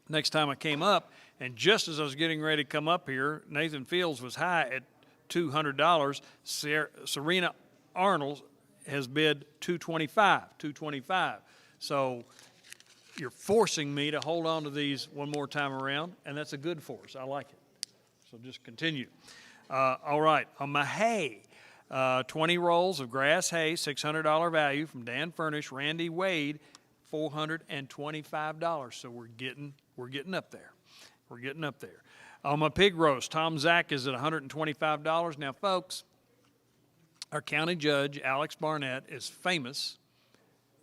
next time I came up, and just as I was getting ready to come up here, Nathan Fields was high at $200. Serena Arnold has bid $225. So you're forcing me to hold on to these one more time around, and that's a good force. I like it. So just continue. All right, on my hay, 20 rolls of grass hay, $600 value from Dan Furnish. Randy Wade, $425. So we're getting up there. We're getting up there. On my pig roast, Tom Zach is at $125. Now, folks, our county judge, Alex Barnett, is famous,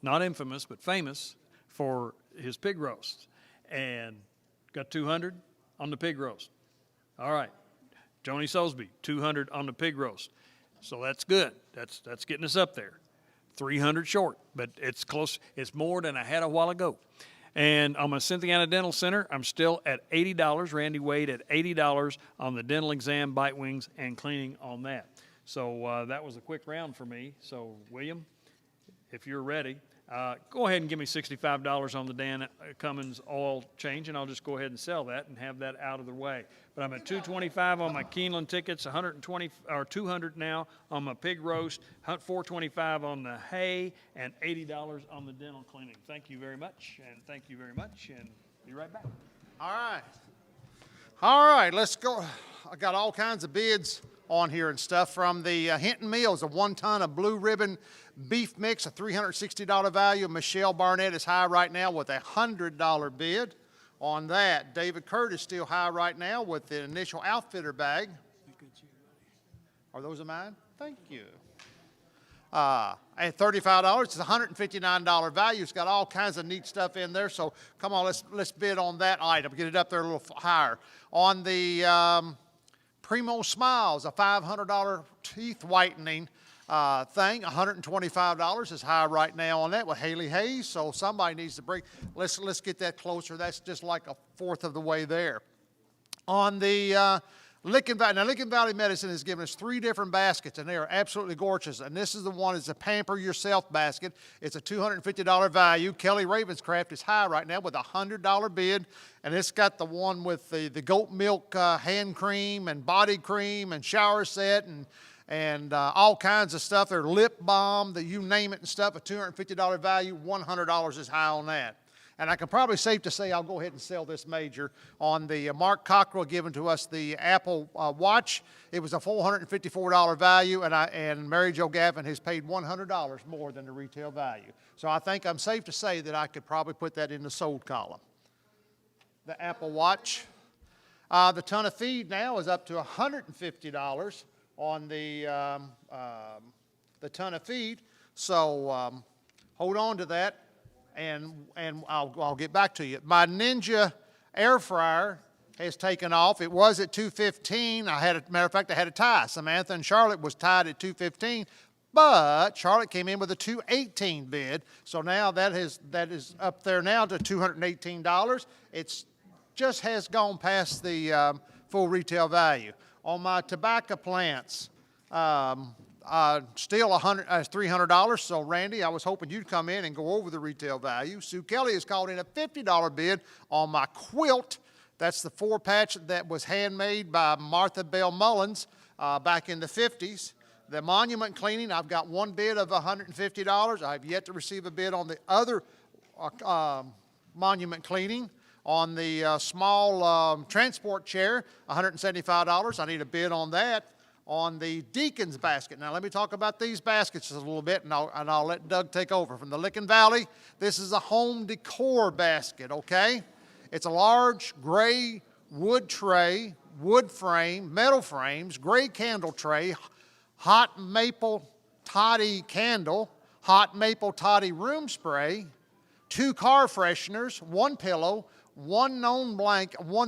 not infamous, but famous for his pig roast. And got $200 on the pig roast. All right. Joni Soulsby, 200 on the pig roast. So that's good. That's getting us up there. 300 short, but it's close. It's more than I had a while ago. And on my Cynthiana Dental Center, I'm still at $80. Randy Wade at $80 on the dental exam, bite wings, and cleaning on that. So that was a quick round for me. So, William, if you're ready, go ahead and give me $65 on the Dan Cummins oil change, and I'll just go ahead and sell that and have that out of the way. But I'm at $225 on my Keeneland tickets, $200 now on my pig roast, $425 on the hay, and $80 on the dental cleaning. Thank you very much, and thank you very much, and be right back. All right. All right, let's go. I got all kinds of bids on here and stuff from the Hinton Mills, a 1 ton of blue ribbon beef mix, a $360 value. Michelle Barnett is high right now with a $100 bid on that. David Curtis still high right now with the initial outfitter bag. Are those of mine? Thank you. At $35, it's a $159 value. It's got all kinds of neat stuff in there. So come on, let's bid on that item. Get it up there a little higher. On the Primo Smiles, a $500 teeth whitening thing, $125 is high right now on that with Haley Hayes. So somebody needs to bring. Let's get that closer. That's just like a fourth of the way there. On the Licking Valley, now Licking Valley Medicine has given us 3 different baskets, and they are absolutely gorgeous. And this is the one, it's a Pamper Yourself basket. It's a $250 value. Kelly Ravenscraft is high right now with a $100 bid, and it's got the one with the goat milk hand cream and body cream and shower set and all kinds of stuff. Their lip balm, you name it and stuff, a $250 value, $100 is high on that. And I can probably safe to say I'll go ahead and sell this major on the Mark Cockrell giving to us the Apple Watch. It was a $454 value, and Mary Jo Gavin has paid $100 more than the retail value. So I think I'm safe to say that I could probably put that in the sold column. The Apple Watch. The ton of feed now is up to $150 on the ton of feed. So hold on to that. And I'll get back to you. My Ninja air fryer has taken off. It was at $215. Matter of fact, I had a tie. Samantha and Charlotte was tied at $215, but Charlotte came in with a $218 bid. So now that is up there now to $218. It's just has gone past the full retail value. On my tobacco plants, still $300. So Randy, I was hoping you'd come in and go over the retail value. Sue Kelly has called in a $50 bid on my quilt. That's the 4-patch that was handmade by Martha Bell Mullins back in the 50s. The monument cleaning, I've got one bid of $150. I've yet to receive a bid on the other monument cleaning. On the small transport chair, $175. I need a bid on that. On the Deacon's basket. Now let me talk about these baskets a little bit, and I'll let Doug take over. From the Licking Valley, this is a home decor basket, okay? It's a large gray wood tray, wood frame, metal frames, gray candle tray, hot maple toddy candle, hot maple toddy room spray, 2 car fresheners, 1 pillow, 1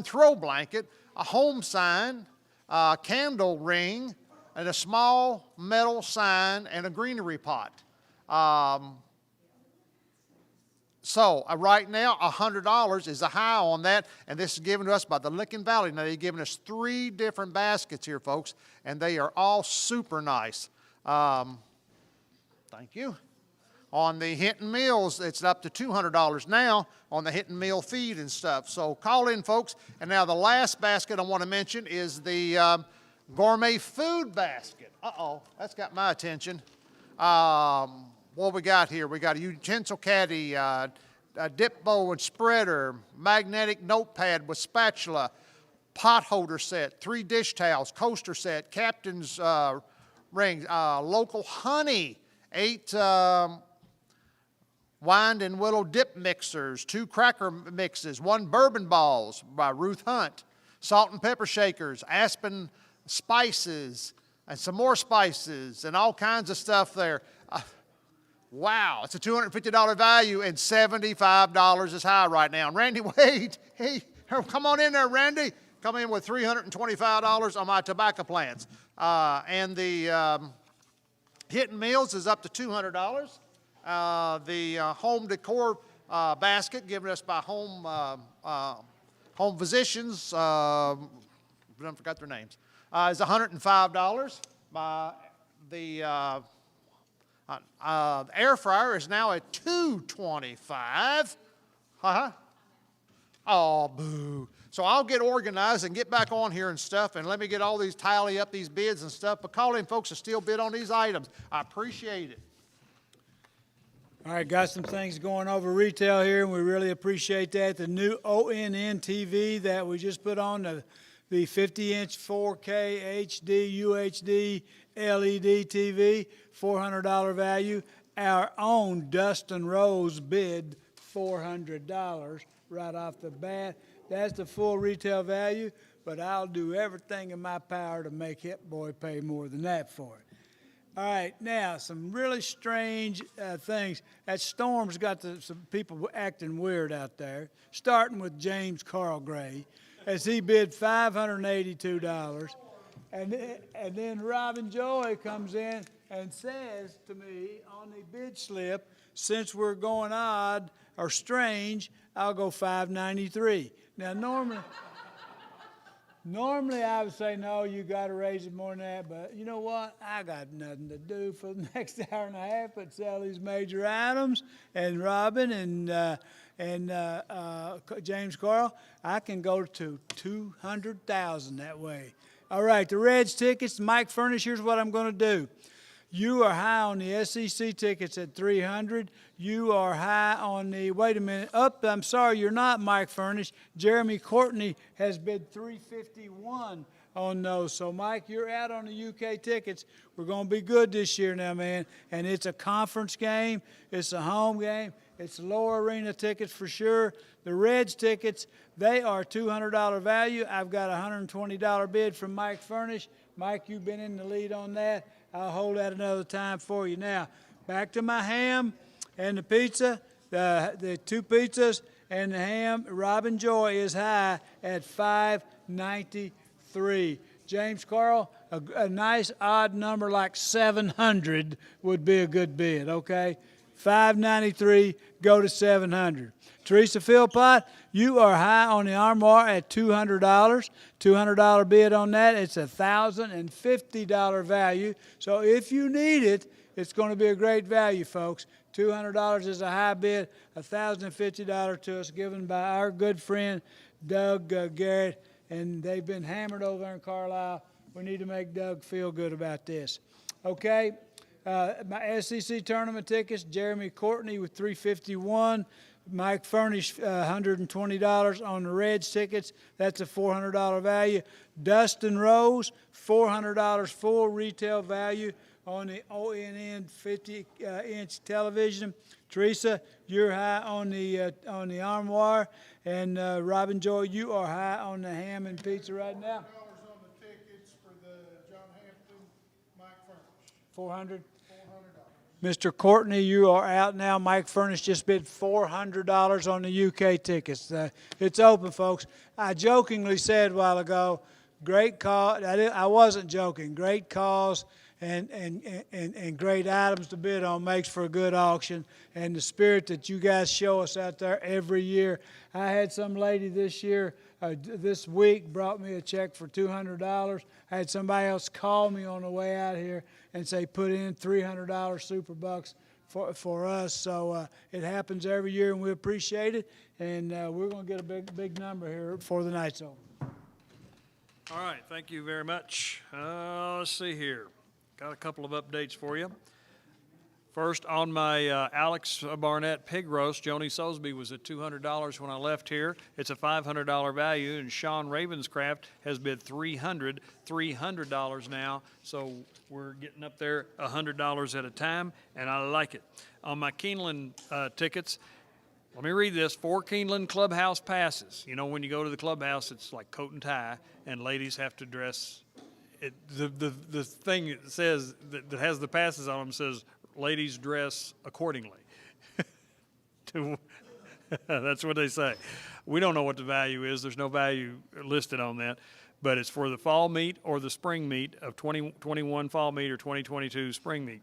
throw blanket, a home sign, a candle ring, and a small metal sign, and a greenery pot. So right now, $100 is a high on that, and this is given to us by the Licking Valley. Now, they've given us 3 different baskets here, folks, and they are all super nice. Thank you. On the Hinton Mills, it's up to $200 now on the Hinton Mill feed and stuff. So call in, folks. And now the last basket I want to mention is the gourmet food basket. Uh-oh, that's got my attention. What we got here? We got a utensil caddy, a dip bowl and spreader, magnetic notepad with spatula, pot holder set, 3 dish towels, coaster set, captain's ring, local honey, 8 Wind and Willow dip mixers, 2 cracker mixes, 1 bourbon balls by Ruth Hunt, salt and pepper shakers, Aspen spices, and some more spices, and all kinds of stuff there. Wow, it's a $250 value, and $75 is high right now. And Randy Wade, hey, come on in there, Randy. come in with $325 on my tobacco plants. And the Hitting Meals is up to $200. The home decor basket given us by Home Physicians, I forgot their names, is $105. The air fryer is now at $225. Oh, boo. So I'll get organized and get back on here and stuff, and let me get all these, tally up these bids and stuff, but call in folks to still bid on these items. I appreciate it. All right, got some things going over retail here, and we really appreciate that. The new ONN TV that we just put on, the 50-inch 4K HD UHD LED TV, $400 value. Our own Dustin Rose bid $400 right off the bat. That's the full retail value, but I'll do everything in my power to make Hit Boy pay more than that for it. All right, now, some really strange things. That storm's got some people acting weird out there, starting with James Carl Gray, as he bid $582. And then Robin Joy comes in and says to me on the bid slip, since we're going odd or strange, I'll go $593. Now, normally I would say, no, you got to raise it more than that, but you know what? I got nothing to do for the next hour and a half but sell these major items. And Robin and James Carl, I can go to 200,000 that way. All right, the Reds tickets, Mike Furnish, here's what I'm going to do. You are high on the SEC tickets at 300. You are high on the, wait a minute, I'm sorry, you're not, Mike Furnish. Jeremy Courtney has bid 351 on those. So, Mike, you're out on the UK tickets. We're going to be good this year now, man. And it's a conference game. It's a home game. It's lower arena tickets for sure. The Reds tickets, they are $200 value. I've got a $120 bid from Mike Furnish. Mike, you've been in the lead on that. I'll hold that another time for you. Now, back to my ham and the pizza, the two pizzas and the ham. Robin Joy is high at $593. James Carl, a nice odd number like 700 would be a good bid, okay? $593, go to $700. Teresa Philpott, you are high on the armoire at $200. $200 bid on that. It's a $1,050 value. So if you need it, it's going to be a great value, folks. $200 is a high bid, $1,050 to us given by our good friend Doug Garrett, and they've been hammered over there in Carlisle. We need to make Doug feel good about this. Okay. My SEC tournament tickets, Jeremy Courtney with $351. Mike Furnish, $120 on the Reds tickets. That's a $400 value. Dustin Rose, $400 full retail value on the ONN 50-inch television. Teresa, you're high on the armoire, and Robin Joy, you are high on the ham and pizza right now. $400 on the tickets for the John Hampton, Mike Furnish. 400. $400. Mr. Courtney, you are out now. Mike Furnish just bid $400 on the UK tickets. It's open, folks. I jokingly said a while ago, great call. I wasn't joking. Great calls and great items to bid on makes for a good auction. And the spirit that you guys show us out there every year. I had some lady this week brought me a check for $200. I had somebody else call me on the way out here and say put in $300 super bucks for us. So it happens every year, and we appreciate it. And we're going to get a big number here before the night's over. All right, thank you very much. Let's see here. Got a couple of updates for you. First, on my Alex Barnett pig roast, Joni Sosby was at $200 when I left here. It's a $500 value, and Sean Ravenscraft has bid $300 now. So we're getting up there $100 at a time, and I like it. On my Keeneland tickets, let me read this. 4 Keeneland Clubhouse passes. You know, when you go to the clubhouse, it's like coat and tie, and ladies have to dress. The thing that says that has the passes on them says, ladies dress accordingly. That's what they say. We don't know what the value is. There's no value listed on that. But it's for the fall meet or the spring meet of 2021 fall meet or 2022 spring meet.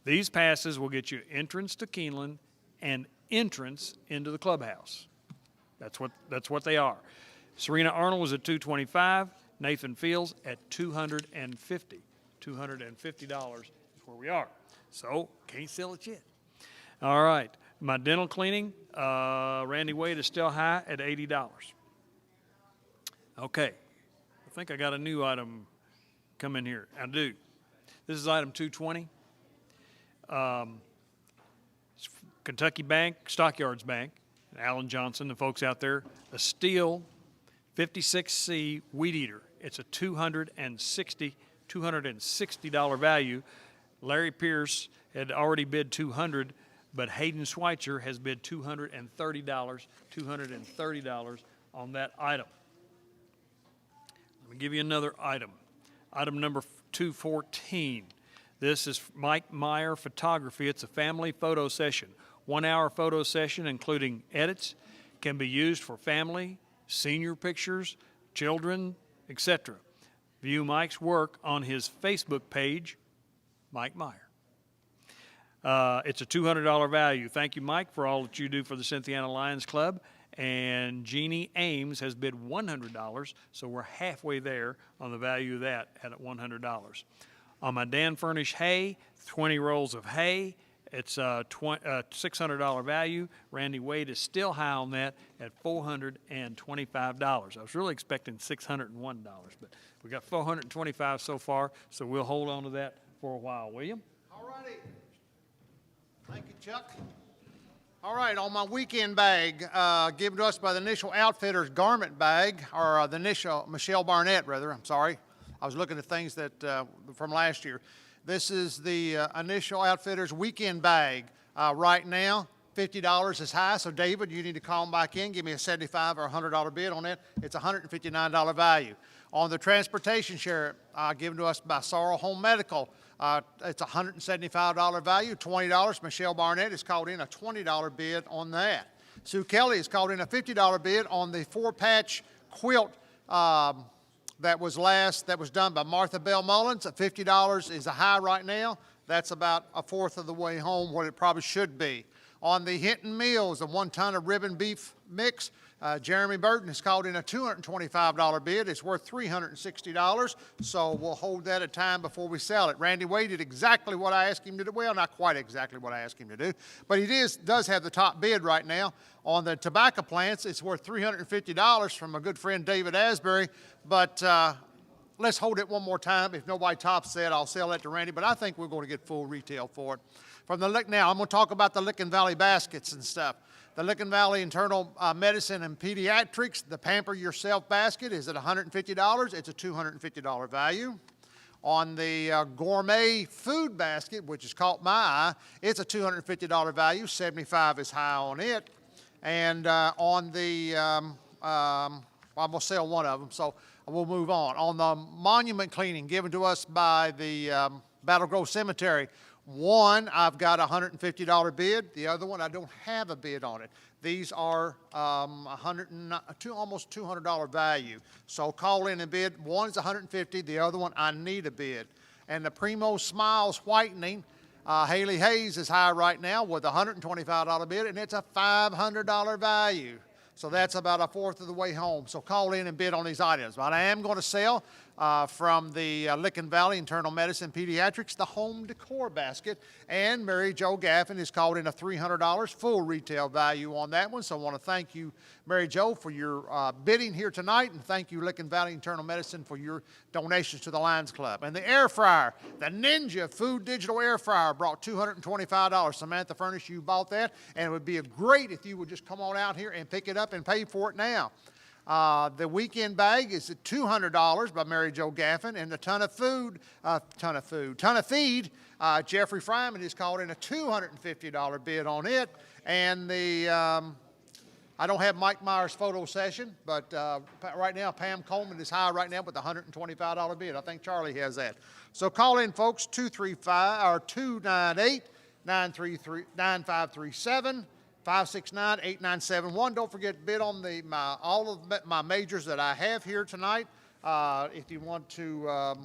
These passes will get you entrance to Keeneland and entrance into the clubhouse. That's what they are. Serena Arnold was at $225. Nathan Fields at $250. $250 is where we are. So can't sell it yet. All right. My dental cleaning, Randy Wade is still high at $80. Okay. I think I got a new item come in here. I do. This is item 220. It's Kentucky Bank, Stockyards Bank, Alan Johnson, the folks out there, a Steel 56C weed eater. It's a $260 value. Larry Pierce had already bid $200, but Hayden Schweitzer has bid $230 on that item. Let me give you another item. Item number 214. This is Mike Meyer Photography. It's a family photo session. 1 hour photo session, including edits, can be used for family, senior pictures, children, etc. View Mike's work on his Facebook page, Mike Meyer. It's a $200 value. Thank you, Mike, for all that you do for the Cynthiana Lions Club. And Jeannie Ames has bid $100, so we're halfway there on the value of that at $100. On my Dan Furnish hay, 20 rolls of hay, it's a $600 value. Randy Wade is still high on that at $425. I was really expecting $601, but we got $425 so far, so we'll hold on to that for a while. William? All righty. Thank you, Chuck. All right, on my weekend bag, given to us by the Initial Outfitters garment bag, or the initial, Michelle Barnett, rather, I'm sorry. I was looking at things that from last year. This is the Initial Outfitters weekend bag. Right now, $50 is high, so David, you need to call them back in, give me a $75 or $100 bid on that. It's a $159 value. On the transportation share given to us by Sorrel Home Medical, it's a $175 value, $20. Michelle Barnett has called in a $20 bid on that. Sue Kelly has called in a $50 bid on the 4-patch quilt that was done by Martha Bell Mullins. At $50 is a high right now. That's about a fourth of the way home what it probably should be. On the Hinton Mills, the 1 ton of ribbon beef mix, Jeremy Burton has called in a $225 bid. It's worth $360, so we'll hold that a time before we sell it. Randy Wade did exactly what I asked him to do. Well, not quite exactly what I asked him to do, but he does have the top bid right now. On the tobacco plants, it's worth $350 from a good friend, David Asbury, but let's hold it one more time. If nobody tops that, I'll sell that to Randy, but I think we're going to get full retail for it. Now, I'm going to talk about the Licking Valley baskets and stuff. The Licking Valley Internal Medicine and Pediatrics, the Pamper Yourself basket is at $150. It's a $250 value. On the Gourmet Food basket, which has caught my eye, it's a $250 value. $75 is high on it. And on the, I'm going to sell one of them, so we'll move on. On the monument cleaning given to us by the Battle Grove Cemetery, one, I've got a $150 bid. The other one, I don't have a bid on it. These are almost $200 value. So call in and bid. One is $150. The other one, I need a bid. And the Primo Smiles Whitening, Haley Hayes is high right now with a $125 bid, and it's a $500 value. So that's about a fourth of the way home. So call in and bid on these items. But I am going to sell from the Licking Valley Internal Medicine Pediatrics, the home decor basket. And Mary Jo Gaffin has called in a $300 full retail value on that one. So I want to thank you, Mary Jo, for your bidding here tonight. And thank you, Licking Valley Internal Medicine, for your donations to the Lions Club. And the air fryer, the Ninja Food Digital Air Fryer, brought $225. Samantha Furnish, you bought that. And it would be great if you would just come on out here and pick it up and pay for it now. The weekend bag is at $200 by Mary Jo Gaffin, and the ton of feed, Jeffrey Fryman has called in a $250 bid on it. And the, I don't have Mike Meyer's photo session, but right now Pam Coleman is high right now with a $125 bid. I think Charlie has that. So call in, folks, 235 or 298-9537. 569-8971. Don't forget to bid on all of my majors that I have here tonight. If you want to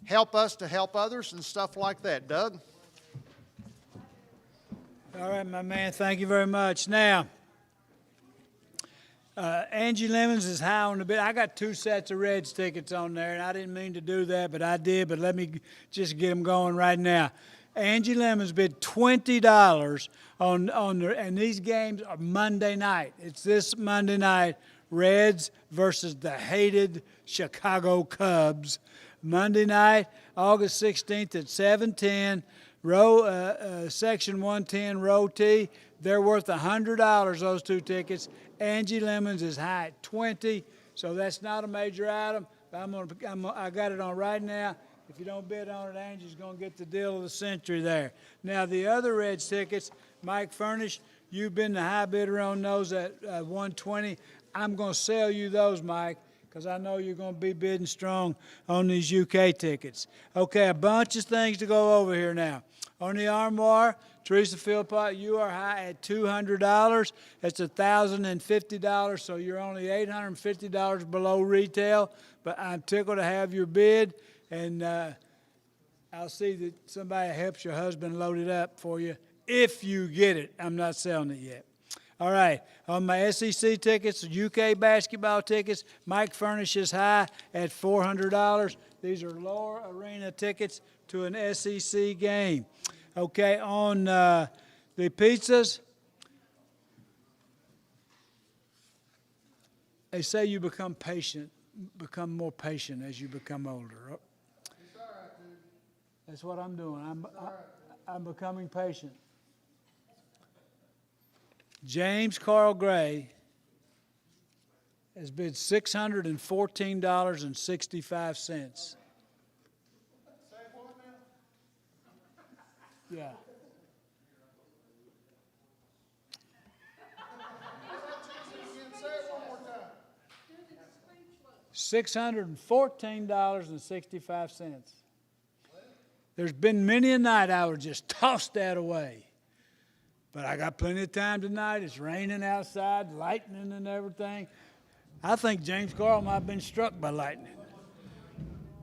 help us to help others and stuff like that. Doug? All right, my man, thank you very much. Now, Angie Lemons is high on the bid. I got 2 sets of Reds tickets on there, and I didn't mean to do that, but I did. But let me just get them going right now. Angie Lemons bid $20 on and these games are Monday night. It's this Monday night, Reds versus the hated Chicago Cubs. Monday night, August 16th at 7:10, Section 110, Row T. They're worth $100, those 2 tickets. Angie Lemons is high at 20, so that's not a major item. I got it on right now. If you don't bid on it, Angie's going to get the deal of the century there. Now, the other Reds tickets, Mike Furnish, you've been the high bidder on those at 120. I'm going to sell you those, Mike, because I know you're going to be bidding strong on these UK tickets. Okay, a bunch of things to go over here now. On the Armoire, Teresa Philpott, you are high at $200. It's $1,050, so you're only $850 below retail, but I'm tickled to have your bid. And I'll see that somebody helps your husband load it up for you if you get it. I'm not selling it yet. All right, on my SEC tickets, UK basketball tickets, Mike Furnish is high at $400. These are lower arena tickets to an SEC game. Okay, on the pizzas, they say you become more patient as you become older. That's what I'm doing. I'm becoming patient. James Carl Gray has bid $614.65. Yeah. $614.65. There's been many a night I would just toss that away. But I got plenty of time tonight. It's raining outside, lightning and everything. I think James Carl might have been struck by lightning.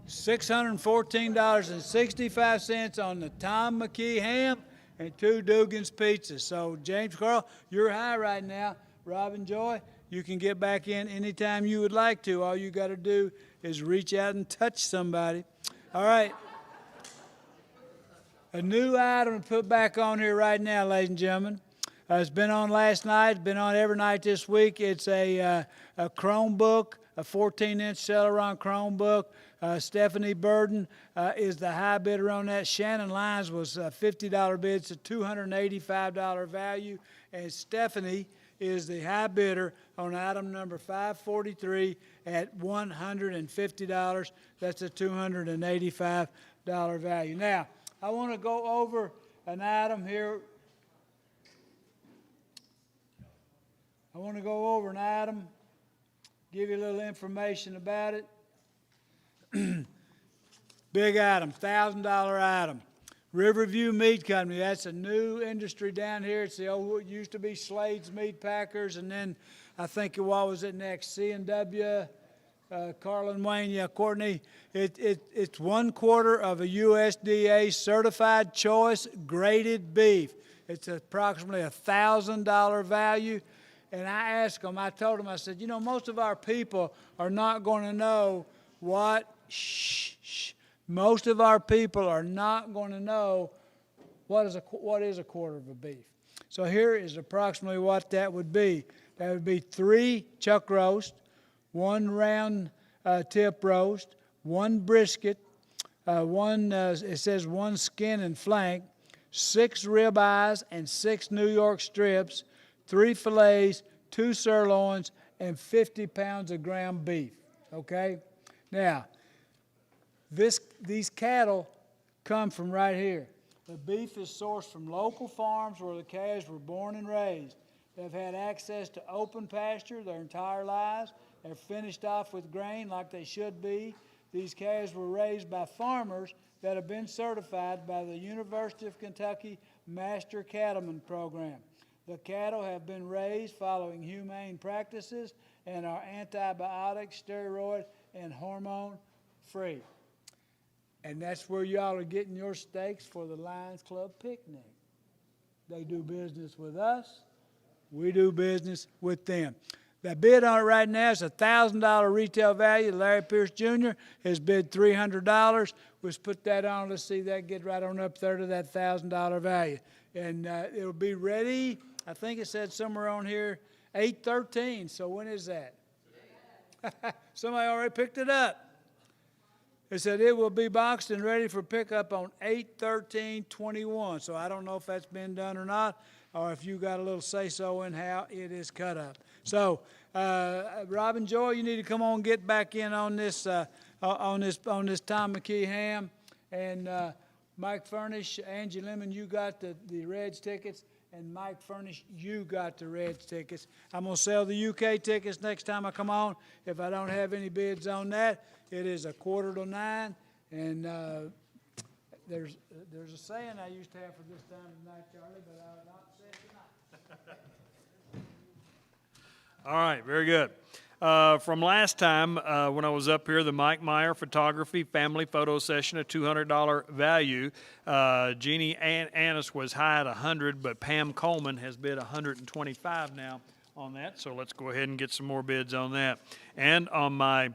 $614.65 on the Tom McKee ham and 2 Dugan's pizzas. So, James Carl, you're high right now. Robin Joy, you can get back in anytime you would like to. All you got to do is reach out and touch somebody. All right. A new item to put back on here right now, ladies and gentlemen. It's been on last night. It's been on every night this week. It's a Chromebook, a 14-inch Celeron Chromebook. Stephanie Burden is the high bidder on that. Shannon Lyons was a $50 bid. It's a $285 value. And Stephanie is the high bidder on item number 543 at $150. That's a $285 value. Now, I want to go over an item here. Give you a little information about it. Big item, $1,000 item. Riverview Meat Company, that's a new industry down here. It's the old, it used to be Slade's Meat Packers, and then I think what was it next? C&W, Carlin Wayne, yeah, Courtney. It's 1/4 of a USDA certified choice graded beef. It's approximately $1,000 value. And I told them, I said, you know, most of our people are not going to know most of our people are not going to know what is a 1/4 of a beef. So here is approximately what that would be. That would be 3 chuck roast, 1 round tip roast, 1 brisket, it says 1 skin and flank, 6 ribeyes and 6 New York strips, 3 fillets, 2 sirloins, and 50 pounds of ground beef. Okay? Now, these cattle come from right here. The beef is sourced from local farms where the calves were born and raised. They've had access to open pasture their entire lives. They're finished off with grain like they should be. These calves were raised by farmers that have been certified by the University of Kentucky Master Cattleman Program. The cattle have been raised following humane practices and are antibiotic, steroid, and hormone-free. And that's where y'all are getting your steaks for the Lions Club picnic. They do business with us. We do business with them. The bid on it right now is $1,000 retail value. Larry Pierce Jr. has bid $300. Let's put that on. Let's see that get right on up there to that $1,000 value. And it'll be ready, I think it said somewhere on here, 8/13. So when is that? Somebody already picked it up. It said it will be boxed and ready for pickup on 8/13/21. So I don't know if that's been done or not, or if you got a little say-so in how it is cut up. So, Robin Joy, you need to come on, get back in on this Tom McKee ham, and Mike Furnish, Angie Lemon, you got the Reds tickets, and Mike Furnish, you got the Reds tickets. I'm gonna sell the UK tickets next time I come on. If I don't have any bids on that, it is 8:45, and there's a saying I used to have for this time of night, Charlie, but I'll not say it tonight. All right, very good. From last time, when I was up here, the Mike Meyer Photography Family Photo Session, a $200 value. Jeannie Annis was high at 100, but Pam Coleman has bid 125 now on that. So let's go ahead and get some more bids on that. And on my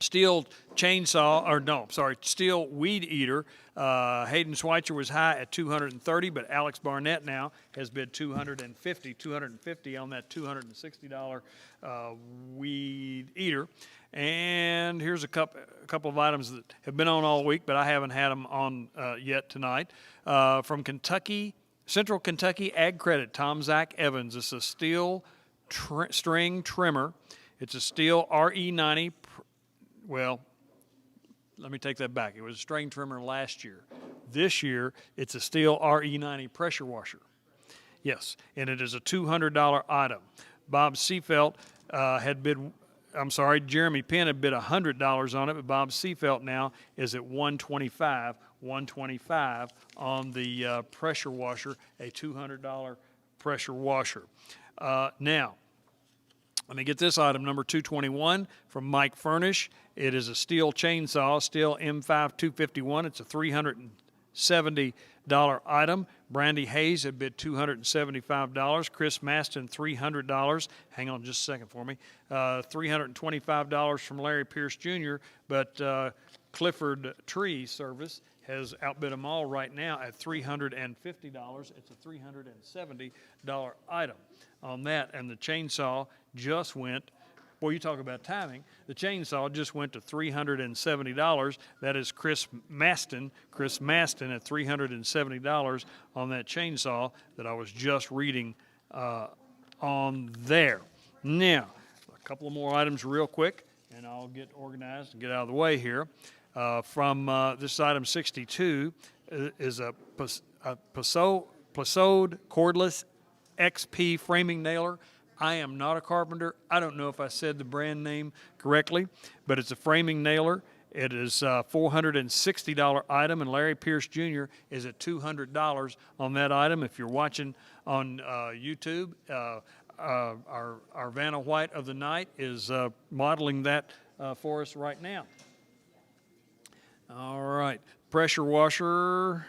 steel steel weed eater, Hayden Schweitzer was high at 230, but Alex Barnett now has bid 250 on that $260 weed eater. And here's a couple of items that have been on all week, but I haven't had them on yet tonight. From Central Kentucky Ag Credit, Tom Zach Evans. It's a steel string trimmer. It's a steel RE90. Well, let me take that back. It was a string trimmer last year. This year, it's a steel RE90 pressure washer. Yes, and it is a $200 item. Bob Seafelt Jeremy Penn had bid $100 on it, but Bob Seafelt now is at $125 on the pressure washer, a $200 pressure washer. Now, let me get this item, number 221 from Mike Furnish. It is a steel chainsaw, steel M5 251. It's a $370 item. Brandy Hayes had bid $275. Chris Maston, $300. Hang on just a second for me. $325 from Larry Pierce Jr., but Clifford Tree Service has outbid them all right now at $350. It's a $370 item on that, and the chainsaw just went, boy, you talk about timing, the chainsaw just went to $370. That is Chris Maston at $370 on that chainsaw that I was just reading on there. Now, a couple of more items real quick, and I'll get organized and get out of the way here. From this item 62 is a Plessode cordless XP framing nailer. I am not a carpenter. I don't know if I said the brand name correctly, but it's a framing nailer. It is a $460 item, and Larry Pierce Jr. is at $200 on that item. If you're watching on YouTube, our Vanna White of the night is modeling that for us right now. All right, pressure washer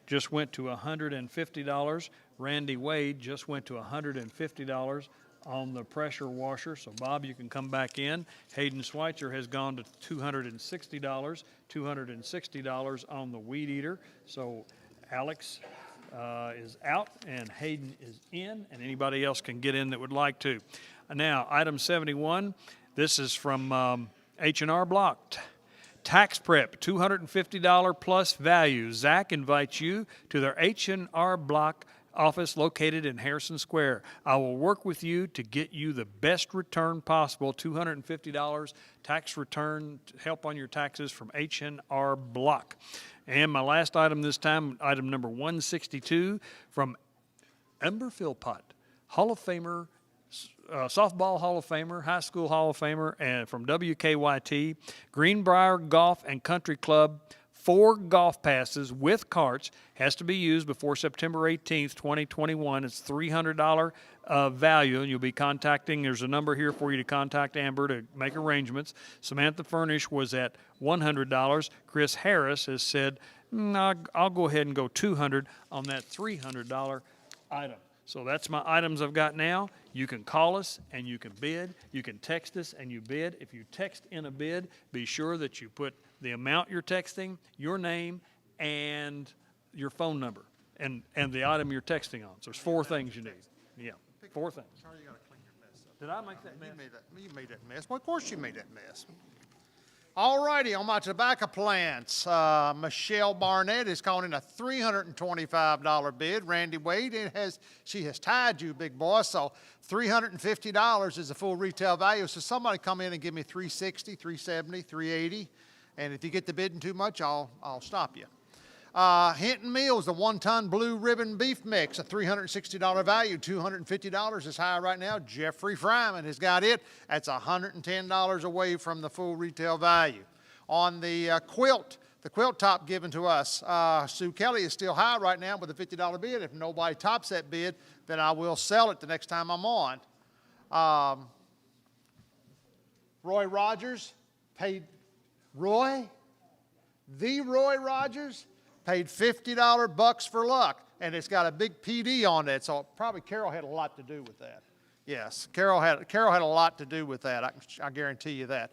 just went to $150. Randy Wade just went to $150 on the pressure washer. So, Bob, you can come back in. Hayden Schweitzer has gone to $260 on the weed eater. So, Alex is out and Hayden is in, and anybody else can get in that would like to. Now, item 71, this is from H&R Block. Tax prep, $250 plus value. Zach invites you to their H&R Block office located in Harrison Square. I will work with you to get you the best return possible. $250 tax return help on your taxes from H&R Block. And my last item this time, item number 162 from Ember Philpott, Hall of Famer, softball Hall of Famer, high school Hall of Famer, and from WKYT, Greenbrier Golf and Country Club 4 golf passes with carts. Has to be used before September 18th, 2021. It's $300 value, and you'll be contacting, there's a number here for you to contact Amber to make arrangements. Samantha Furnish was at $100. Chris Harris has said, I'll go ahead and go $200 on that $300 item. So that's my items I've got now. You can call us and you can bid. You can text us and you bid. If you text in a bid, be sure that you put the amount you're texting, your name, and your phone number, and the item you're texting on. So there's 4 things you need. Yeah, 4 things. Sorry, you gotta clean your mess up. Did I make that mess? You made that mess. Well, of course you made that mess. All righty, on my tobacco plants, Michelle Barnett is calling in a $325 bid. Randy Wade, she has tied you, big boy, so $350 is the full retail value. So somebody come in and give me $360, $370, $380, and if you get the bidding too much, I'll stop you. Hinton Mills, the 1-ton blue ribbon beef mix, a $360 value, $250 is high right now. Jeffrey Fryman has got it. That's $110 away from the full retail value. On the quilt top given to us, Sue Kelly is still high right now with a $50 bid. If nobody tops that bid, then I will sell it the next time I'm on. Roy Rogers paid, Roy Rogers paid $50 bucks for luck, and it's got a big PD on it, so probably Carol had a lot to do with that. Yes, Carol had a lot to do with that. I guarantee you that.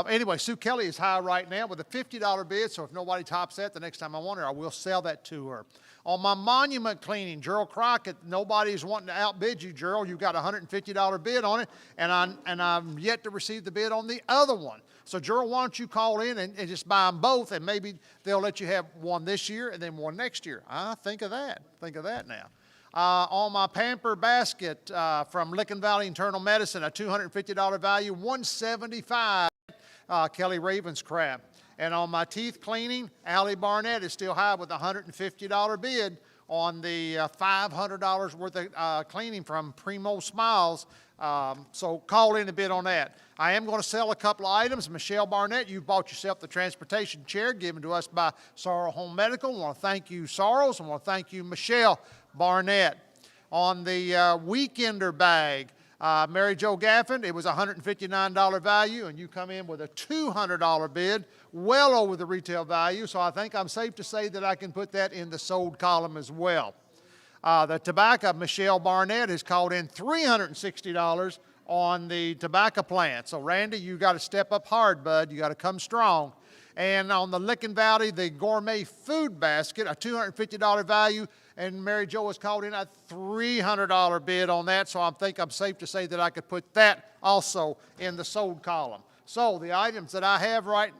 Anyway, Sue Kelly is high right now with a $50 bid, so if nobody tops that, the next time I want her, I will sell that to her. On my monument cleaning, Gerald Crockett, nobody's wanting to outbid you, Gerald. You've got a $150 bid on it, and I'm yet to receive the bid on the other one. So, Gerald, why don't you call in and just buy them both, and maybe they'll let you have one this year and then one next year. Think of that. Think of that now. On my pamper basket from Licking Valley Internal Medicine, a $250 value, $175 Kelly Ravenscraft. And on my teeth cleaning, Allie Barnett is still high with a $150 bid on the $500 worth of cleaning from Primo Smiles. So call in a bid on that. I am going to sell a couple of items. Michelle Barnett, you bought yourself the transportation chair given to us by Sorrel Home Medical. I want to thank you, Sorrels. I want to thank you, Michelle Barnett. On the Weekender bag, Mary Jo Gaffin, it was a $159 value, and you come in with a $200 bid, well over the retail value, so I think I'm safe to say that I can put that in the sold column as well. The tobacco, Michelle Barnett has called in $360 on the tobacco plant. So, Randy, you got to step up hard, bud. You got to come strong. And on the Licking Valley, the gourmet food basket, a $250 value, and Mary Jo has called in a $300 bid on that, so I think I'm safe to say that I could put that also in the sold column. So the items that I have right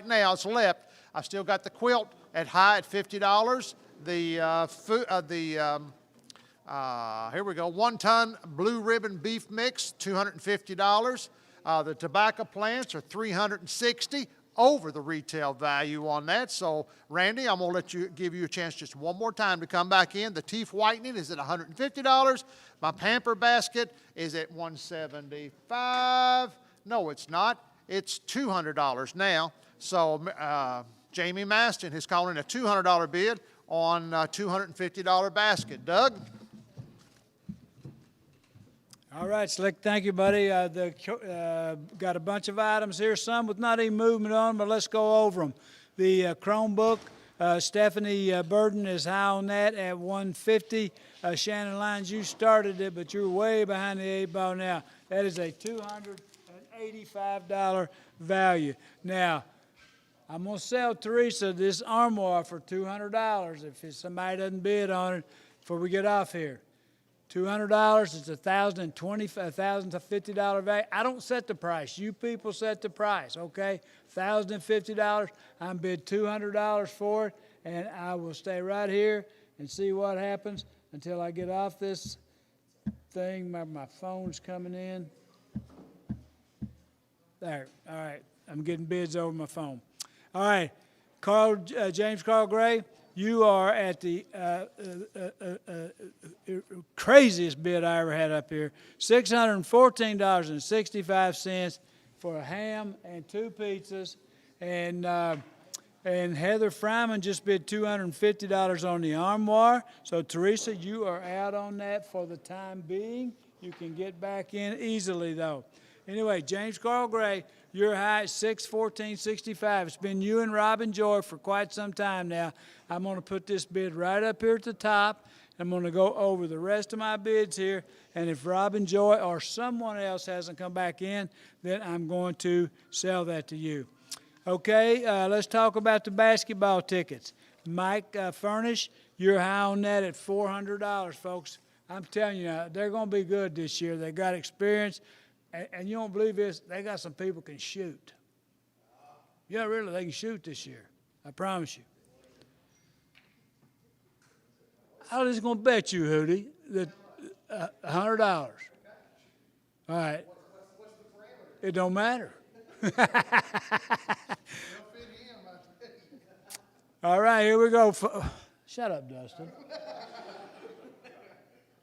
now is left. I've still got the quilt at high at $50. Here we go, 1-ton blue ribbon beef mix, $250. The tobacco plants are $360. Over the retail value on that. So, Randy, I'm going to give you a chance just one more time to come back in. The teeth whitening is at $150. My pamper basket is at $175. No, it's not. It's $200 now. So, Jamie Maston is calling a $200 bid on a $250 basket. Doug? All right, Slick, thank you, buddy. Got a bunch of items here, some with not even movement on, but let's go over them. The Chromebook, Stephanie Burden is high on that at $150. Shannon Lyons, you started it, but you're way behind the 8 ball now. That is a $285 value. Now, I'm going to sell Teresa this armoire for $200 if somebody doesn't bid on it before we get off here. $200, it's $1,050 value. I don't set the price. You people set the price, okay? $1,050. I'm bid $200 for it, and I will stay right here and see what happens until I get off this thing. My phone's coming in. There, all right. I'm getting bids over my phone. All right, James Carl Gray. You are at the craziest bid I ever had up here, $614.65 for a ham and 2 pizzas. And And Heather Fryman just bid $250 on the armoire. So Teresa, you are out on that for the time being. You can get back in easily though. Anyway, James Carl Gray, your high is $614.65. It's been you and Robin Joy for quite some time now. I'm going to put this bid right up here at the top. I'm going to go over the rest of my bids here, and if Robin Joy or someone else hasn't come back in, then I'm going to sell that to you. Okay, let's talk about the basketball tickets. Mike Furnish, you're high on that at $400, folks. I'm telling you now, they're going to be good this year. They got experience, and you don't believe this, they got some people can shoot. Yeah, really, they can shoot this year. I promise you. I was going to bet you, Hootie, that $100. All right. It don't matter. All right, here we go. Shut up, Dustin.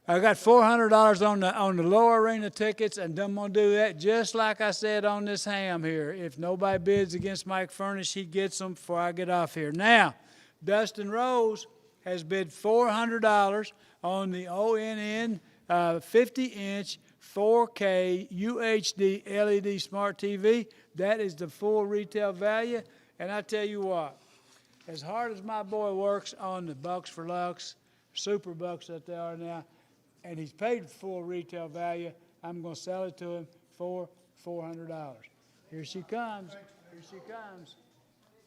I got $400 on the lower arena tickets, and I'm going to do that just like I said on this ham here. If nobody bids against Mike Furnish, he gets them before I get off here. Now, Dustin Rose has bid $400 on the ONN 50-inch 4K UHD LED smart TV. That is the full retail value. And I tell you what, as hard as my boy works on the Bucks for Lux, Super Bucks that they are now, and he's paid full retail value, I'm going to sell it to him for $400. Here she comes. Here she comes.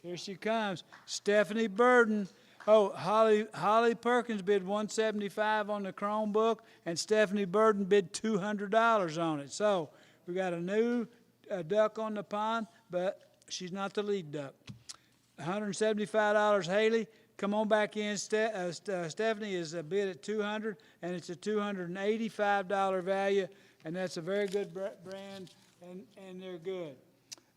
Here she comes. Stephanie Burden. Oh, Holly Perkins bid $175 on the Chromebook, and Stephanie Burden bid $200 on it. So we got a new duck on the pond, but she's not the lead duck. $175, Haley. Come on back in. Stephanie is a bid at $200, and it's a $285 value, and that's a very good brand, and they're good.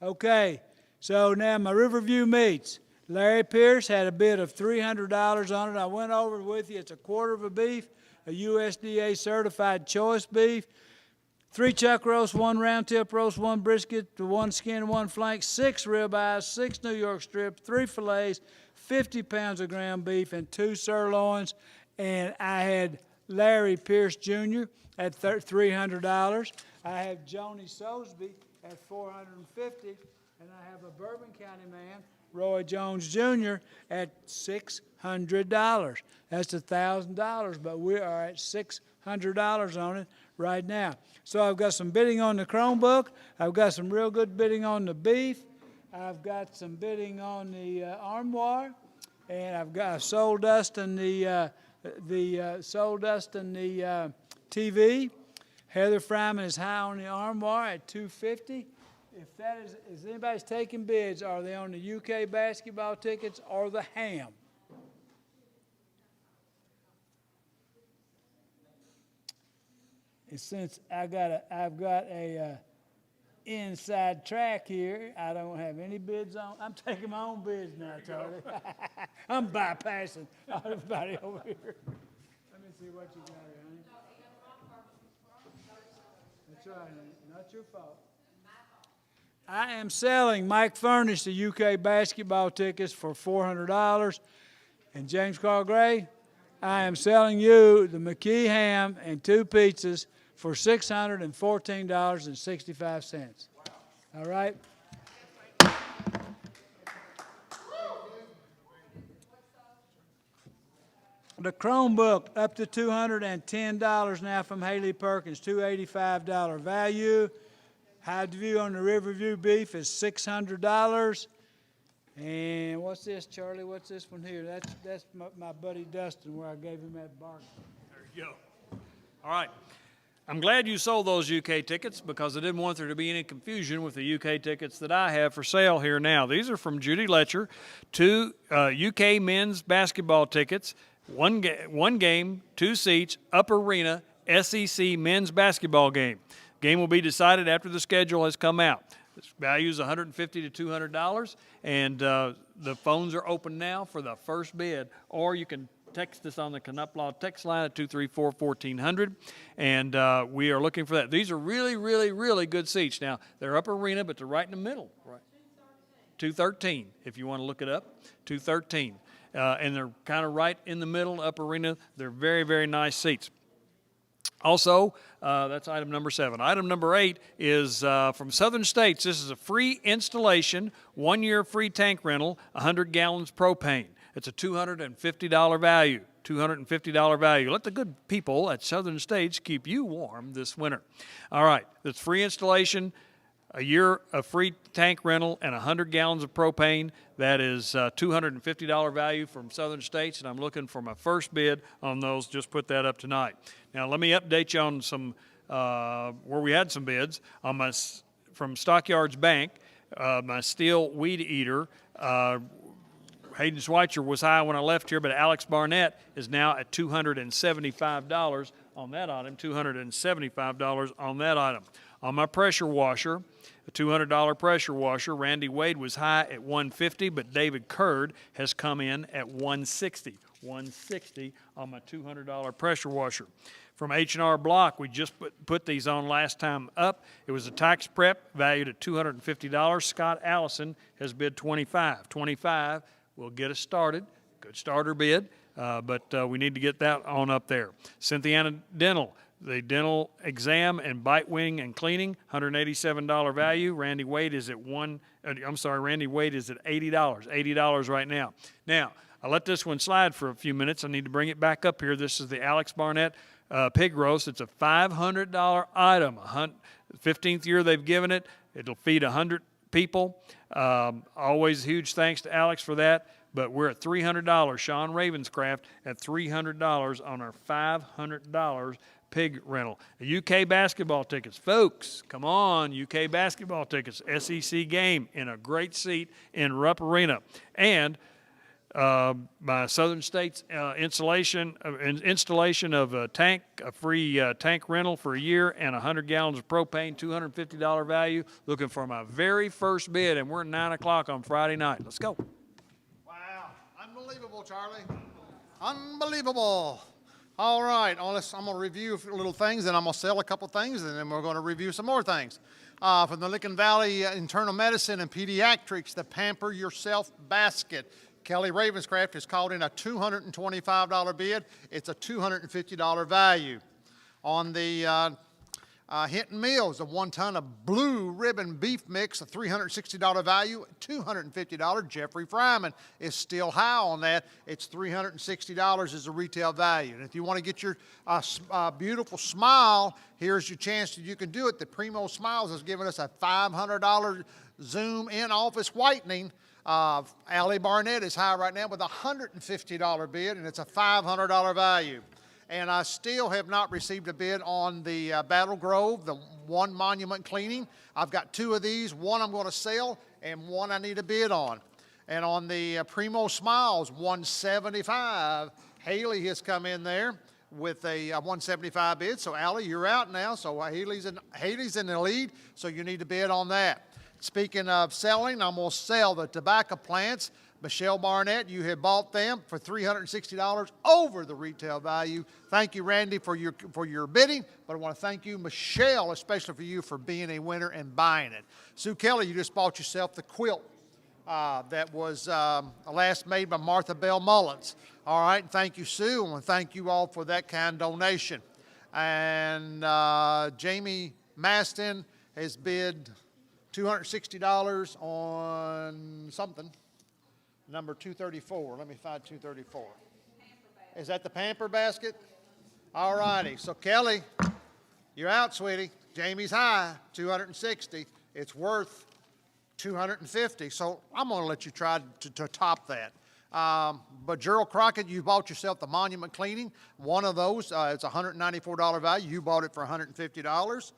Okay, so now my Riverview meats. Larry Pierce had a bid of $300 on it. I went over with you. It's a quarter of a beef, a USDA certified choice beef, 3 chuck roasts, 1 round tip roast, 1 brisket, 1 skin, 1 flank, 6 ribeyes, 6 New York strip, 3 fillets, 50 pounds of ground beef, and 2 sirloins. And I had Larry Pierce Jr. at $300. I have Joni Sosby at $450, and I have a Bourbon County man, Roy Jones Jr. at $600. That's $1,000, but we are at $600 on it right now. So I've got some bidding on the Chromebook. I've got some real good bidding on the beef. I've got some bidding on the armoire, and I've sold Dustin the TV. Heather Fryman is high on the armoire at $250. If that is anybody's taking bids, are they on the UK basketball tickets or the ham? And since I've got a inside track here, I don't have any bids on. I'm taking my own bids now, Charlie. I'm bypassing everybody over here. Let me see what you got here, honey. That's right, honey. Not your fault. I am selling Mike Furnish the UK basketball tickets for $400. And James Carl Gray, I am selling you the McKee ham and 2 pizzas for $614.65. All right? The Chromebook up to $210 now from Haley Perkins, $285 value. High view on the Riverview beef is $600. And what's this, Charlie? What's this one here? That's my buddy Dustin, where I gave him that bargain. There you go. All right. I'm glad you sold those UK tickets because I didn't want there to be any confusion with the UK tickets that I have for sale here now. These are from Judy Letcher, 2 UK men's basketball tickets, one game, 2 seats, Up Arena, SEC men's basketball game. Game will be decided after the schedule has come out. This value is $150 to $200, and the phones are open now for the first bid, or you can text us on the Knupflaw text line at 234-1400, and we are looking for that. These are really, really, really good seats. Now, they're Up Arena, but they're right in the middle. Right. 213, if you want to look it up, 213. And they're kind of right in the middle, upper arena. They're very, very nice seats. Also, that's item number 7. Item number 8 is from Southern States. This is a free installation, 1-year free tank rental, 100 gallons propane. It's a $250 value. $250 value. Let the good people at Southern States keep you warm this winter. All right, that's free installation, a year of free tank rental, and 100 gallons of propane. That is $250 value from Southern States, and I'm looking for my first bid on those. Just put that up tonight. Now, let me update you on some where we had some bids on my from Stockyards Bank. My steel weed eater. Hayden Schweitzer was high when I left here, but Alex Barnett is now at $275 on that item. $275 on that item. On my pressure washer, a $200 pressure washer, Randy Wade was high at $150, but David Curd has come in at $160. $160 on my $200 pressure washer. From H&R Block, we just put these on last time up. It was a tax prep valued at $250. Scott Allison has bid $25. $25 will get us started. Good starter bid, but we need to get that on up there. Cynthiana Dental, the dental exam and bite wing and cleaning, $187 value. Randy Wade is at Randy Wade is at $80. $80 right now. Now, I let this one slide for a few minutes. I need to bring it back up here. This is the Alex Barnett pig roast. It's a $500 item. 15th year they've given it. It'll feed 100 people. Always huge thanks to Alex for that. But we're at $300. Sean Ravenscraft at $300 on our $500 pig rental. The UK basketball tickets. Folks, come on, UK basketball tickets. SEC game in a great seat in Rupp Arena. And my Southern States installation of a tank, a free tank rental for a year, and 100 gallons of propane, $250 value. Looking for my very first bid, and we're at 9 o'clock on Friday night. Let's go. Wow, unbelievable, Charlie. Unbelievable. All right, I'm going to review a little things, and I'm going to sell a couple things, and then we're going to review some more things. From the Licking Valley Internal Medicine and Pediatrics, the Pamper Yourself Basket. Kelly Ravenscraft has called in a $225 bid. It's a $250 value. On the Hinton Mills, a 1 ton of blue ribbon beef mix, a $360 value, $250. Jeffrey Fryman is still high on that. It's $360 as a retail value. And if you want to get your beautiful smile, here's your chance that you can do it. The Primo Smiles has given us a $500 Zoom in-office whitening. Allie Barnett is high right now with a $150 bid, and it's a $500 value. And I still have not received a bid on the Battle Grove, the one monument cleaning. I've got 2 of these. One I'm going to sell, and one I need a bid on. And on the Primo Smiles, $175. Haley has come in there with a $175 bid. So Allie, you're out now. So Haley's in the lead. So you need to bid on that. Speaking of selling, I'm going to sell the tobacco plants. Michelle Barnett, you have bought them for $360 over the retail value. Thank you, Randy, for your bidding, but I want to thank you, Michelle, especially for you for being a winner and buying it. Sue Kelly, you just bought yourself the quilt that was last made by Martha Bell Mullins. All right, thank you, Sue, and thank you all for that kind donation. And Jamie Maston has bid $260 on something. Number 234. Let me find 234. Is that the Pamper basket? All righty. So Kelly, you're out, sweetie. Jamie's high, 260. It's worth 250. So I'm going to let you try to top that. But Gerald Crockett, you bought yourself the monument cleaning. One of those, it's a $194 value. You bought it for $150.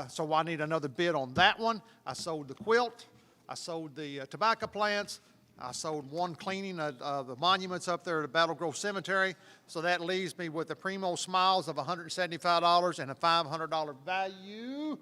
So I need another bid on that one. I sold the quilt. I sold the tobacco plants. I sold one cleaning of the monuments up there at the Battle Grove Cemetery. So that leaves me with the Primo Smiles of $175 and a $500 value.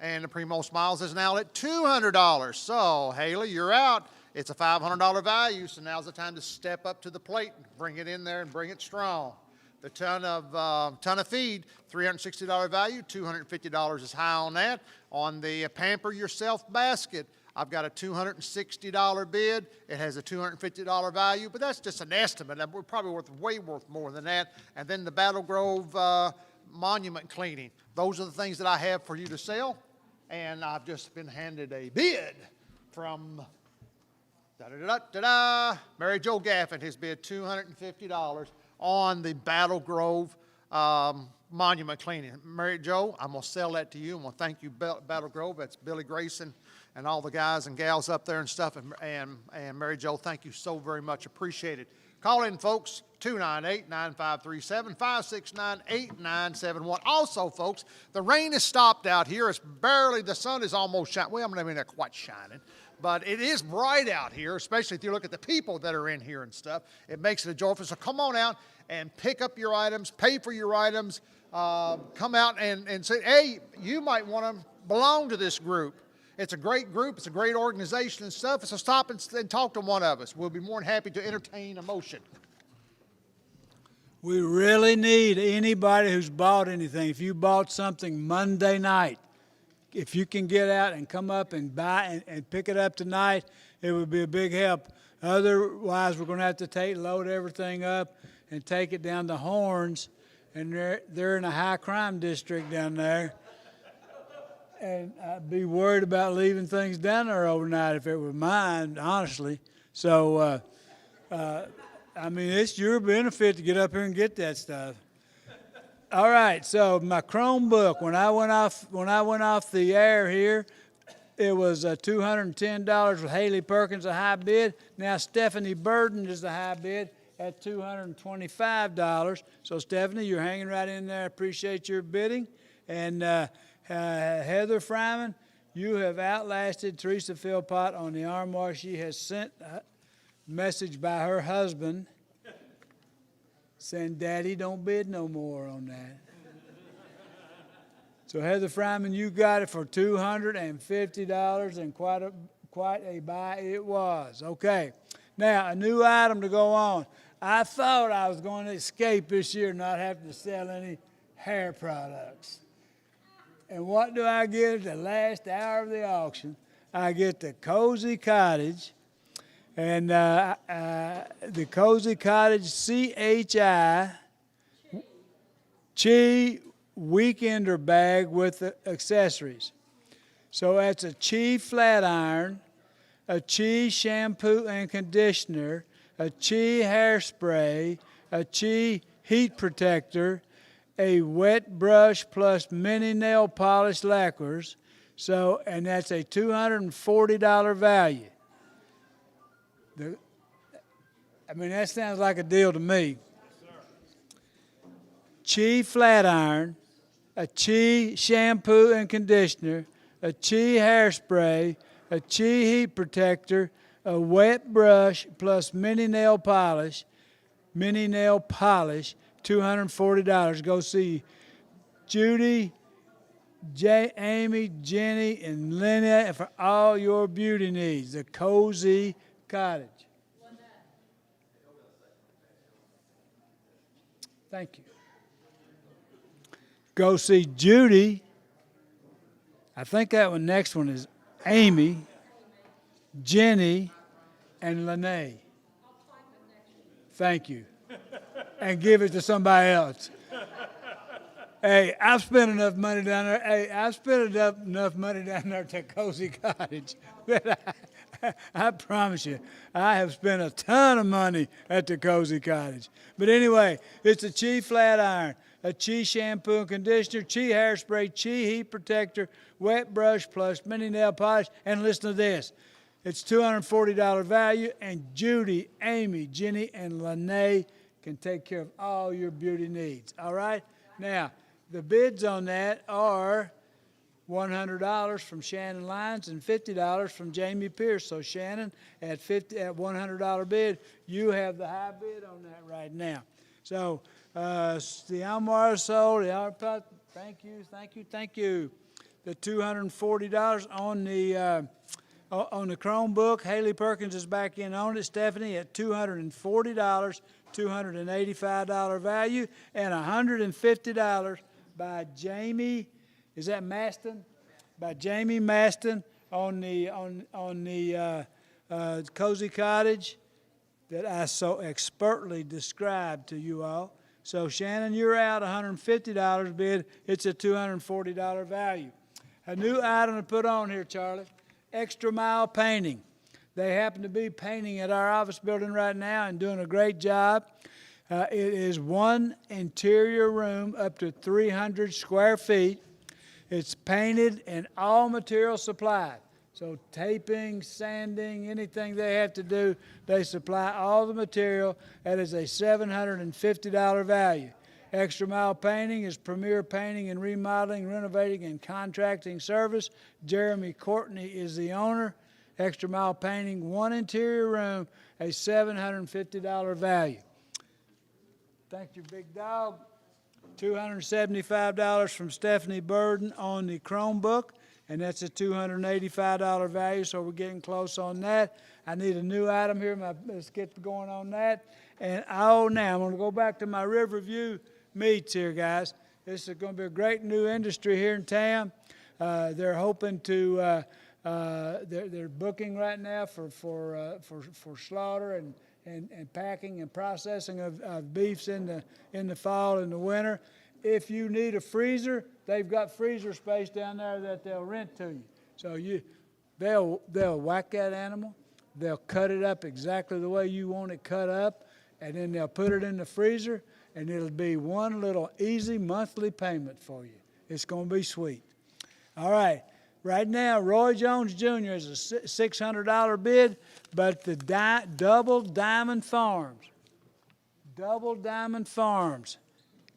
And the Primo Smiles is now at $200. So, Haley, you're out. It's a $500 value, so now's the time to step up to the plate and bring it in there and bring it strong. The ton of feed, $360 value, $250 is high on that. On the Pamper Yourself basket, I've got a $260 bid. It has a $250 value, but that's just an estimate. We're probably way worth more than that. And then the Battle Grove monument cleaning. Those are the things that I have for you to sell. And I've just been handed a bid from Mary Jo Gaffin. His bid $250 on the Battle Grove monument cleaning. Mary Jo, I'm going to sell that to you. I'm going to thank you, Battle Grove. That's Billy Grayson and all the guys and gals up there and stuff. And Mary Jo, thank you so very much. Appreciate it. Call in, folks, 298-9537, 569-8971. Also, folks, the rain has stopped out here. It's barely, the sun is almost shining. Well, I mean, they're quite shining. But it is bright out here, especially if you look at the people that are in here and stuff. It makes it a joyful. So come on out and pick up your items, pay for your items. Come out and say, hey, you might want to belong to this group. It's a great group. It's a great organization and stuff. So stop and talk to one of us. We'll be more than happy to entertain a motion. We really need anybody who's bought anything. If you bought something Monday night, if you can get out and come up and buy and pick it up tonight, it would be a big help. Otherwise, we're going to have to load everything up and take it down to Horns, and they're in a high crime district down there. And I'd be worried about leaving things down there overnight if it were mine, honestly. So, I mean, it's your benefit to get up here and get that stuff. All right, so my Chromebook, when I went off the air here, it was $210 with Haley Perkins, a high bid. Now Stephanie Burden is the high bid at $225. So Stephanie, you're hanging right in there. I appreciate your bidding. And Heather Fryman, you have outlasted Teresa Philpott on the armoire. She has sent a message by her husband saying, Daddy, don't bid no more on that. So Heather Fryman, you got it for $250, and quite a buy it was. Okay, now a new item to go on. I thought I was going to escape this year and not have to sell any hair products. And what do I get at the last hour of the auction? I get the Cozy Cottage, and the Cozy Cottage CHI Chi Weekender bag with the accessories. So that's a Chi flat iron, a Chi shampoo and conditioner, a Chi hairspray, a Chi heat protector, a wet brush plus mini nail polish lacquers. So, and that's a $240 value. I mean, that sounds like a deal to me. Chi flat iron, a Chi shampoo and conditioner, a Chi hairspray, a Chi heat protector, a wet brush plus mini nail polish, $240. Go see Judy, Amy, Jenny, and Lynette for all your beauty needs. The Cozy Cottage. Thank you. Go see Judy. I think that next one is Amy, Jenny, and Lene. Thank you. And give it to somebody else. Hey, I've spent enough money down there. Hey, I've spent enough money down there at the Cozy Cottage. I promise you, I have spent a ton of money at the Cozy Cottage. But anyway, it's a Chi flat iron, a Chi shampoo and conditioner, Chi hairspray, Chi heat protector, wet brush plus mini nail polish. And listen to this. It's $240 value, and Judy, Amy, Jenny, and Lene can take care of all your beauty needs. All right? Now, the bids on that are $100 from Shannon Lyons and $50 from Jamie Pierce. So Shannon, at $100 bid, you have the high bid on that right now. So the Almar sold, thank you. The $240 on the On the Chromebook, Haley Perkins is back in on it, Stephanie, at $240, $285 value, and $150 by Jamie, is that Maston? By Jamie Maston on the Cozy Cottage that I so expertly described to you all. So Shannon, you're out, $150 bid. It's a $240 value. A new item to put on here, Charlie, Extra Mile Painting. They happen to be painting at our office building right now and doing a great job. It is one interior room up to 300 square feet. It's painted and all materials supplied. So taping, sanding, anything they have to do, they supply all the material. That is a $750 value. Extra Mile Painting is premier painting and remodeling, renovating, and contracting service. Jeremy Courtney is the owner. Extra Mile Painting, one interior room, a $750 value. Thank you, big dog. $275 from Stephanie Burden on the Chromebook, and that's a $285 value, so we're getting close on that. I need a new item here. Let's get going on that. And now I'm going to go back to my Riverview meats here, guys. This is going to be a great new industry here in town. They're hoping to, they're booking right now for slaughter and packing and processing of beefs in the fall and the winter. If you need a freezer, they've got freezer space down there that they'll rent to you. So they'll whack that animal, they'll cut it up exactly the way you want it cut up, and then they'll put it in the freezer, and it'll be one little easy monthly payment for you. It's going to be sweet. All right. Right now, Roy Jones Jr. is a $600 bid, but the Double Diamond Farms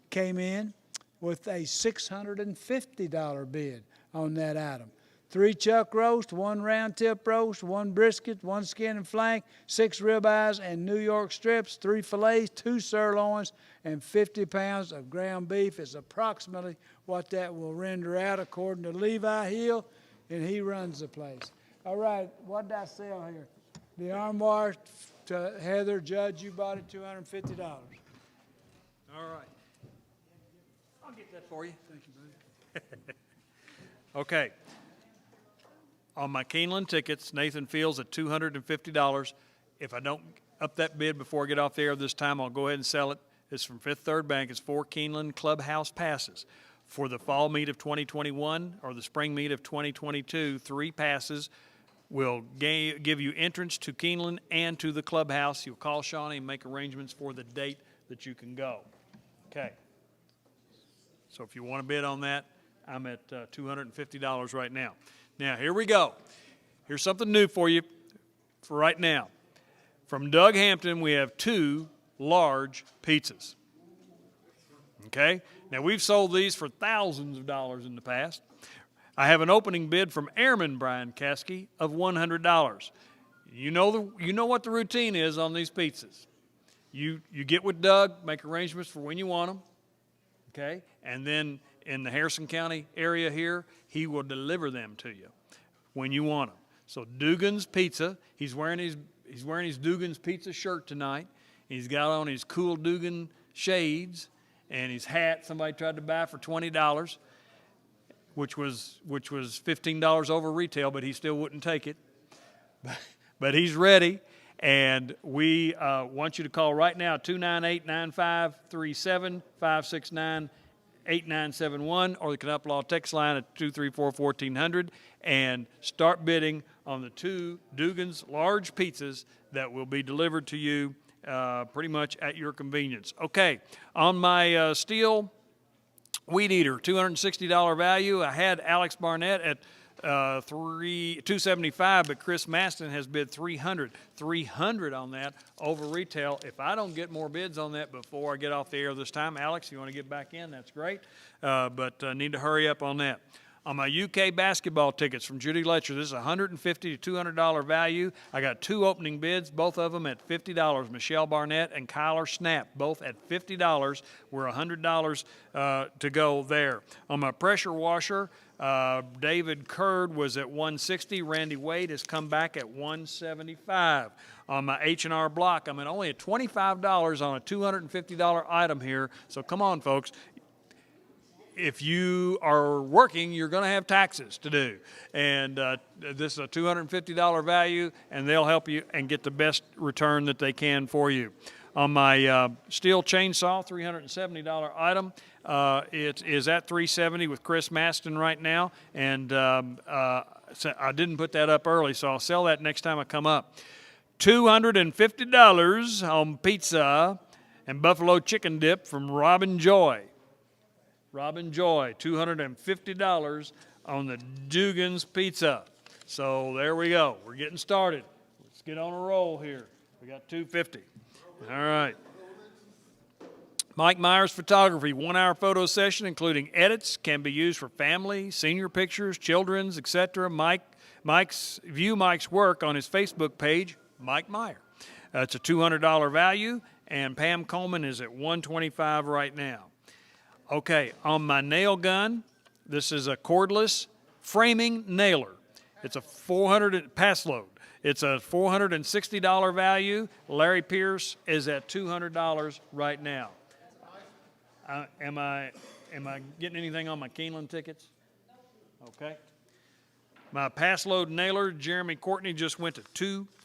came in with a $650 bid on that item. 3 chuck roast, 1 round tip roast, 1 brisket, 1 skin and flank, 6 ribeyes and New York strips, 3 fillets, 2 sirloins, and 50 pounds of ground beef is approximately what that will render out according to Levi Hill, and he runs the place. All right, what did I sell here? The armoire to Heather Judge, you bought it $250. All right. I'll get that for you. Thank you, buddy. Okay. On my Keeneland tickets, Nathan Fields at $250. If I don't up that bid before I get off the air this time, I'll go ahead and sell it. It's from Fifth Third Bank. It's 4 Keeneland Clubhouse passes. For the fall meet of 2021 or the spring meet of 2022, 3 passes will give you entrance to Keeneland and to the clubhouse. You'll call Shawnee and make arrangements for the date that you can go. Okay. So if you want to bid on that, I'm at $250 right now. Now, here we go. Here's something new for you for right now. From Doug Hampton, we have 2 large pizzas. Okay? Now, we've sold these for thousands of dollars in the past. I have an opening bid from Airman Brian Caskey of $100. You know what the routine is on these pizzas. You get with Doug, make arrangements for when you want them, okay? And then in the Harrison County area here, he will deliver them to you when you want them. So Dugan's Pizza, he's wearing his Dugan's Pizza shirt tonight. He's got on his cool Dugan shades and his hat somebody tried to buy for $20, which was $15 over retail, but he still wouldn't take it. But he's ready, and we want you to call right now, 298-9537, 569-8971, or the Knuppelaw text line at 234-1400, and start bidding on the 2 Dugan's large pizzas that will be delivered to you pretty much at your convenience. Okay, on my steel Weed Eater, $260 value. I had Alex Barnett at $275, but Chris Maston has bid $300 on that over retail. If I don't get more bids on that before I get off the air this time, Alex, you want to get back in, that's great, but need to hurry up on that. On my UK basketball tickets from Judy Letcher, this is $150 to $200 value. I got 2 opening bids, both of them at $50. Michelle Barnett and Kyler Snap, both at $50. We're $100 to go there. On my pressure washer, David Curd was at $160. Randy Wade has come back at $175. On my H&R Block, I'm at only at $25 on a $250 item here. So come on, folks. If you are working, you're going to have taxes to do. And this is a $250 value, and they'll help you and get the best return that they can for you. On my steel chainsaw, $370 item, it is at $370 with Chris Maston right now. And so I didn't put that up early, so I'll sell that next time I come up. $250 on pizza and buffalo chicken dip from Robin Joy. Robin Joy, $250 on the Dugan's Pizza. So there we go. We're getting started. Let's get on a roll here. We got $250. All right. Mike Myers Photography, 1-hour photo session, including edits, can be used for family, senior pictures, children's, etc. View Mike's work on his Facebook page, Mike Meyer. It's a $200 value, and Pam Coleman is at $125 right now. Okay, on my nail gun, this is a cordless framing nailer. It's a pass load. It's a $460 value. Larry Pierce is at $200 right now. Am I getting anything on my Keeneland tickets? Okay. My pass load nailer, Jeremy Courtney, just went to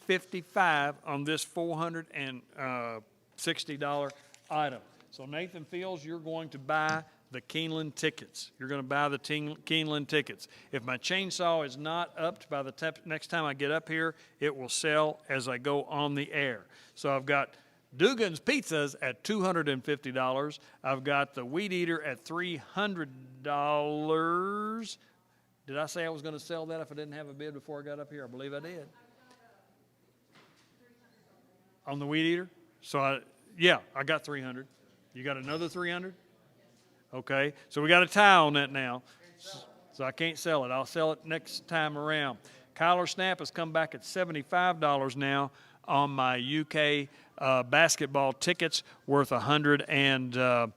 $255 on this $460 item. So Nathan Fields, you're going to buy the Keeneland tickets. You're going to buy the Keeneland tickets. If my chainsaw is not upped by the next time I get up here, it will sell as I go on the air. So I've got Dugan's Pizzas at $250. I've got the Weed Eater at $300. Did I say I was going to sell that if I didn't have a bid before I got up here? I believe I did. On the Weed Eater? So I got $300. You got another $300? Okay, so we got a tie on that now, so I can't sell it. I'll sell it next time around. Kyler Snap has come back at $75 now on my UK basketball tickets, worth $150 to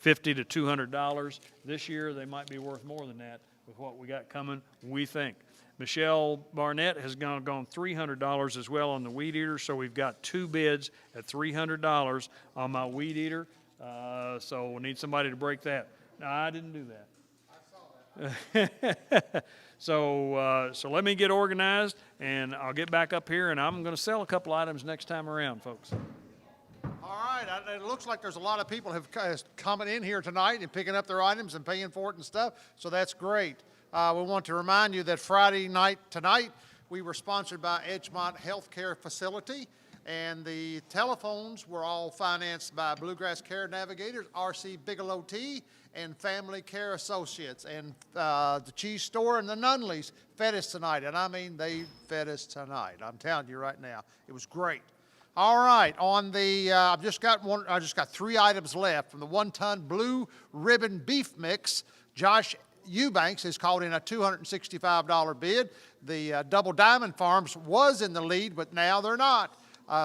$200. This year they might be worth more than that with what we got coming, we think. Michelle Barnett has gone $300 as well on the Weed Eater, so we've got 2 bids at $300 on my Weed Eater. So we need somebody to break that. No, I didn't do that. I saw that. So let me get organized, and I'll get back up here, and I'm going to sell a couple items next time around, folks. All right, it looks like there's a lot of people have coming in here tonight and picking up their items and paying for it and stuff, so that's great. We want to remind you that Friday night tonight, we were sponsored by Edgemont Healthcare Facility, and the telephones were all financed by Bluegrass Care Navigators, R.C. Bigelow Tea, and Family Care Associates. And the cheese store and the Nunleys fed us tonight, and I mean they fed us tonight. I'm telling you right now, it was great. All right, on the I just got 3 items left from the 1-ton Blue Ribbon Beef Mix. Josh Eubanks has called in a $265 bid. The Double Diamond Farms was in the lead, but now they're not.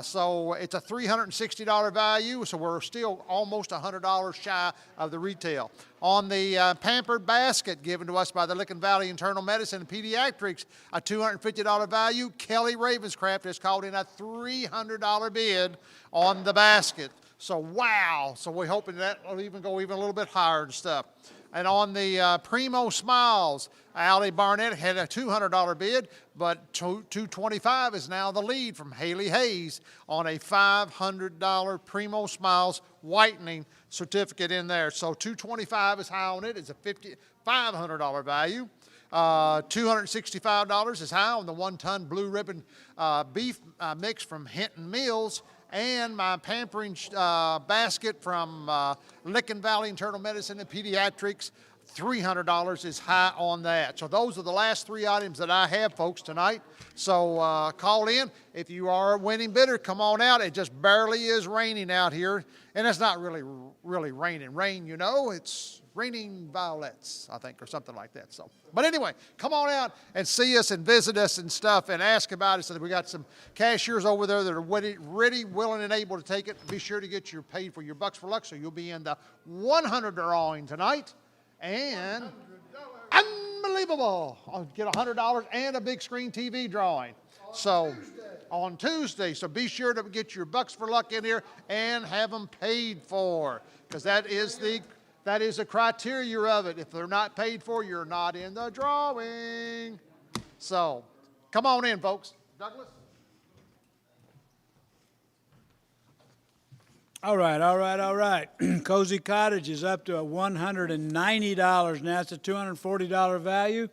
So it's a $360 value, so we're still almost $100 shy of the retail. On the Pampered Basket given to us by the Licking Valley Internal Medicine and Pediatrics, a $250 value, Kelly Ravenscraft has called in a $300 bid on the basket. So wow, so we're hoping that will even go even a little bit higher and stuff. And on the Primo Smiles, Allie Barnett had a $200 bid, but $225 is now the lead from Haley Hayes on a $500 Primo Smiles whitening certificate in there. So $225 is high on it. It's a $500 value. $265 is high on the 1-ton Blue Ribbon beef mix from Hinton Mills. And my pampering basket from Licking Valley Internal Medicine and Pediatrics, $300 is high on that. So those are the last 3 items that I have, folks, tonight. So call in. If you are a winning bidder, come on out. It just barely is raining out here. And it's not really raining. Rain, you know, it's Raining Violets, I think, or something like that. So, but anyway, come on out and see us and visit us and stuff and ask about it. So we got some cashiers over there that are ready, willing, and able to take it. Be sure to get your paid for your bucks for luck. So you'll be in the 100 drawing tonight. And unbelievable! I'll get $100 and a big screen TV drawing. So on Tuesday. So be sure to get your bucks for luck in here and have them paid for, because that is the criteria of it. If they're not paid for, you're not in the drawing. So come on in, folks. Douglas? All right. Cozy Cottage is up to $190 now. It's a $240 value.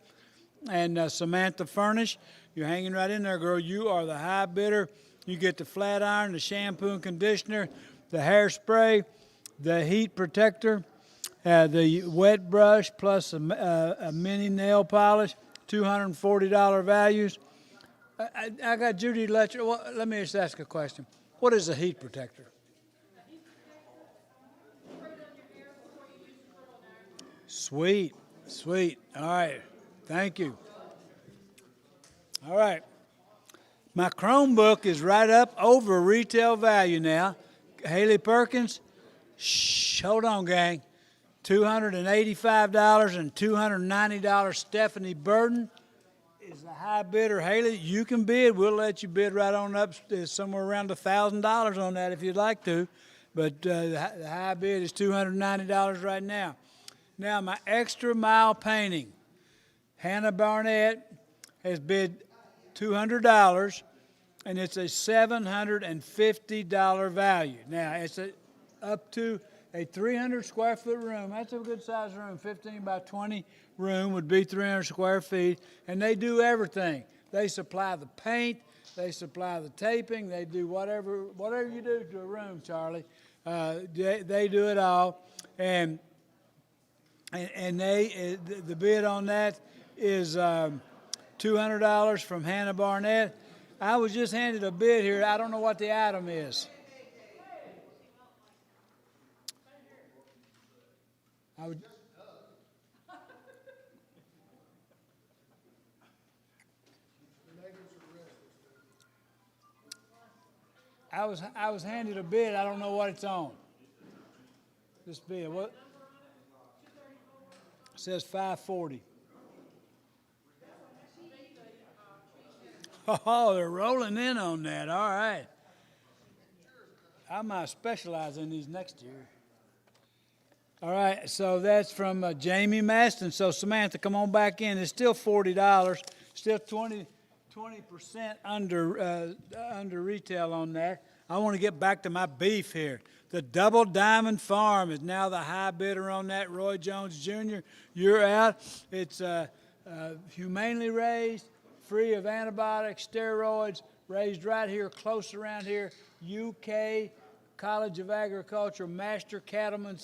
And Samantha Furnish, you're hanging right in there, girl. You are the high bidder. You get the flat iron, the shampoo and conditioner, the hairspray, the heat protector, the wet brush, plus a mini nail polish, $240 values. I got Judy Letcher. Well, let me just ask a question. What is a heat protector? Sweet. All right. Thank you. All right. My Chromebook is right up over retail value now. Haley Perkins, hold on, gang. $285 and $290. Stephanie Burden is the high bidder. Haley, you can bid. We'll let you bid right on up somewhere around $1,000 on that if you'd like to. But the high bid is $290 right now. Now, my Extra Mile painting. Hannah Barnett has bid $200, and it's a $750 value. Now, it's up to a 300 square foot room. That's a good size room. 15 by 20 room would be 300 square feet, and they do everything. They supply the paint, they supply the taping, they do whatever you do to a room, Charlie. They do it all, and the bid on that is $200 from Hannah Barnett. I was just handed a bid here. I don't know what the item is. I was handed a bid. I don't know what it's on. This bid. What? It says $540. Oh, they're rolling in on that. All right. I might specialize in these next year. All right, so that's from Jamie Maston. So, Samantha, come on back in. It's still $40, still 20% under retail on that. I want to get back to my beef here. The Double Diamond Farm is now the high bidder on that. Roy Jones Jr., you're out. It's humanely raised, free of antibiotics, steroids, raised right here, close around here, UK College of Agriculture, master cattlemen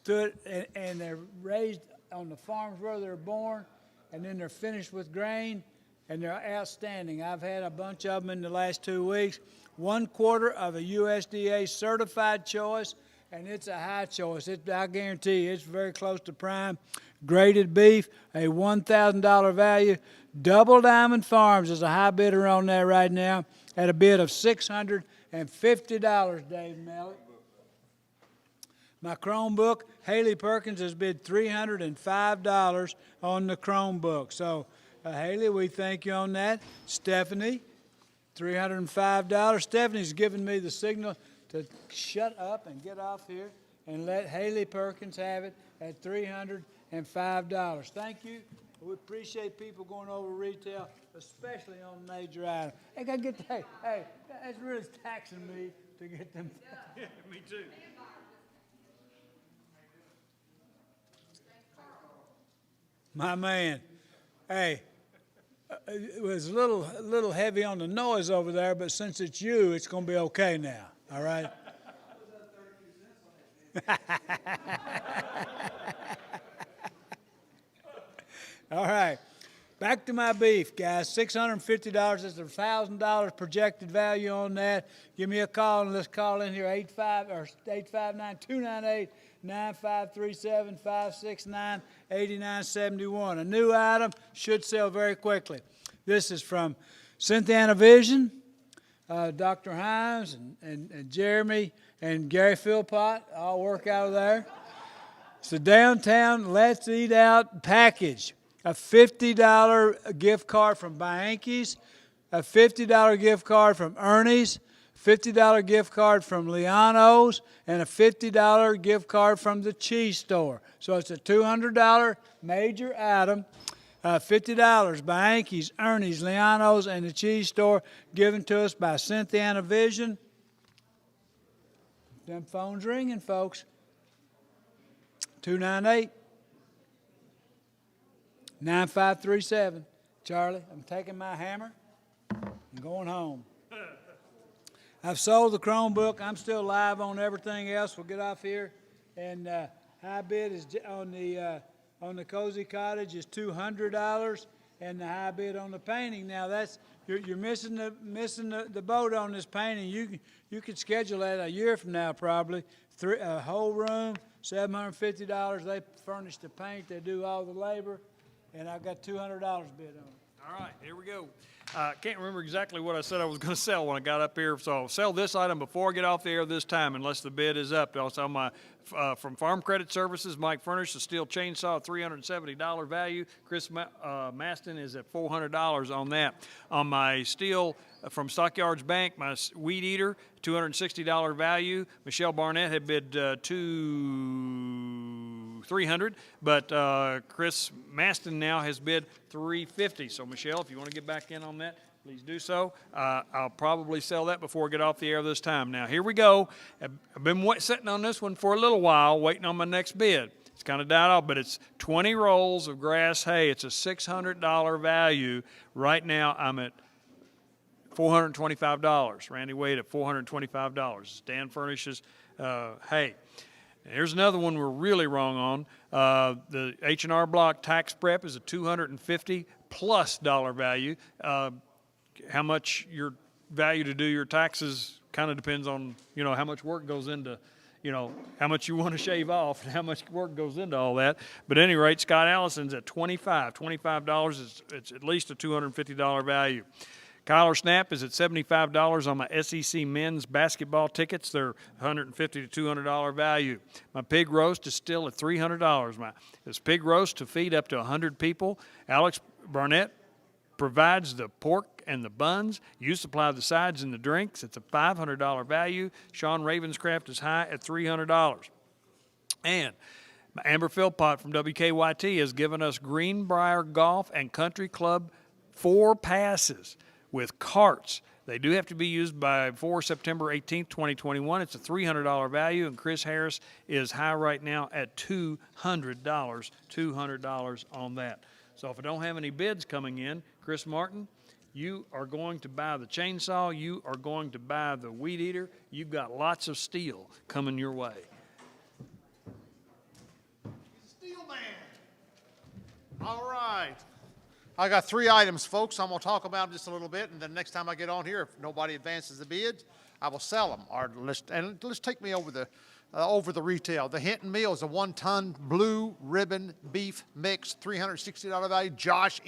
to it, and they're raised on the farms where they're born, and then they're finished with grain, and they're outstanding. I've had a bunch of them in the last 2 weeks. 1/4 of a USDA certified choice, and it's a high choice. I guarantee you, it's very close to prime. Graded beef, a $1,000 value. Double Diamond Farms is a high bidder on that right now at a bid of $650, Dave Mallett. My Chromebook, Haley Perkins has bid $305 on the Chromebook. So, Haley, we thank you on that. Stephanie, $305. Stephanie's given me the signal to shut up and get off here and let Haley Perkins have it at $305. Thank you. We appreciate people going over retail, especially on major items. Hey, that's really taxing me to get them. Yeah, me too. My man. Hey, it was a little heavy on the noise over there, but since it's you, it's going to be okay now. All right? All right. Back to my beef, guys. $650. That's $1,000 projected value on that. Give me a call and let's call in here 859-298-9537-569-8971. A new item should sell very quickly. This is from Cynthiana Vision, Dr. Himes and Jeremy and Gary Philpott all work out of there. It's a downtown Let's Eat Out package. A $50 gift card from Bianchi's, a $50 gift card from Ernie's, $50 gift card from Liano's, and a $50 gift card from the cheese store. So it's a $200 major item. $50 Bianchi's, Ernie's, Liano's, and the cheese store, given to us by Cynthiana Vision. Them phones ringing, folks. 298-9537. Charlie, I'm taking my hammer and going home. I've sold the Chromebook. I'm still live on everything else. We'll get off here. And high bid is on the Cozy Cottage is $200, and the high bid on the painting. Now that's you're missing the boat on this painting. You could schedule that a year from now probably. A whole room, $750. They furnish the paint. They do all the labor. And I've got $200 bid on it. All right, here we go. Can't remember exactly what I said I was going to sell when I got up here, so I'll sell this item before I get off the air this time, unless the bid is up. I'll sell my from Farm Credit Services, Mike Furnish, a steel chainsaw, $370 value. Chris Maston is at $400 on that. On my steel from Stockyards Bank, my weed eater, $260 value. Michelle Barnett had bid $300, but Chris Maston now has bid $350. So Michelle, if you want to get back in on that, please do so. I'll probably sell that before I get off the air this time. Now here we go. I've been sitting on this one for a little while, waiting on my next bid. It's kind of died off, but it's 20 rolls of grass hay. It's a $600 value. Right now I'm at $425. Randy Wade at $425. Dan Furnishes hay. And here's another one we're really wrong on. The H&R Block tax prep is a $250+ value. How much your value to do your taxes kind of depends on, how much work goes into, how much you want to shave off and how much work goes into all that. But at any rate, Scott Allison's at $25 is it's at least a $250 value. Kyler Snap is at $75 on my SEC men's basketball tickets. They're $150 to $200 value. My pig roast is still at $300. This pig roast to feed up to 100 people. Alex Barnett provides the pork and the buns. You supply the sides and the drinks. It's a $500 value. Sean Ravenscraft is high at $300. And Amber Philpott from WKYT has given us Greenbrier Golf and Country Club 4 passes with carts. They do have to be used before September 18th, 2021. It's a $300 value, and Chris Harris is high right now at $200. $200 on that. So if I don't have any bids coming in, Chris Martin, you are going to buy the chainsaw. You are going to buy the weed eater. You've got lots of steel coming your way. Steel man. All right. I got 3 items, folks. I'm going to talk about them just a little bit, and then next time I get on here, if nobody advances the bids, I will sell them. Let's take me over the retail. The Hinton Meal is a 1-ton blue ribbon beef mix, $360 value. Josh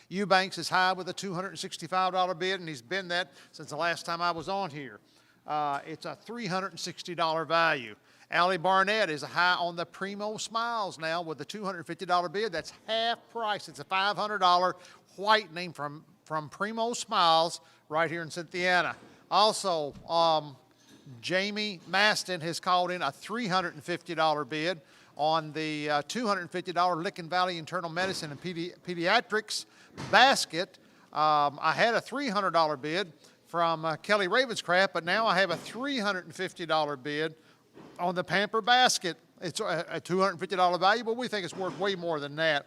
Eubanks is high with a $265 bid, and he's been that since the last time I was on here. It's a $360 value. Allie Barnett is high on the Primo Smiles now with a $250 bid. That's half price. It's a $500 whitening from Primo Smiles right here in Cynthiana. Also, Jamie Maston has called in a $350 bid on the $250 Licking Valley Internal Medicine and Pediatrics basket. I had a $300 bid from Kelly Ravenscraft, but now I have a $350 bid on the Pamper basket. It's a $250 value, but we think it's worth way more than that.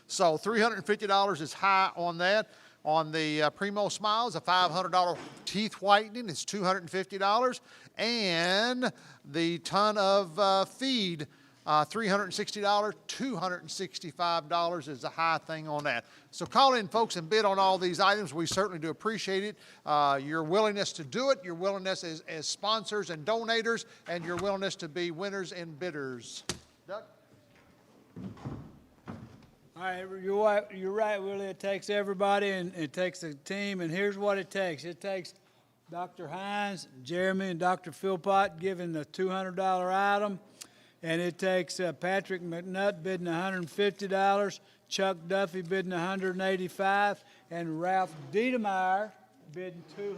So $350 is high on that. On the Primo Smiles, a $500 teeth whitening is $250. And the ton of feed $360, $265 is the high thing on that. So call in, folks, and bid on all these items. We certainly do appreciate it. Your willingness to do it, your willingness as sponsors and donators, and your willingness to be winners and bidders. Doug? All right, you're right, Willie. It takes everybody and it takes a team, and here's what it takes. It takes Dr. Hines, Jeremy, and Dr. Philpott giving the $200 item, and it takes Patrick McNutt bidding $150, Chuck Duffy bidding $185, and Ralph Diedemeyer bidding $225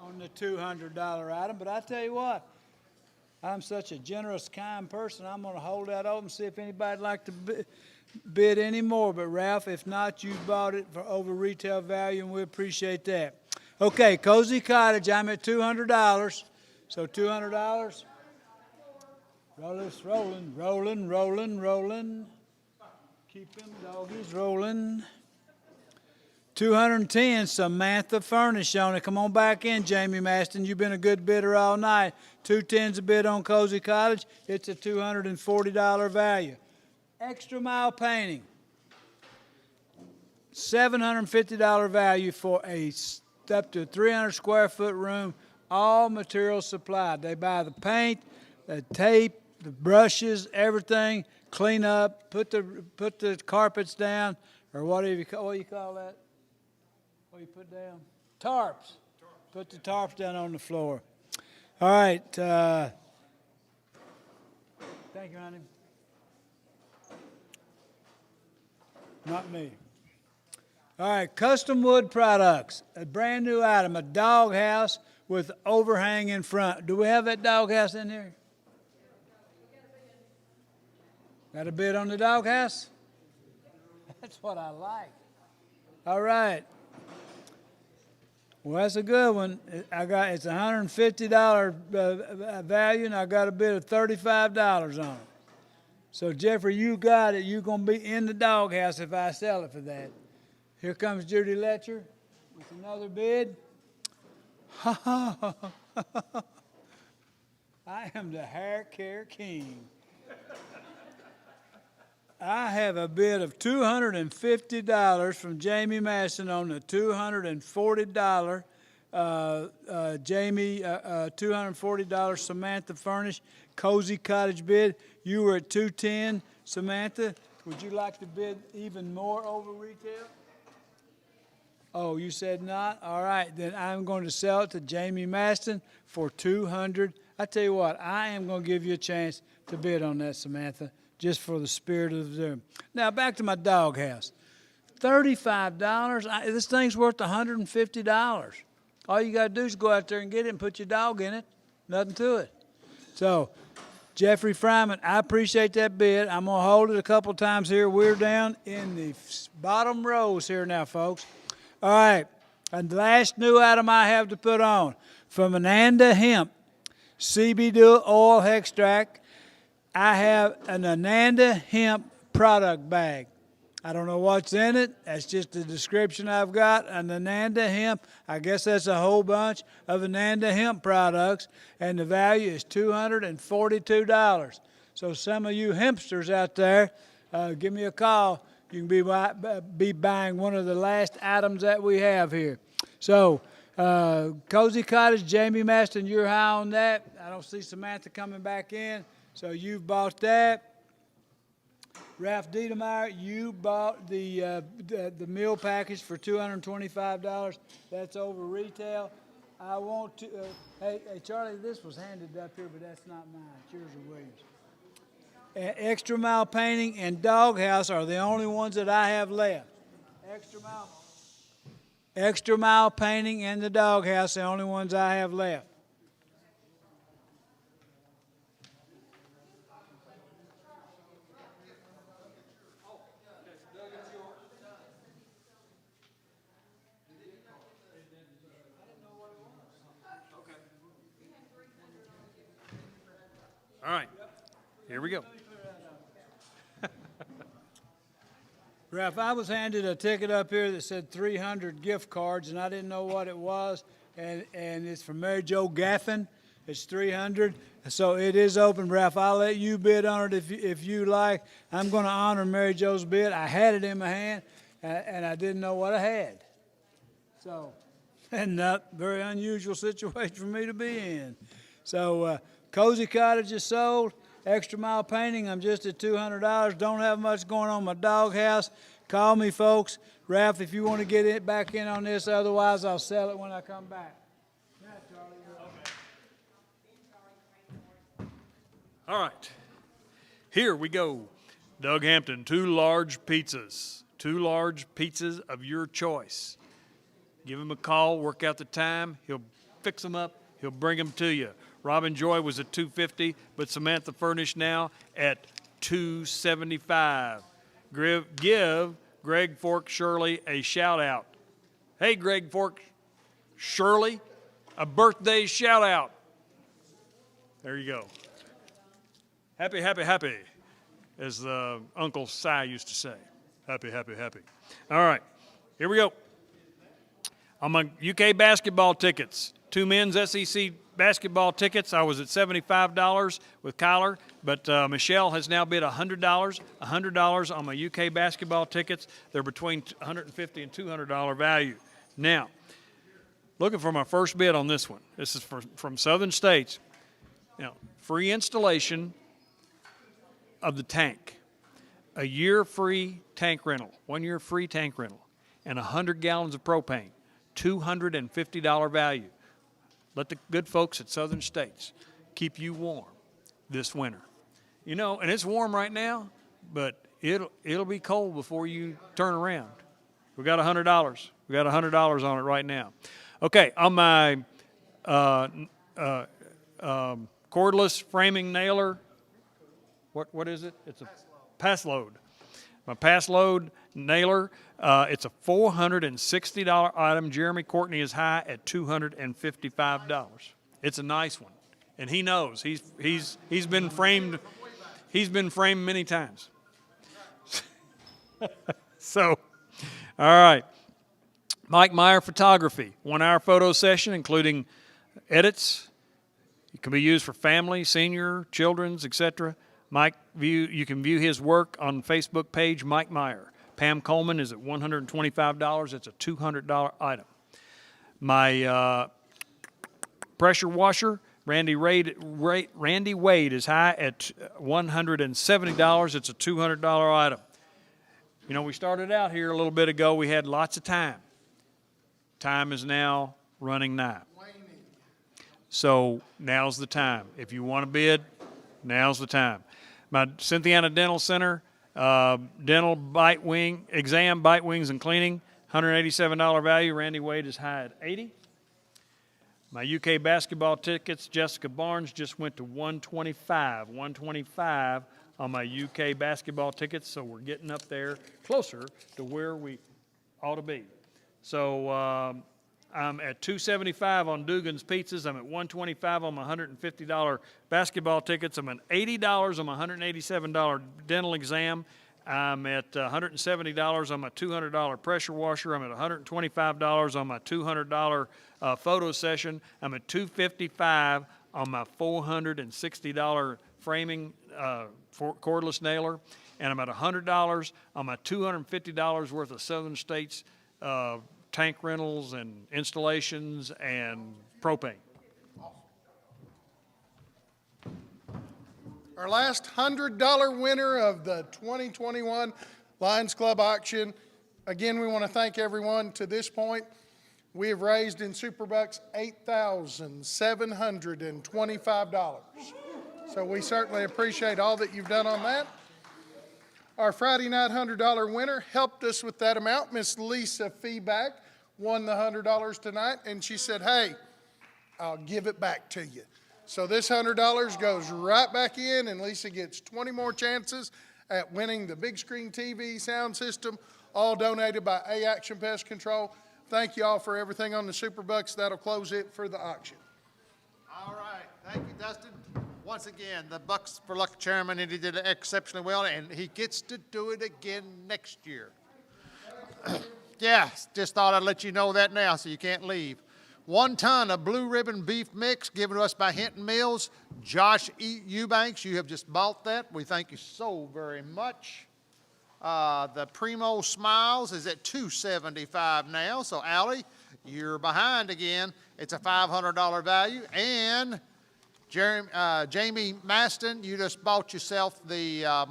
on the $200 item. But I tell you what, I'm such a generous, kind person, I'm going to hold that open, see if anybody'd like to bid any more. But Ralph, if not, you bought it for over retail value, and we appreciate that. Okay, Cozy Cottage, I'm at $200. So $200. Roll this rolling, rolling, rolling, rolling. Keep them doggies rolling. 210, Samantha Furnish on it. Come on back in, Jamie Maston. You've been a good bidder all night. 210's a bid on Cozy Cottage. It's a $240 value. Extra Mile Painting. $750 value for up to 300 square foot room. All materials supplied. They buy the paint, the tape, the brushes, everything. Clean up, put the carpets down, or whatever you call, what do you call that? What do you put down? Tarps. Put the tarps down on the floor. All right. Thank you, honey. Not me. All right, Custom Wood Products. A brand new item, a doghouse with overhang in front. Do we have that doghouse in here? Got a bid on the doghouse? That's what I like. All right. Well, that's a good one. It's $150 value, and I got a bid of $35 on it. So Jeffrey, you got it. You're gonna be in the doghouse if I sell it for that. Here comes Judy Letcher with another bid. I am the hair care king. I have a bid of $250 from Jamie Masson on the $240 $240 Samantha Furnish Cozy Cottage bid. You were at $210, Samantha. Would you like to bid even more over retail? Oh, you said not? All right, then I'm going to sell it to Jamie Maston for $200. I tell you what, I am going to give you a chance to bid on that, Samantha, just for the spirit of the doom. Now, back to my doghouse. $35. This thing's worth $150. All you got to do is go out there and get it and put your dog in it. Nothing to it. So, Jeffrey Fryman, I appreciate that bid. I'm going to hold it a couple times here. We're down in the bottom rows here now, folks. All right, and the last new item I have to put on from Ananda Hemp CBD oil extract. I have an Ananda Hemp product bag. I don't know what's in it. That's just the description I've got. An Ananda Hemp, I guess that's a whole bunch of Ananda Hemp products, and the value is $242. So some of you hempsters out there, give me a call. You can be buying one of the last items that we have here. So, Cozy Cottage, Jamie Maston, you're high on that. I don't see Samantha coming back in, so you've bought that. Ralph Diedemeyer, you bought the meal package for $225. That's over retail. I want to, hey, Charlie, this was handed up here, but that's not mine. It's yours or Williams. Extra Mile Painting and Doghouse are the only ones that I have left. Extra Mile Painting and the Doghouse, the only ones I have left. All right, here we go. Ralph, I was handed a ticket up here that said 300 gift cards, and I didn't know what it was, and it's from Mary Jo Gaffin. It's 300, so it is open, Ralph. I'll let you bid on it if you like. I'm going to honor Mary Jo's bid. I had it in my hand, and I didn't know what I had. So, and not very unusual situation for me to be in. So, Cozy Cottage is sold. Extra Mile Painting, I'm just at $200. Don't have much going on in my doghouse. Call me, folks. Ralph, if you want to get it back in on this, otherwise I'll sell it when I come back. All right. Here we go. Doug Hampton, 2 large pizzas. 2 large pizzas of your choice. Give him a call, work out the time. He'll fix them up. He'll bring them to you. Robin Joy was at $250, but Samantha Furnish now at $275. Give Greg Fork Shirley a shout out. Hey, Greg Fork Shirley, a birthday shout out. There you go. Happy, happy, happy, as Uncle Si used to say. Happy, happy, happy. All right, here we go. On my UK basketball tickets, 2 men's SEC basketball tickets, I was at $75 with Kyler, but Michelle has now bid $100. $100 on my UK basketball tickets. They're between $150 and $200 value. Now, looking for my first bid on this one. This is from Southern States. Now, free installation of the tank, a year free tank rental, 1 year free tank rental, and 100 gallons of propane, $250 value. Let the good folks at Southern States keep you warm this winter. You know, and it's warm right now, but it'll be cold before you turn around. We got $100. We got $100 on it right now. Okay, on my cordless framing nailer. What is it? It's a pass load. My pass load nailer. It's a $460 item. Jeremy Courtney is high at $255. It's a nice one, and he knows he's been framed. He's been framed many times. So, all right. Mike Meyer Photography, 1 hour photo session, including edits. It can be used for family, senior, children's, etc. You can view his work on Facebook page, Mike Meyer. Pam Coleman is at $125. It's a $200 item. My pressure washer, Randy Wade is high at $170. It's a $200 item. You know, we started out here a little bit ago. We had lots of time. Time is now running nigh. So now's the time. If you want to bid, now's the time. My Cynthiana Dental Center, dental bite wing, exam, bite wings, and cleaning, $187 value. Randy Wade is high at $80. My UK basketball tickets, Jessica Barnes just went to $125. $125 on my UK basketball tickets, so we're getting up there closer to where we ought to be. So I'm at $275 on Dugan's Pizzas. I'm at $125 on my $150 basketball tickets. I'm at $80 on my $187 dental exam. I'm at $170 on my $200 pressure washer. I'm at $125 on my $200 photo session. I'm at $255 on my $460 framing cordless nailer. And I'm at $100 on my $250 worth of Southern States tank rentals and installations and propane. Our last $100 winner of the 2021 Lions Club auction. Again, we want to thank everyone to this point. We have raised in Superbucks $8,725. So we certainly appreciate all that you've done on that. Our Friday night $100 winner helped us with that amount. Miss Lisa Feeback won the $100 tonight, and she said, hey, I'll give it back to you. So this $100 goes right back in, and Lisa gets 20 more chances at winning the big screen TV sound system, all donated by A-Action Pest Control. Thank you all for everything on the Superbucks. That'll close it for the auction. All right, thank you, Dustin. Once again, the Bucks for Luck chairman, and he did exceptionally well, and he gets to do it again next year. Yeah, just thought I'd let you know that now so you can't leave. 1 ton of Blue Ribbon beef mix given to us by Hinton Mills. Josh Eubanks, you have just bought that. We thank you so very much. The Primo Smiles is at $2.75 now. So, Allie, you're behind again. It's a $500 value. And Jamie Maston, you just bought yourself the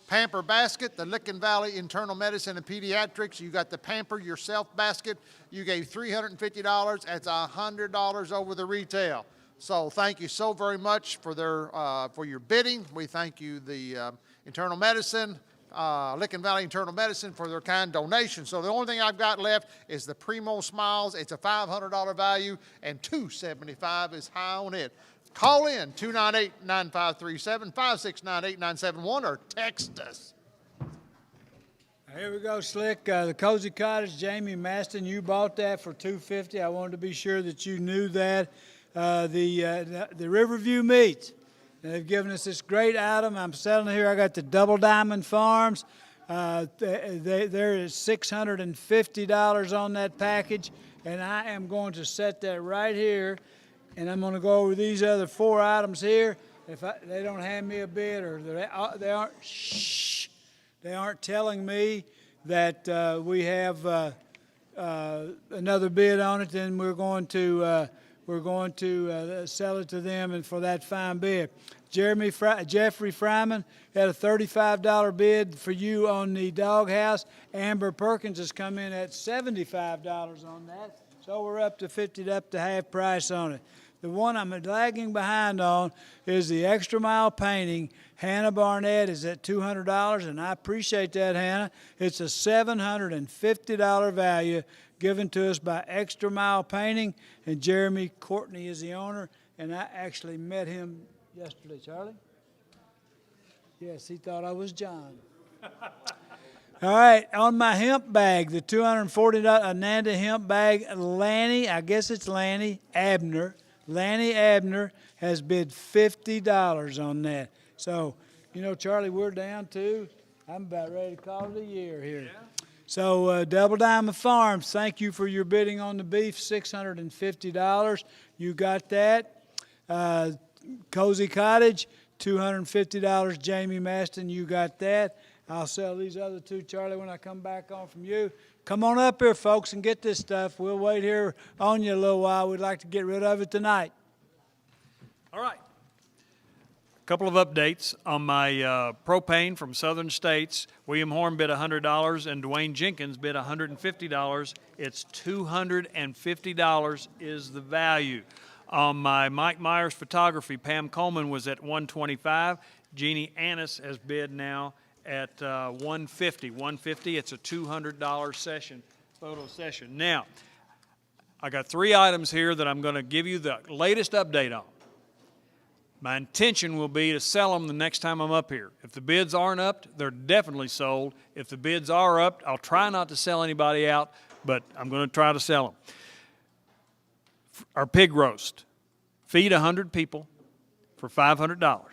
Pamper basket, the Licking Valley Internal Medicine and Pediatrics. You got the Pamper Yourself basket. You gave $350. That's $100 over the retail. So thank you so very much for your bidding. We thank you, the Internal Medicine, Licking Valley Internal Medicine, for their kind donation. So the only thing I've got left is the Primo Smiles. It's a $500 value, and $275 is high on it. Call in 298-9537, 569-8971, or text us. Here we go, Slick. The Cozy Cottage, Jamie Maston, you bought that for $250. I wanted to be sure that you knew that. The Riverview Meats, they've given us this great item. I'm selling it here. I got the Double Diamond Farms. There is $650 on that package, and I am going to set that right here. And I'm going to go over these other 4 items here. If they don't hand me a bid, or they aren't telling me that we have another bid on it, then we're going to sell it to them, and for that fine bid. Jeffrey Fryman had a $35 bid for you on the doghouse. Amber Perkins has come in at $75 on that, so we're up to $50, up to half price on it. The one I'm lagging behind on is the Extra Mile Painting. Hannah Barnett is at $200, and I appreciate that, Hannah. It's a $750 value given to us by Extra Mile Painting, and Jeremy Courtney is the owner, and I actually met him yesterday. Charlie? Yes, he thought I was John. All right, on my hemp bag, the $240 Ananda hemp bag, Lanny, I guess it's Lanny Abner. Lanny Abner has bid $50 on that. So, you know, Charlie, we're down to, I'm about ready to call it a year here. Yeah. So, Double Diamond Farms, thank you for your bidding on the beef, $650. You got that. Cozy Cottage, $250. Jamie Maston, you got that. I'll sell these other 2, Charlie, when I come back on from you. Come on up here, folks, and get this stuff. We'll wait here on you a little while. We'd like to get rid of it tonight. All right. A couple of updates on my propane from Southern States. William Horn bid $100, and Dwayne Jenkins bid $150. It's $250 is the value. On my Mike Myers Photography, Pam Coleman was at $125. Jeannie Annis has bid now at $150. It's a $200 session, photo session. Now, I got 3 items here that I'm going to give you the latest update on. My intention will be to sell them the next time I'm up here. If the bids aren't up, they're definitely sold. If the bids are up, I'll try not to sell anybody out, but I'm going to try to sell them. Our pig roast. Feed 100 people for $500.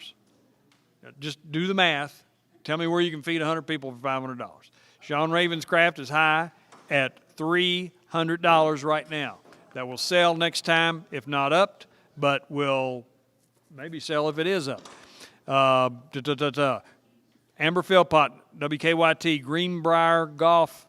Just do the math. Tell me where you can feed 100 people for $500. Sean Ravenscraft is high at $300 right now. That will sell next time, if not upped, but will maybe sell if it is up. Amber Philpott, WKYT, Greenbrier Golf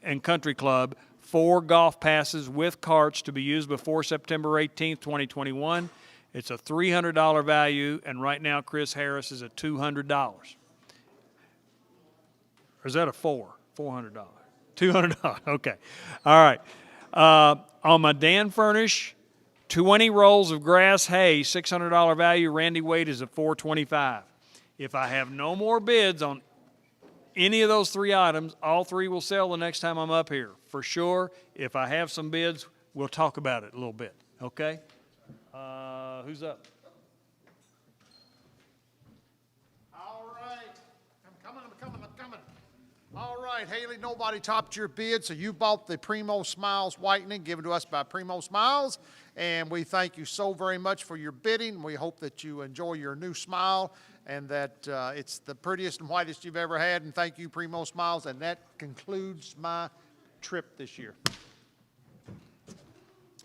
and Country Club, 4 golf passes with carts to be used before September 18th, 2021. It's a $300 value, and right now Chris Harris is at $200. Or is that a $400? $200. Okay. All right. On my Dan Furnish, 20 rolls of grass hay, $600 value. Randy Wade is at $425. If I have no more bids on any of those 3 items, all 3 will sell the next time I'm up here. For sure. If I have some bids, we'll talk about it a little bit. Okay? Who's up? All right. I'm coming. All right, Haley, nobody topped your bid, so you bought the Primo Smiles whitening given to us by Primo Smiles, and we thank you so very much for your bidding. We hope that you enjoy your new smile and that it's the prettiest and whitest you've ever had, and thank you, Primo Smiles, and that concludes my trip this year.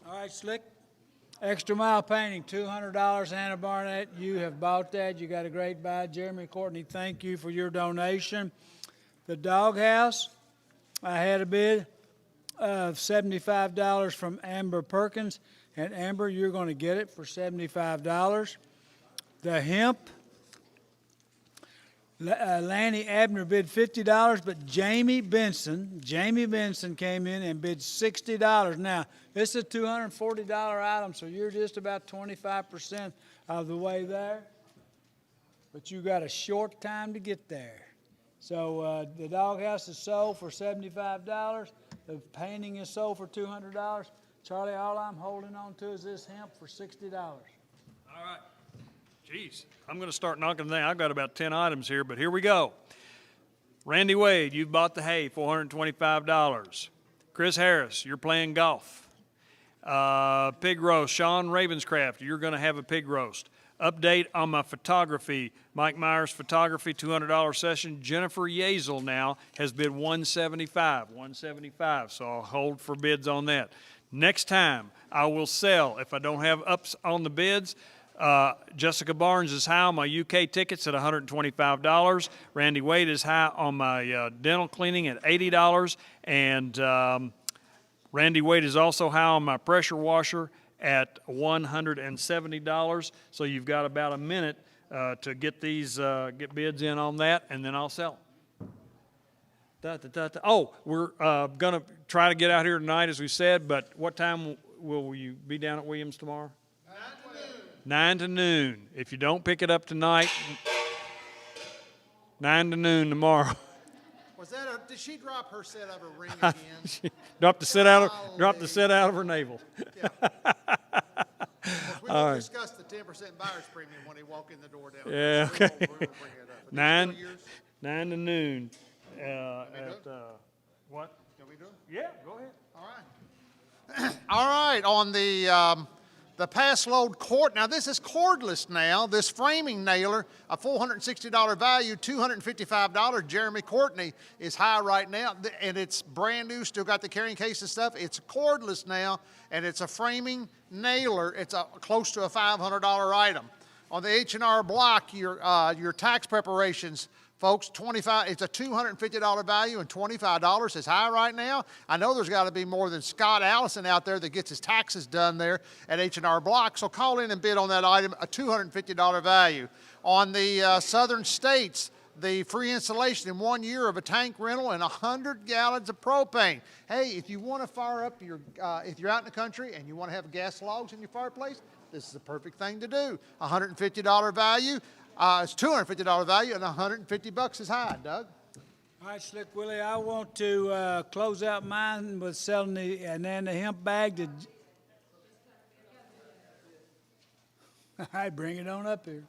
All right, Slick. Extra Mile Painting, $200, Hannah Barnett. You have bought that. You got a great buy. Jeremy Courtney, thank you for your donation. The Doghouse, I had a bid of $75 from Amber Perkins. And Amber, you're going to get it for $75. The Hemp, Lanny Abner bid $50, but Jamie Benson came in and bid $60. Now, this is a $240 item, so you're just about 25% of the way there. But you got a short time to get there. So the Doghouse is sold for $75. The painting is sold for $200. Charlie, all I'm holding on to is this hemp for $60. All right. Jeez, I'm going to start knocking down. I've got about 10 items here, but here we go. Randy Wade, you've bought the hay, $425. Chris Harris, you're playing golf. Pig roast, Sean Ravenscraft, you're going to have a pig roast. Update on my photography, Mike Myers Photography, $200 session. Jennifer Yazel now has bid $175, so I'll hold for bids on that. Next time, I will sell, if I don't have ups on the bids, Jessica Barnes is high on my UK tickets at $125. Randy Wade is high on my dental cleaning at $80. And Randy Wade is also high on my pressure washer at $170. So you've got about a minute to get these get bids in on that, and then I'll sell them. Oh, we're going to try to get out here tonight, as we said, but what time will you be down at Williams tomorrow? 9 to noon. If you don't pick it up tonight, 9 to noon tomorrow. Was that did she drop her set of her ring again? Drop the set out of her navel. Yeah. We will discuss the 10% buyer's premium when they walk in the door down there. Yeah, So okay. we'll bring it up. But 9 these are yours? to noon. What? Can we do it? Yeah, go ahead. All right. All right, on the pass load cord. Now this is cordless now. This framing nailer, a $460 value, $255. Jeremy Courtney is high right now, and it's brand new. Still got the carrying case and stuff. It's cordless now, and it's a framing nailer. It's close to a $500 item. On the H&R Block, your tax preparations. Folks, it's a $250 value, and $25 is high right now. I know there's got to be more than Scott Allison out there that gets his taxes done there at H&R Block, so call in and bid on that item, a $250 value. On the Southern States, the free installation in 1 year of a tank rental and 100 gallons of propane. Hey, if you want to fire up if you're out in the country and you want to have gas logs in your fireplace, this is the perfect thing to do. $150 value. It's $250 value, and $150 is high, Doug. All right, Slick Willie, I want to close out mine with selling the hemp bag to... All right, bring it on up here.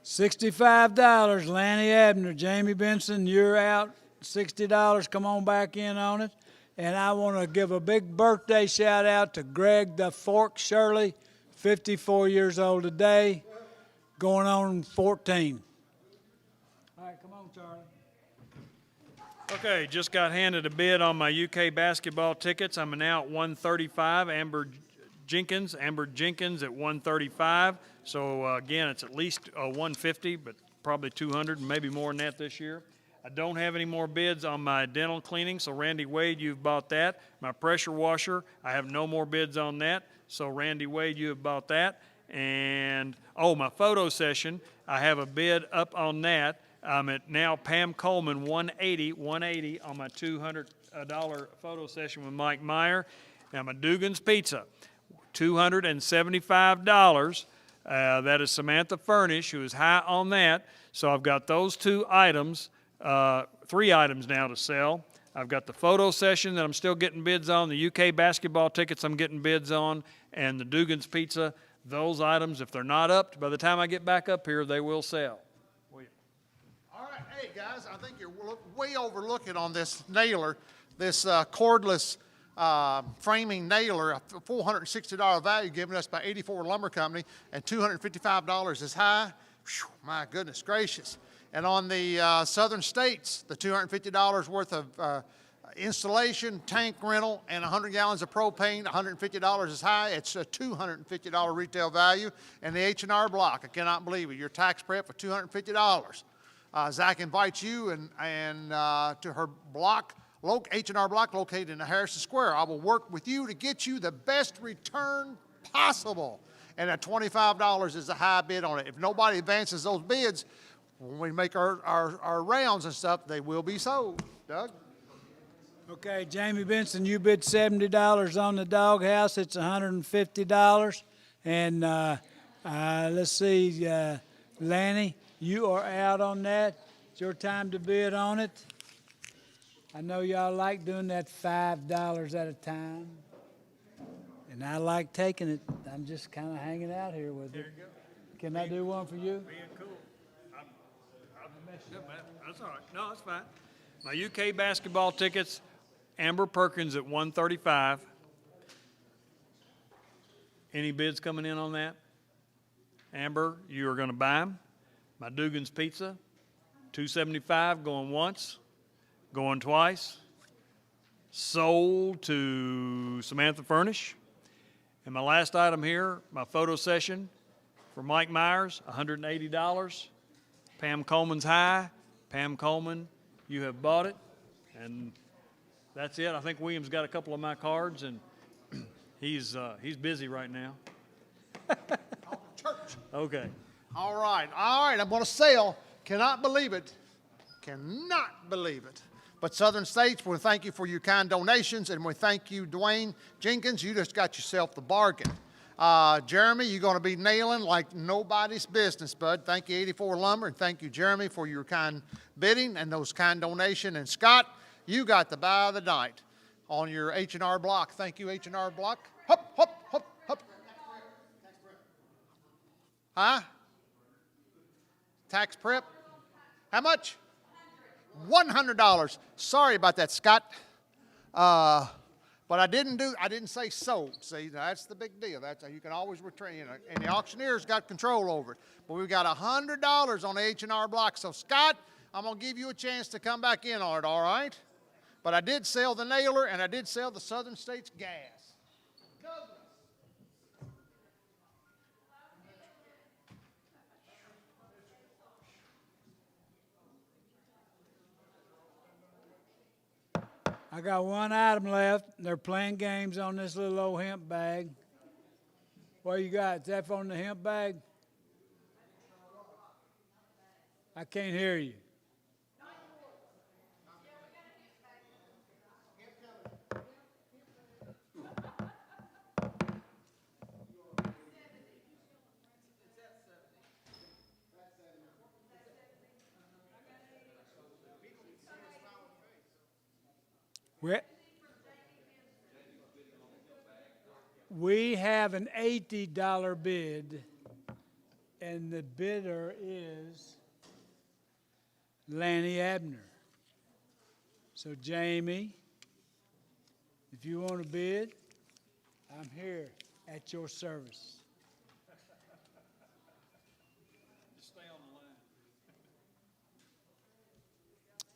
$65, Lanny Abner, Jamie Benson, you're out. $60, come on back in on it. And I want to give a big birthday shout out to Greg the Fork Shirley, 54 years old today, going on 14. All right, come on, Charlie. Okay, just got handed a bid on my UK basketball tickets. I'm now at 135. Amber Jenkins at 135. So again, it's at least 150, but probably 200, maybe more than that this year. I don't have any more bids on my dental cleaning, so Randy Wade, you've bought that. My pressure washer, I have no more bids on that, so Randy Wade, you have bought that. And, my photo session, I have a bid up on that. I'm at now Pam Coleman, 180 on my $200 photo session with Mike Meyer. Now my Dugan's Pizza, $275. That is Samantha Furnish, who is high on that. So I've got those two items. 3 items now to sell. I've got the photo session that I'm still getting bids on, the UK basketball tickets I'm getting bids on, and the Dugan's Pizza. Those items, if they're not up, by the time I get back up here, they will sell. All right, hey guys, I think you're way overlooking on this nailer, this cordless framing nailer, a $460 value given us by 84 Lumber Company, and $255 is high. Whew, my goodness gracious. And on the Southern States, the $250 worth of installation, tank rental, and 100 gallons of propane, $150 is high. It's a $250 retail value. And the H&R Block, I cannot believe it, your tax prep for $250. Zach invites you and to her block, H&R Block located in Harrison Square. I will work with you to get you the best return possible. And at $25 is a high bid on it. If nobody advances those bids, when we make our rounds and stuff, they will be sold. Doug? Okay, Jamie Benson, you bid $70 on the doghouse. It's $150. And let's see, Lanny, you are out on that. It's your time to bid on it. I know y'all like doing that $5 at a time. And I like taking it. I'm just kind of hanging out here with it. Can I do one for you? Being cool. That's all right. No, that's fine. My UK basketball tickets, Amber Perkins at $135. Any bids coming in on that? Amber, you are going to buy them. My Dugan's Pizza, $275, going once, going twice. Sold to Samantha Furnish. And my last item here, my photo session for Mike Myers, $180. Pam Coleman's high. Pam Coleman, you have bought it. And that's it. I think William's got a couple of my cards, and he's busy right now. Church. Okay. All right, I'm going to sell. Cannot believe it. Cannot believe it. But Southern States, we thank you for your kind donations, and we thank you, Dwayne Jenkins. You just got yourself the bargain. Jeremy, you're going to be nailing like nobody's business, bud. Thank you, 84 Lumber, and thank you, Jeremy, for your kind bidding and those kind donations. And Scott, you got the buy of the night on your H&R Block. Thank you, H&R Block. Hup, hup, hup, hup. Huh? Tax prep? How much? $100. Sorry about that, Scott. But I didn't say sold. See, that's the big deal. That's you can always return, and the auctioneer's got control over it. But we've got $100 on the H&R Block. So Scott, I'm gonna give you a chance to come back in on it, all right? But I did sell the nailer, and I did sell the Southern States gas. I got one item left. They're playing games on this little old hemp bag. What you got? Is that on the hemp bag? I can't hear you. We have an $80 bid, and the bidder is Lanny Abner. So Jamie, if you want to bid, I'm here at your service. Stay on the line.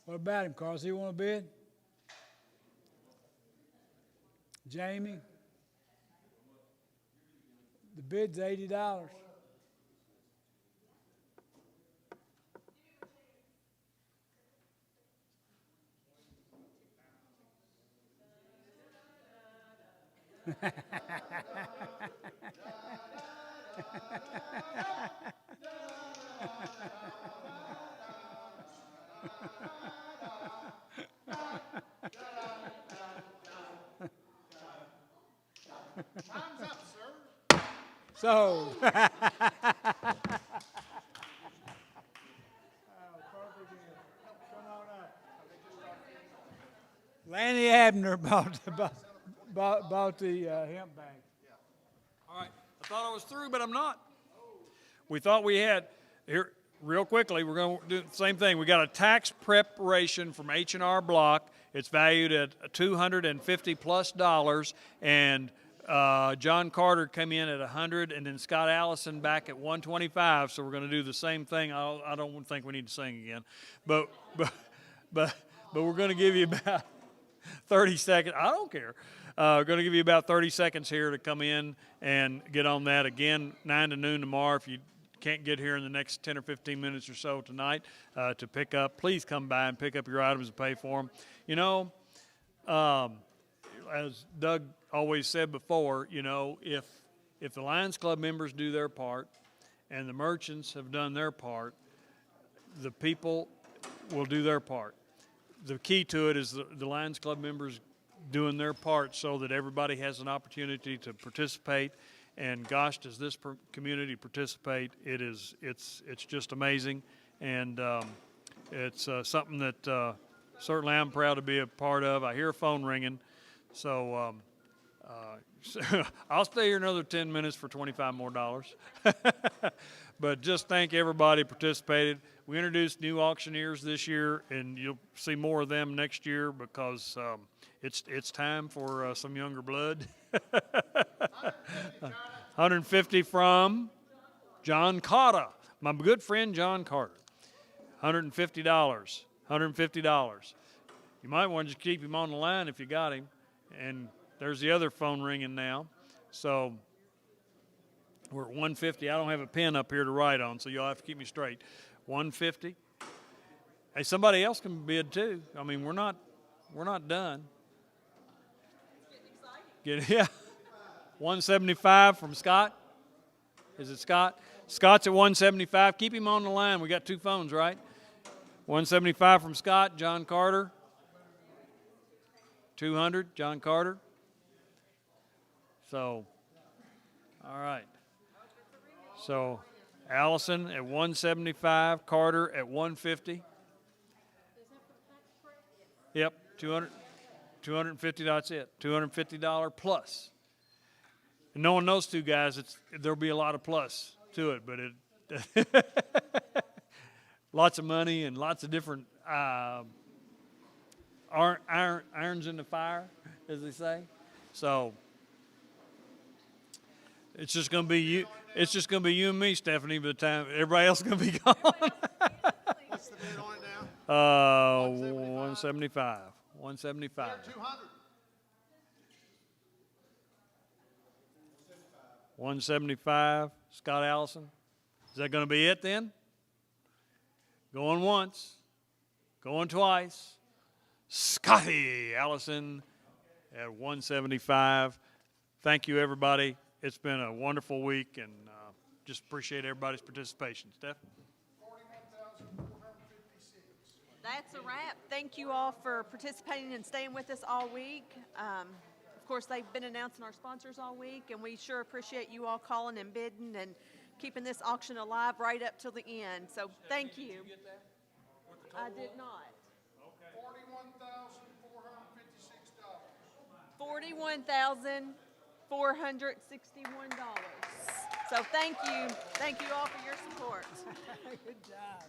What about him, Carl? Does he want to bid? Jamie? The bid's $80. Time's up, sir. So. Lanny Abner bought the hemp bag. All right. I thought I was through, but I'm not. We thought we had, here, real quickly, we're going to do the same thing. We got a tax preparation from H&R Block. It's valued at $250 plus, and John Carter came in at 100, and then Scott Allison back at 125. So we're going to do the same thing. I don't think we need to sing again, but we're going to give you about 30 seconds. I don't care. We're going to give you about 30 seconds here to come in and get on that. Again, 9 to noon tomorrow. If you can't get here in the next 10 or 15 minutes or so tonight to pick up, please come by and pick up your items and pay for them. You know, as Doug always said before, you know, if the Lions Club members do their part and the merchants have done their part, the people will do their part. The key to it is the Lions Club members doing their part so that everybody has an opportunity to participate. And gosh, does this community participate? It's just amazing, and it's something that certainly I'm proud to be a part of. I hear a phone ringing, so I'll stay here another 10 minutes for $25 more. But just thank everybody who participated. We introduced new auctioneers this year, and you'll see more of them next year because it's time for some younger blood. 150 from John Carter, my good friend John Carter. $150. $150. You might want to just keep him on the line if you got him. And there's the other phone ringing now. So we're at 150. I don't have a pen up here to write on, so you'll have to keep me straight. 150. Hey, somebody else can bid too. I mean, we're not done. Yeah. 175 from Scott. Is it Scott? Scott's at 175. Keep him on the line. We got two phones, right? 175 from Scott. John Carter. 200. John Carter. So, all right. So, Allison at 175. Carter at 150. Yep. 250. That's it. $250 plus. And knowing those two guys, there'll be a lot of plus to it, but lots of money and lots of different irons in the fire, as they say. So it's just going to be you. It's just going to be you and me, Stephanie. By the time everybody else is going to be gone. What's the bid on it now? 175. 175. 200. 175, Scott Allison. Is that going to be it then? Going once, going twice. Scotty Allison at 175. Thank you, everybody. It's been a wonderful week, and just appreciate everybody's participation. Steph? That's a wrap. Thank you all for participating and staying with us all week. Of course, they've been announcing our sponsors all week, and we sure appreciate you all calling and bidding and keeping this auction alive right up till the end. So thank you. Did you get that? I did not. $41,461. So thank you. Thank you all for your support. Good job.